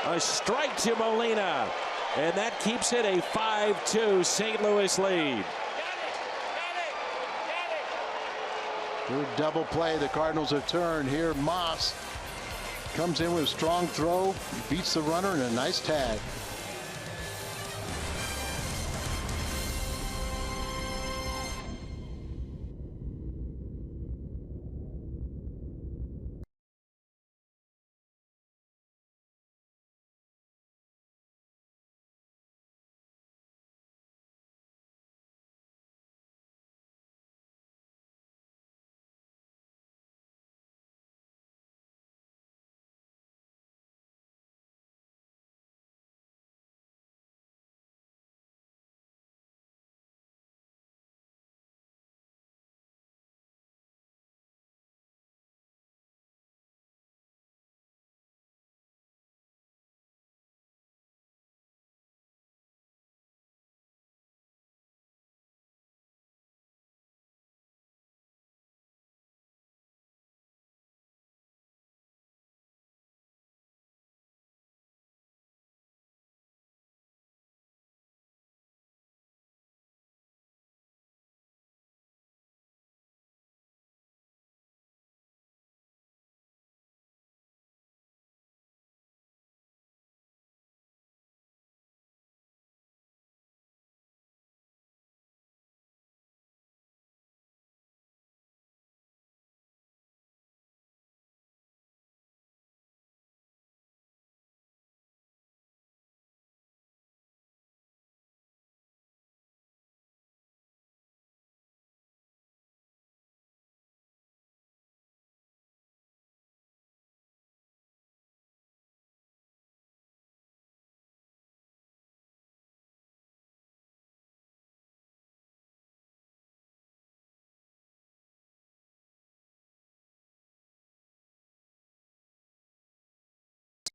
a strike to Molina, and that keeps it a 5-2 St. Louis lead. Good double play. The Cardinals have turned here. Moss comes in with a strong throw, beats the runner, and a nice tag.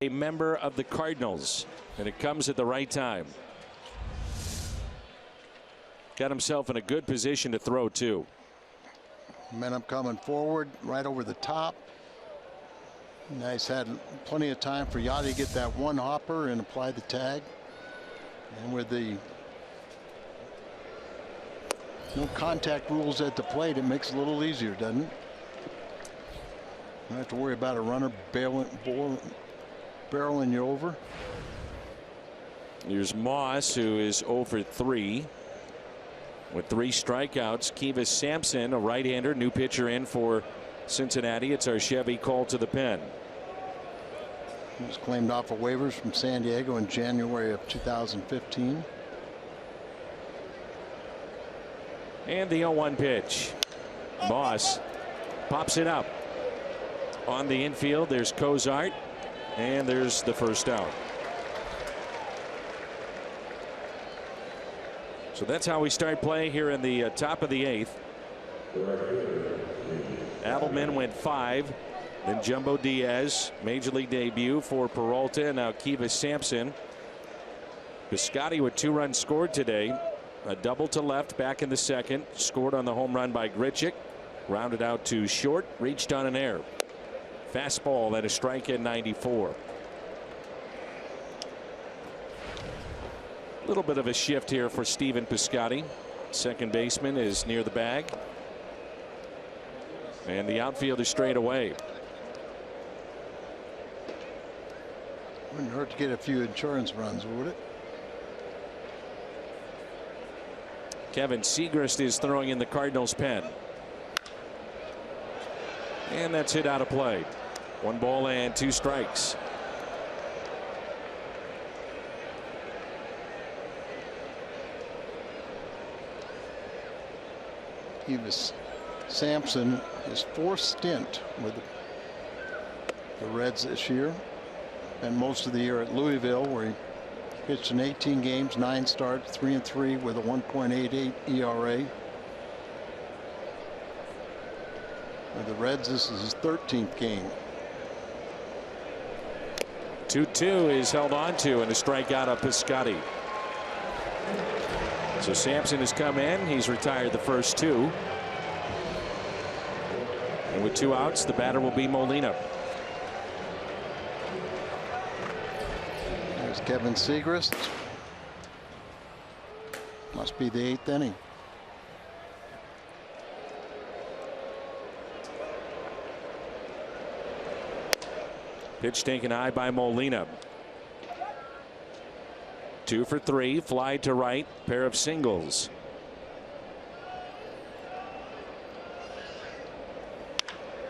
A member of the Cardinals, and it comes at the right time. Got himself in a good position to throw too. Momentum coming forward, right over the top. Nice, had plenty of time for Yachty to get that one hopper and apply the tag. And with the no contact rules at the plate, it makes it a little easier, doesn't it? You don't have to worry about a runner barreling you over. Here's Moss, who is 0 for 3 with 3 strikeouts. Kivas Sampson, a right-hander, new pitcher in for Cincinnati. It's our Chevy call to the pen. He was claimed off of waivers from San Diego in January of 2015. And the 0-1 pitch. Moss pops it up. On the infield, there's Cozart. And there's the first out. So that's how we start play here in the top of the 8th. Adelman went 5. Then Jumbo Diaz, major league debut for Peralta, and now Kivas Sampson. Piscotty with 2 runs scored today. A double to left back in the second. Scored on the home run by Grichuk. Rounded out to short. Reached on an error. Fastball that is strike at 94. little bit of a shift here for Stephen Piscotty. Second baseman is near the bag. And the outfield is straight away. Wouldn't hurt to get a few insurance runs, would it? Kevin Segrist is throwing in the Cardinals pen. And that's hit out of play. 1 ball and 2 strikes. Evis Sampson, his 4th stint with the Reds this year, and most of the year at Louisville, where he pitched in 18 games, 9 starts, 3-3 with a 1.88 ERA. With the Reds, this is his 13th game. 2-2 is held on to, and a strikeout of Piscotty. So Sampson has come in. He's retired the first 2. And with 2 outs, the batter will be Molina. There's Kevin Segrist. Must be the 8th inning. Pitch taken high by Molina. 2 for 3, fly to right, pair of singles.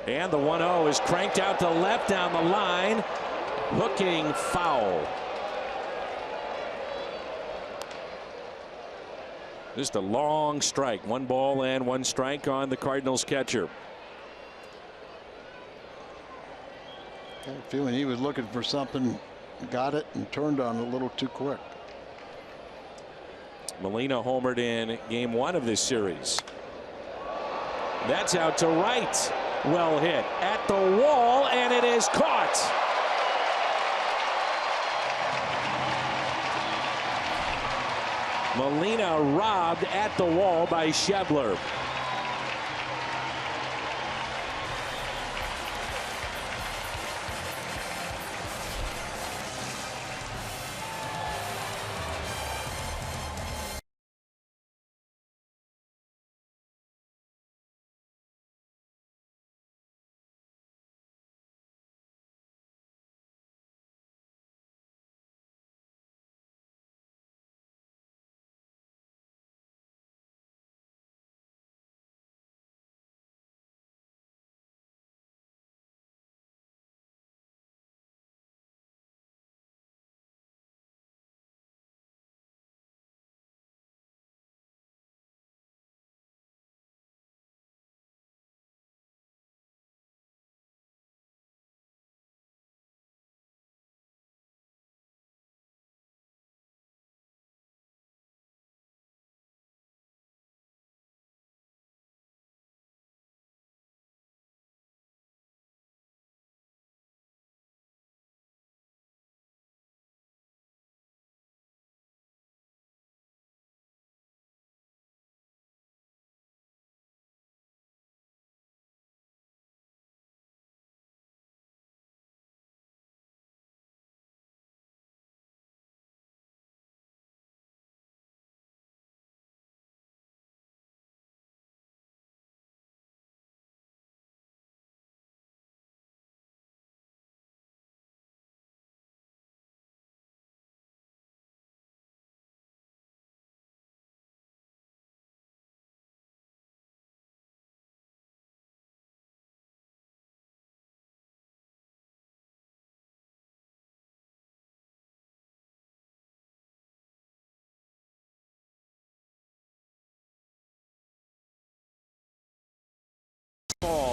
And the 1-0 is cranked out to left down the line. Hooking foul. Just a long strike. 1 ball and 1 strike on the Cardinals catcher. I had a feeling he was looking for something, got it, and turned on it a little too quick. Molina homered in game 1 of this series. That's out to right. Well hit at the wall, and it is caught. Molina robbed at the wall by Schebler.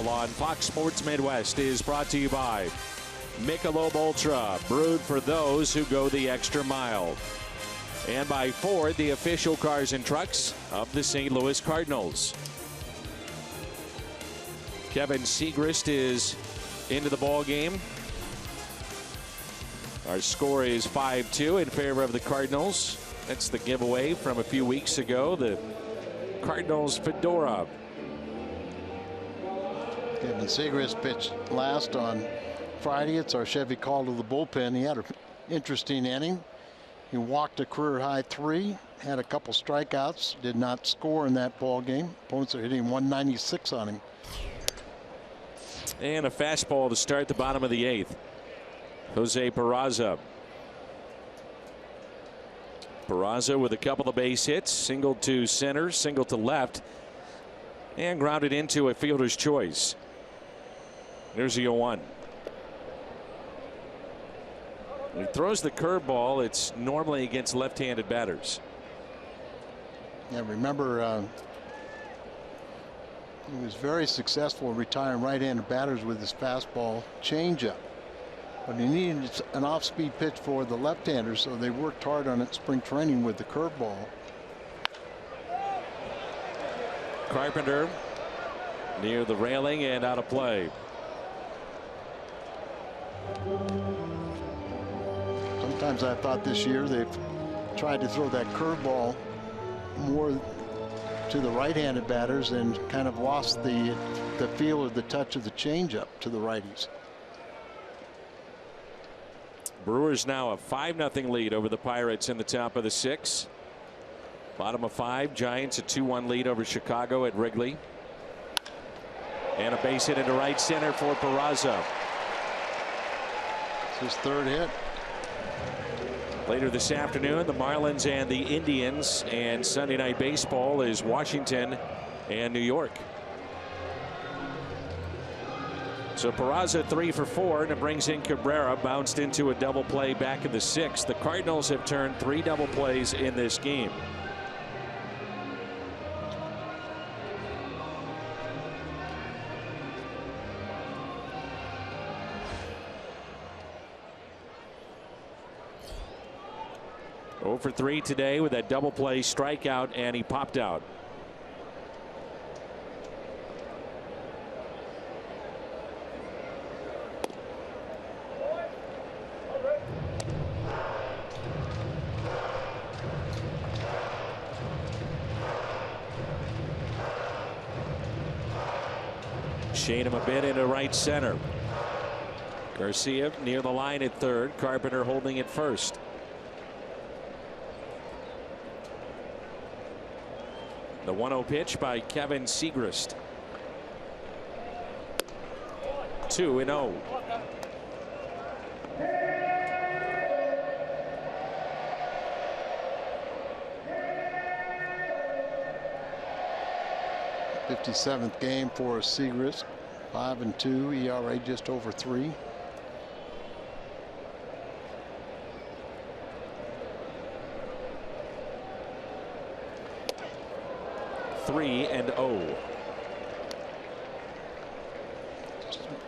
On Fox Sports Midwest is brought to you by Michelob Ultra, brewed for those who go the extra mile, and by Ford, the official cars and trucks of the St. Louis Cardinals. Kevin Segrist is into the ball game. Our score is 5-2 in favor of the Cardinals. That's the giveaway from a few weeks ago, the Cardinals fedora. Kevin Segrist pitched last on Friday. It's our Chevy call to the bullpen. He had an interesting inning. He walked a career high 3, had a couple strikeouts, did not score in that ball game. Opponents are hitting 196 on him. And a fastball to start the bottom of the 8th. Jose Peraza. Peraza with a couple of base hits, single to center, single to left, and grounded into a fielder's choice. There's the 0-1. When he throws the curveball, it's normally against left-handed batters. Yeah, remember he was very successful in retiring right-handed batters with his fastball changeup. But he needed an off-speed pitch for the left-handers, so they worked hard on it spring training with the curveball. Carpenter near the railing and out of play. Sometimes I thought this year they've tried to throw that curveball more to the right-handed batters and kind of lost the feel or the touch of the changeup to the righties. Brewers now a 5-0 lead over the Pirates in the top of the 6th. Bottom of 5, Giants a 2-1 lead over Chicago at Wrigley. And a base hit into right center for Peraza. It's his 3rd hit. Later this afternoon, the Marlins and the Indians, and Sunday Night Baseball is Washington and New York. So Peraza 3 for 4, and it brings in Cabrera, bounced into a double play back in the 6th. The Cardinals have turned 3 double plays in this game. For 3 today with that double play strikeout, and he popped out. Shade him a bit into right center. Garcia near the line at 3rd. Carpenter holding at 1st. The 1-0 pitch by Kevin Segrist. 2-0. '57th game for Segrist. 5-2, ERA just over 3. And 0.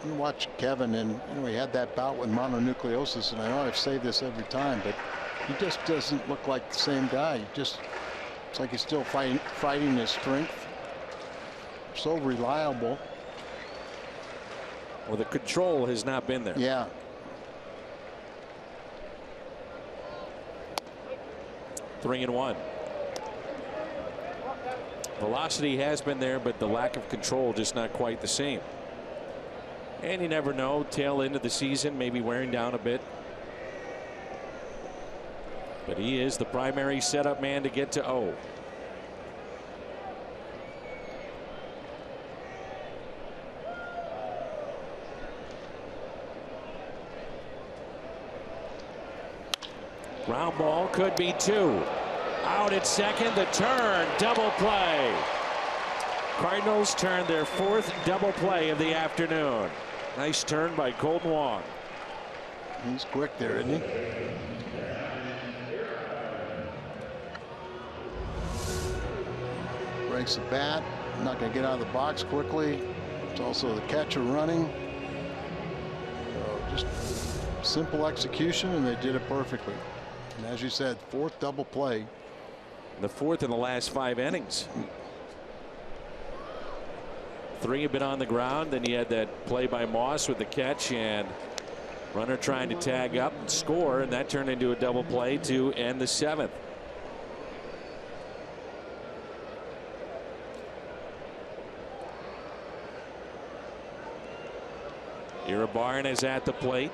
You watch Kevin, and he had that bout with mononucleosis, and I know I've said this every time, but he just doesn't look like the same guy. It's like he's still fighting his strength. So reliable. Well, the control has not been there. Yeah. Three and 1. Velocity has been there, but the lack of control just not quite the same. And you never know, tail end of the season, maybe wearing down a bit. But he is the primary setup man to get to 0. Ground ball could be 2. Out at second, the turn, double play. Cardinals turn their 4th double play of the afternoon. Nice turn by Colton Wong. He's quick there, isn't he? Breaks the bat, not going to get out of the box quickly. It's also the catcher running. So just simple execution, and they did it perfectly. And as you said, 4th double play. The 4th in the last 5 innings. 3 have been on the ground. Then you had that play by Moss with the catch, and runner trying to tag up and score, and that turned into a double play to end the 7th. Iribarren is at the plate.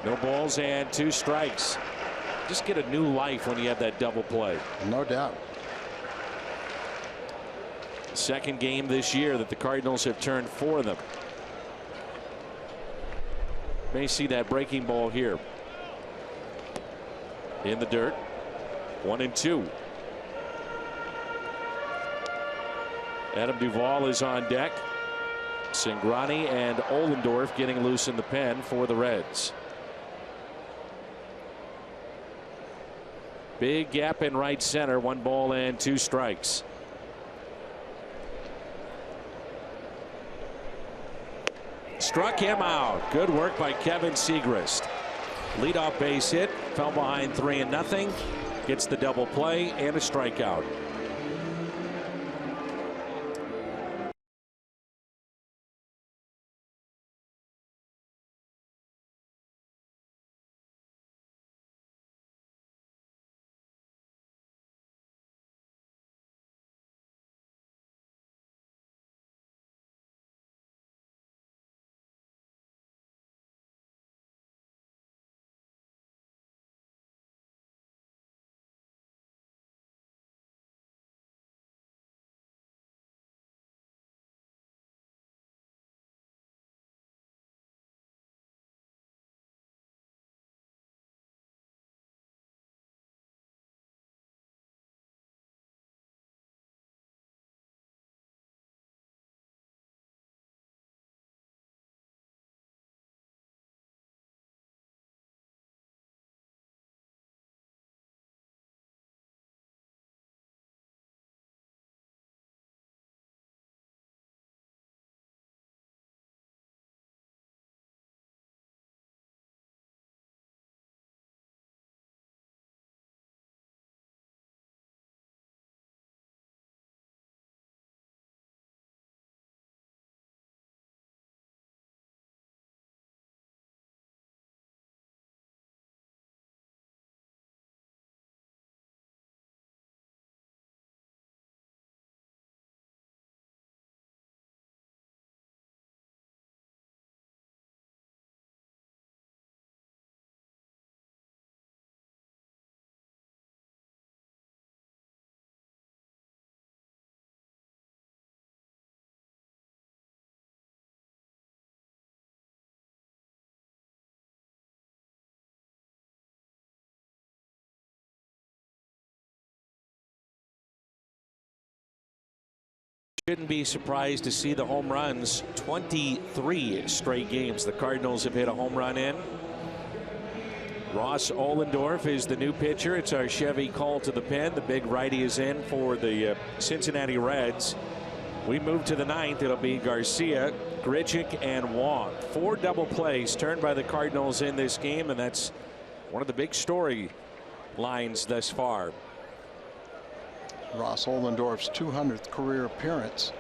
No balls and 2 strikes. Just get a new life when you have that double play. No doubt. Second game this year that the Cardinals have turned for them. May see that breaking ball here. In the dirt. 1-2. Adam Duvall is on deck. Cingrani and Ohlendorf getting loose in the pen for the Reds. Big gap in right center. 1 ball and 2 strikes. Struck him out. Good work by Kevin Siegrist. Leadoff base hit. Fell behind 3-0. Gets the double play and a strikeout. Shouldn't be surprised to see the home runs. 23 straight games the Cardinals have hit a home run in. Ross Ohlendorf is the new pitcher. It's our Chevy call to the pen. The big righty is in for the Cincinnati Reds. We move to the 9th. It'll be Garcia, Grichuk, and Wong. 4 double plays turned by the Cardinals in this game, and that's one of the big story lines thus far. Ross Ohlendorf's 200th career appearance.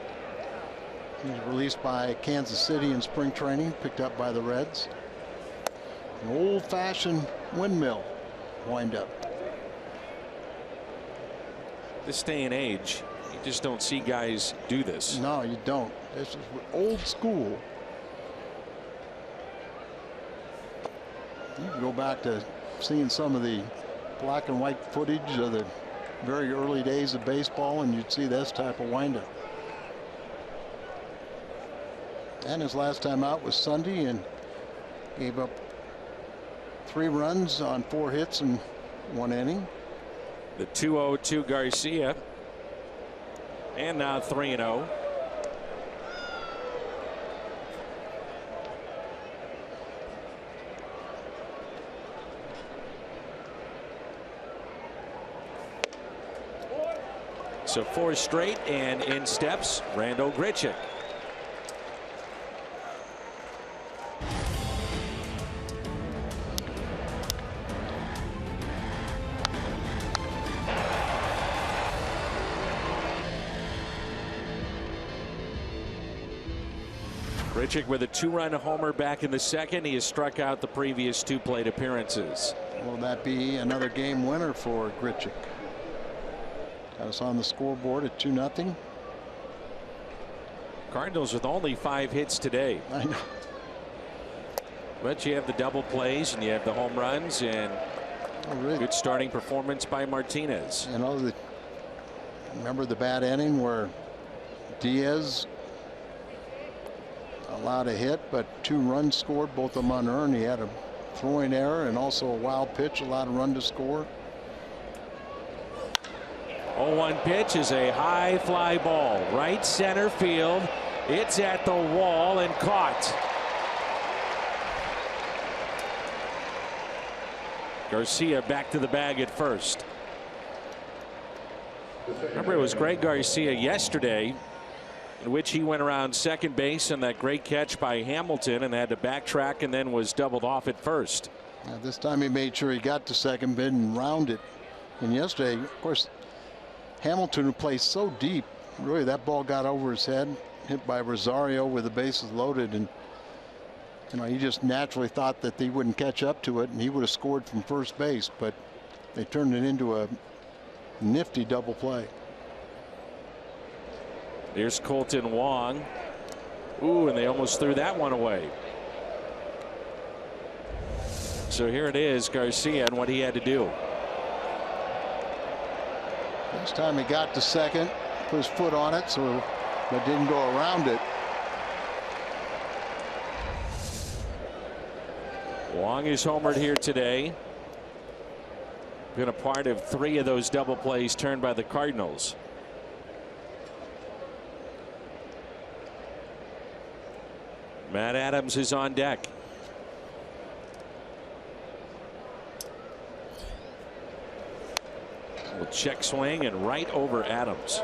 He was released by Kansas City in spring training, picked up by the Reds. An old-fashioned windmill wind-up. This day and age, you just don't see guys do this. No, you don't. This is old school. You can go back to seeing some of the black and white footage of the very early days of baseball, and you'd see this type of windup. And his last time out was Sunday, and gave up 3 runs on 4 hits in 1 inning. The 2-0 Garcia, and now 3-0. So 4 straight, and in steps Randal Grichuk. Grichuk with a 2-run homer back in the second. He has struck out the previous 2 plate appearances. Will that be another game winner for Grichuk? Got us on the scoreboard at 2-0. Cardinals with only 5 hits today. I know. But you have the double plays and you have the home runs and good starting performance by Martinez. You know, remember the bad inning where Diaz allowed a hit, but 2 runs scored, both of them unearned. He had a throwing error and also a wild pitch, allowed a run to score. 0-1 pitch is a high fly ball, right center field. It's at the wall and caught. Garcia back to the bag at first. Remember, it was Greg Garcia yesterday in which he went around second base on that great catch by Hamilton and had to backtrack and then was doubled off at first. This time he made sure he got to second base and rounded. And yesterday, of course, Hamilton, who plays so deep, really that ball got over his head, hit by Rosario with the bases loaded, and you know, he just naturally thought that they wouldn't catch up to it and he would have scored from first base, but they turned it into a nifty double play. Here's Colton Wong. Ooh, and they almost threw that one away. So here it is, Garcia, and what he had to do. This time he got to second, put his foot on it, so but didn't go around it. Wong is homered here today. Been a part of 3 of those double plays turned by the Cardinals. Matt Adams is on deck. Well, check swing and right over Adams.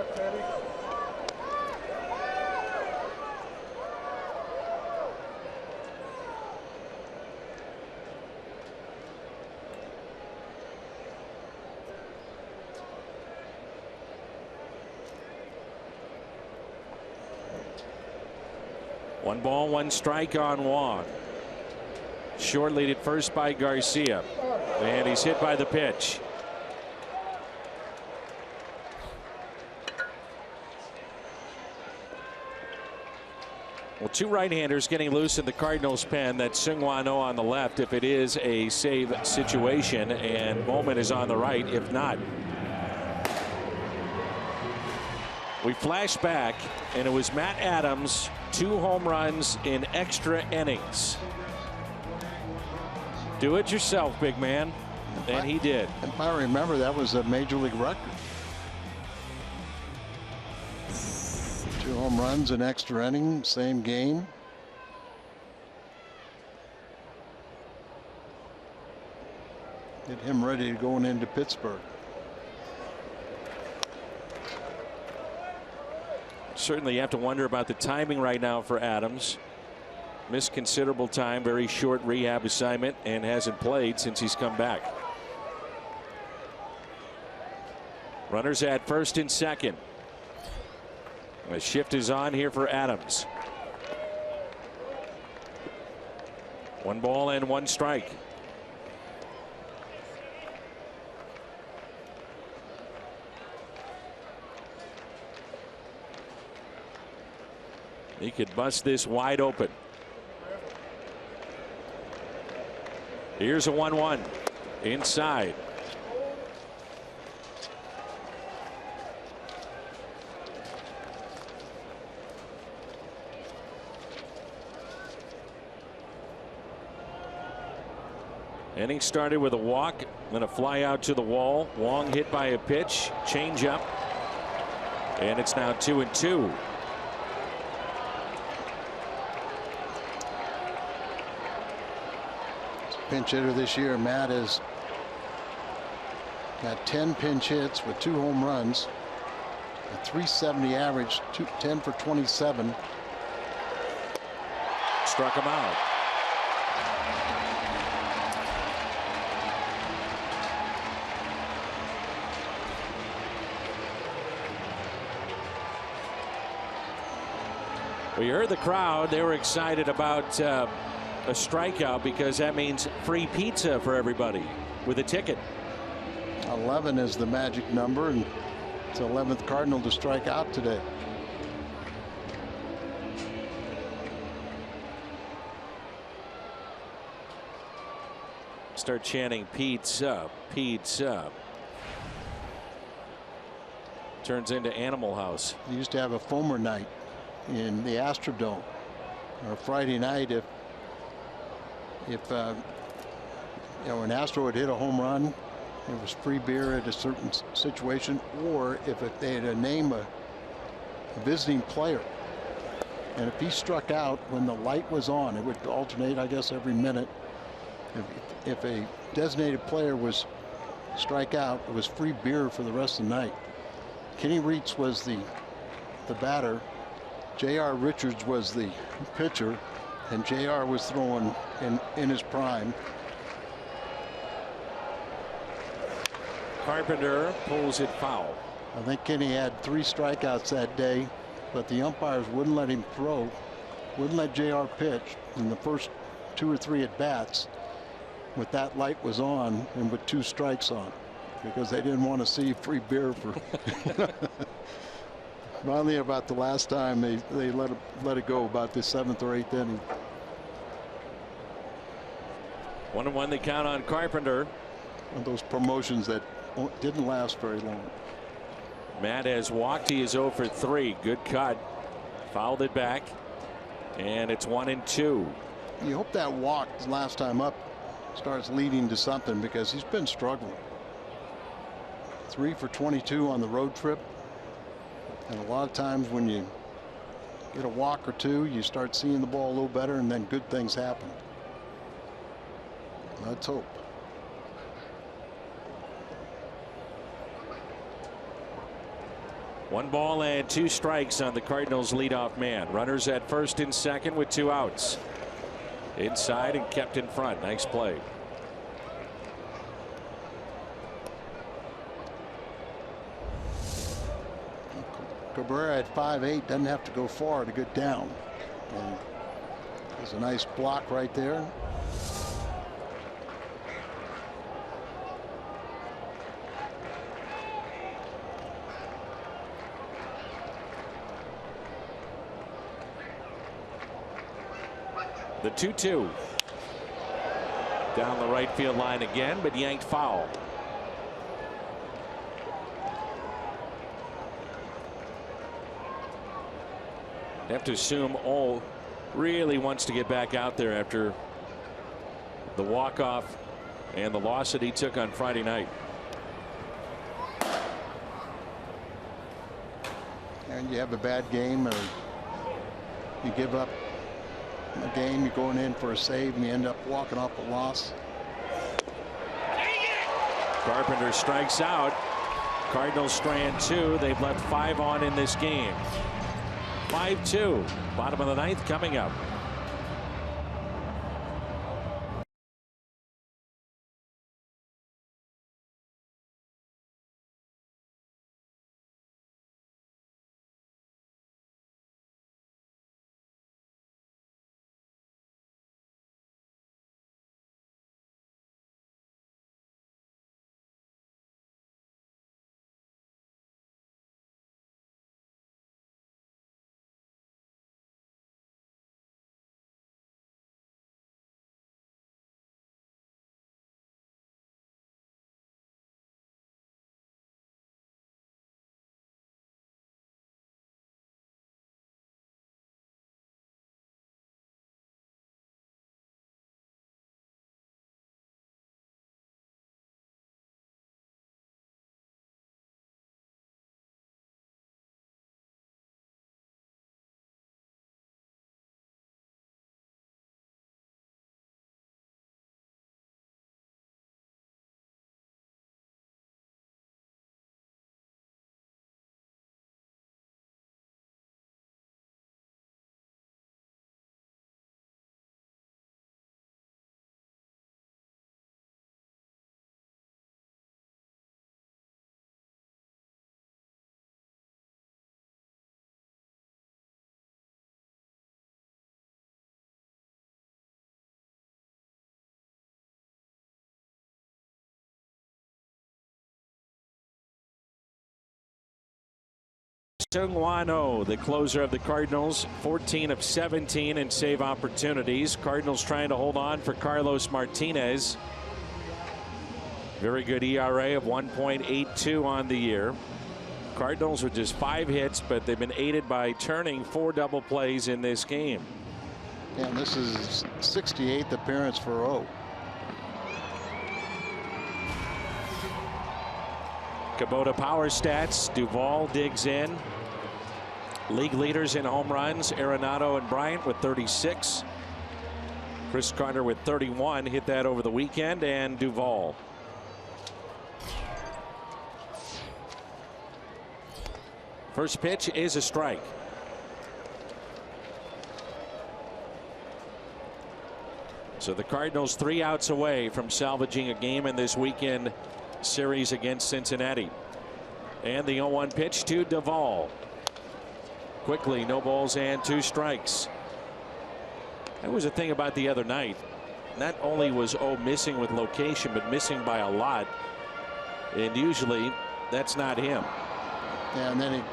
One ball, 1 strike on Wong. Short lead at first by Garcia. And he's hit by the pitch. Well, 2 right-handers getting loose in the Cardinals' pen. That's Seung-Hwan Oh on the left if it is a save situation, and Bowman is on the right if not. We flash back, and it was Matt Adams, 2 home runs in extra innings. Do it yourself, big man. And he did. If I remember, that was a major league record. 2 home runs in extra inning, same game. Get him ready to going into Pittsburgh. Certainly you have to wonder about the timing right now for Adams. Missed considerable time, very short rehab assignment, and hasn't played since he's come back. Runners at first and second. A shift is on here for Adams. 1 ball and 1 strike. He could bust this wide open. Here's a 1-1 inside. Inning started with a walk, then a fly out to the wall. Wong hit by a pitch, change up, and it's now 2-2. Pinch hitter this year, Matt has got 10 pinch hits with 2 home runs, a .370 average, 10 for 27. Struck him out. We heard the crowd. They were excited about a strikeout because that means free pizza for everybody with a ticket. 11 is the magic number, and it's the 11th Cardinal to strike out today. start chanting pizza, pizza. Turns into Animal House. They used to have a Foamer night in the Astrodome, or Friday night. If you know, an Astro would hit a home run, it was free beer at a certain situation, or if they had to name a visiting player, and if he struck out when the light was on, it would alternate, I guess, every minute. If a designated player was strike out, it was free beer for the rest of the night. Kenny Reitz was the batter. J.R. Richards was the pitcher, and J.R. was throwing in his prime. Carpenter pulls it foul. I think Kenny had 3 strikeouts that day, but the umpires wouldn't let him throw, wouldn't let JR pitch in the first 2 or 3 at bats with that light was on and with 2 strikes on, because they didn't want to see free beer for. Finally, about the last time they let it go, about the 7th or 8th inning. 1-1 they count on Carpenter. One of those promotions that didn't last very long. Matt has walked. He is 0 for 3. Good cut. Fouled it back. And it's 1-2. You hope that walk last time up starts leading to something, because he's been struggling. 3 for 22 on the road trip. And a lot of times when you get a walk or 2, you start seeing the ball a little better, and then good things happen. Let's hope. One ball and 2 strikes on the Cardinals leadoff man. Runners at first and second with 2 outs. Inside and kept in front. Nice play. Cabrera at 5'8" doesn't have to go far to get down. And there's a nice block right there. The 2-2 down the right field line again, but yanked foul. You have to assume Ole really wants to get back out there after the walk-off and the loss that he took on Friday night. And you have a bad game, or you give up a game, you're going in for a save, and you end up walking off a loss. Carpenter strikes out. Cardinals strand 2. They've left 5 on in this game. 5-2. Bottom of the 9th coming up. Seung-Hwan Oh, the closer of the Cardinals, 14 of 17 in save opportunities. Cardinals trying to hold on for Carlos Martinez. Very good ERA of 1.82 on the year. Cardinals with just 5 hits, but they've been aided by turning 4 double plays in this game. And this is his 68th appearance for O. Kubota power stats. Duvall digs in. League leaders in home runs. Arenado and Bryant with 36. Chris Carter with 31. Hit that over the weekend. And Duvall. First pitch is a strike. So the Cardinals 3 outs away from salvaging a game in this weekend series against Cincinnati. And the 0-1 pitch to Duvall. Quickly, no balls and 2 strikes. That was the thing about the other night. Not only was O missing with location, but missing by a lot. And usually that's not him. Yeah, and then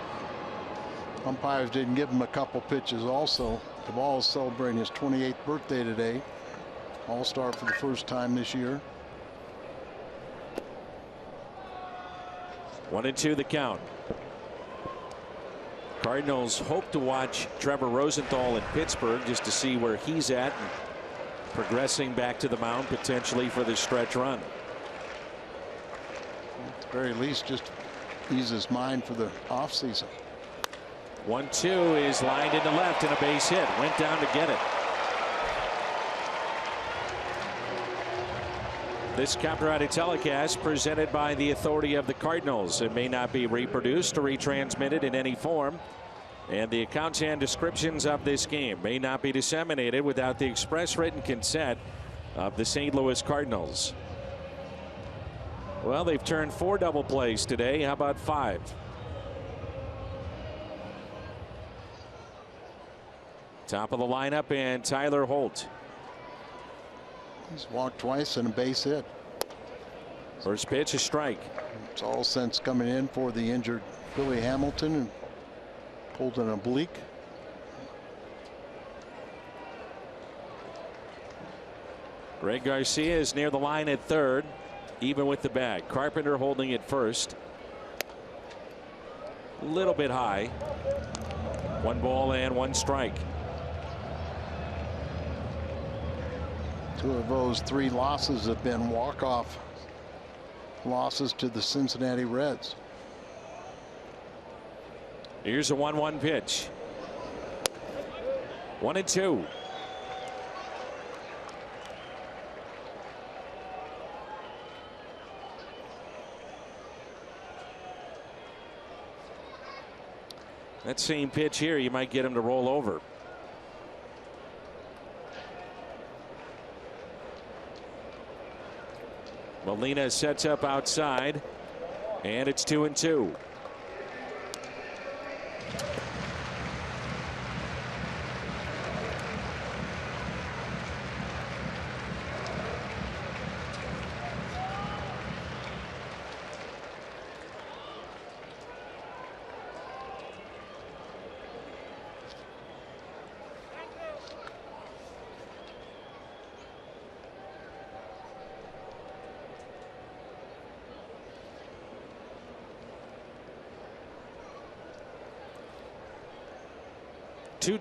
umpires didn't give him a couple pitches also. Duvall is celebrating his 28th birthday today. All-star for the first time this year. 1-2 the count. Cardinals hope to watch Trevor Rosenthal in Pittsburgh just to see where he's at and progressing back to the mound potentially for this stretch run. At the very least, just ease his mind for the offseason. 1-2 is lined into left and a base hit. Went down to get it. This copyrighted telecast presented by the authority of the Cardinals. It may not be reproduced or retransmitted in any form. And the accounts and descriptions of this game may not be disseminated without the express written consent of the St. Louis Cardinals. Well, they've turned 4 double plays today. How about 5? Top of the lineup, and Tyler Holt. He's walked twice and a base hit. First pitch, a strike. It's all sense coming in for the injured Billy Hamilton, and pulled an oblique. Greg Garcia is near the line at third, even with the bag. Carpenter holding it first. A little bit high. 1 ball and 1 strike. 2 of those 3 losses have been walk-off losses to the Cincinnati Reds. Here's a 1-1 pitch. 1-2. That same pitch here, you might get him to roll over. Molina sets up outside, and it's 2-2.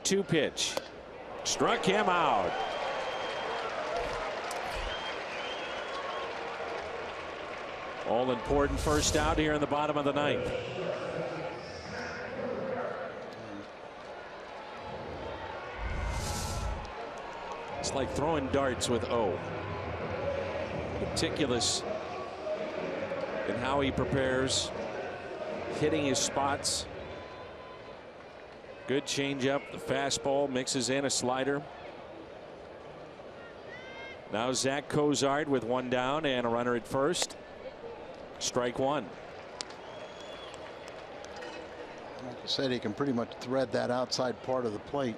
Two pitch. Struck him out. All important first out here in the bottom of the 9th. It's like throwing darts with O. Meticulous in how he prepares, hitting his spots. Good changeup. The fastball mixes in a slider. Now Zach Cozart with 1 down and a runner at first. Strike 1. Like I said, he can pretty much thread that outside part of the plate.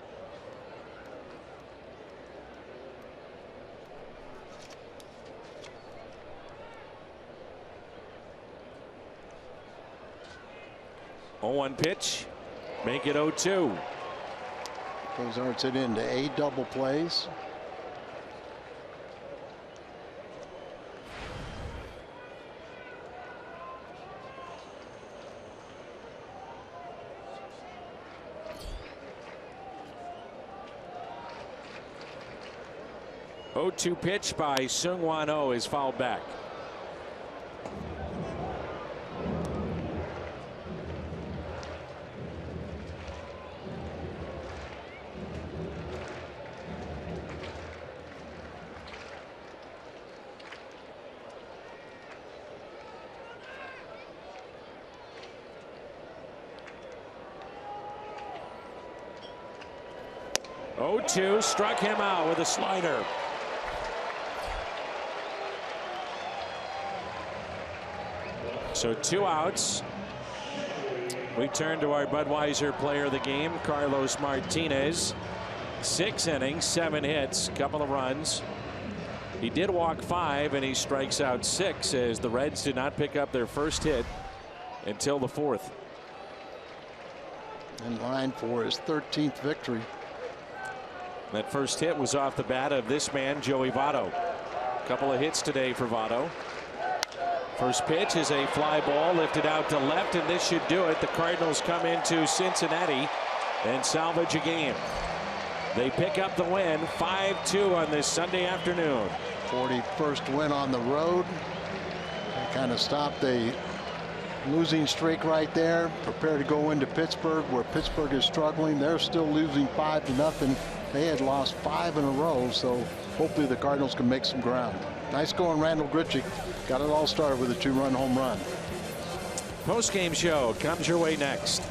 Oh, 1 pitch. Make it 0-2. Cozart's it into 8 double plays. 0-2 pitch by Seung-Hwan Oh is fouled back. Oh-2 struck him out with a slider. So 2 outs. We turn to our Budweiser player of the game, Carlos Martinez. 6 innings, 7 hits, couple of runs. He did walk 5 and he strikes out 6 as the Reds did not pick up their first hit until the 4th. In line for his 13th victory. That first hit was off the bat of this man, Joey Votto. Couple of hits today for Votto. First pitch is a fly ball lifted out to left, and this should do it. The Cardinals come into Cincinnati and salvage a game. They pick up the win 5-2 on this Sunday afternoon. 41st win on the road. They kind of stopped a losing streak right there. Prepare to go into Pittsburgh, where Pittsburgh is struggling. They're still losing 5-0. They had lost 5 in a row, so hopefully the Cardinals can make some ground. Nice going, Randall Grichuk. Got it all started with a 2-run home run. Post-game show comes your way next.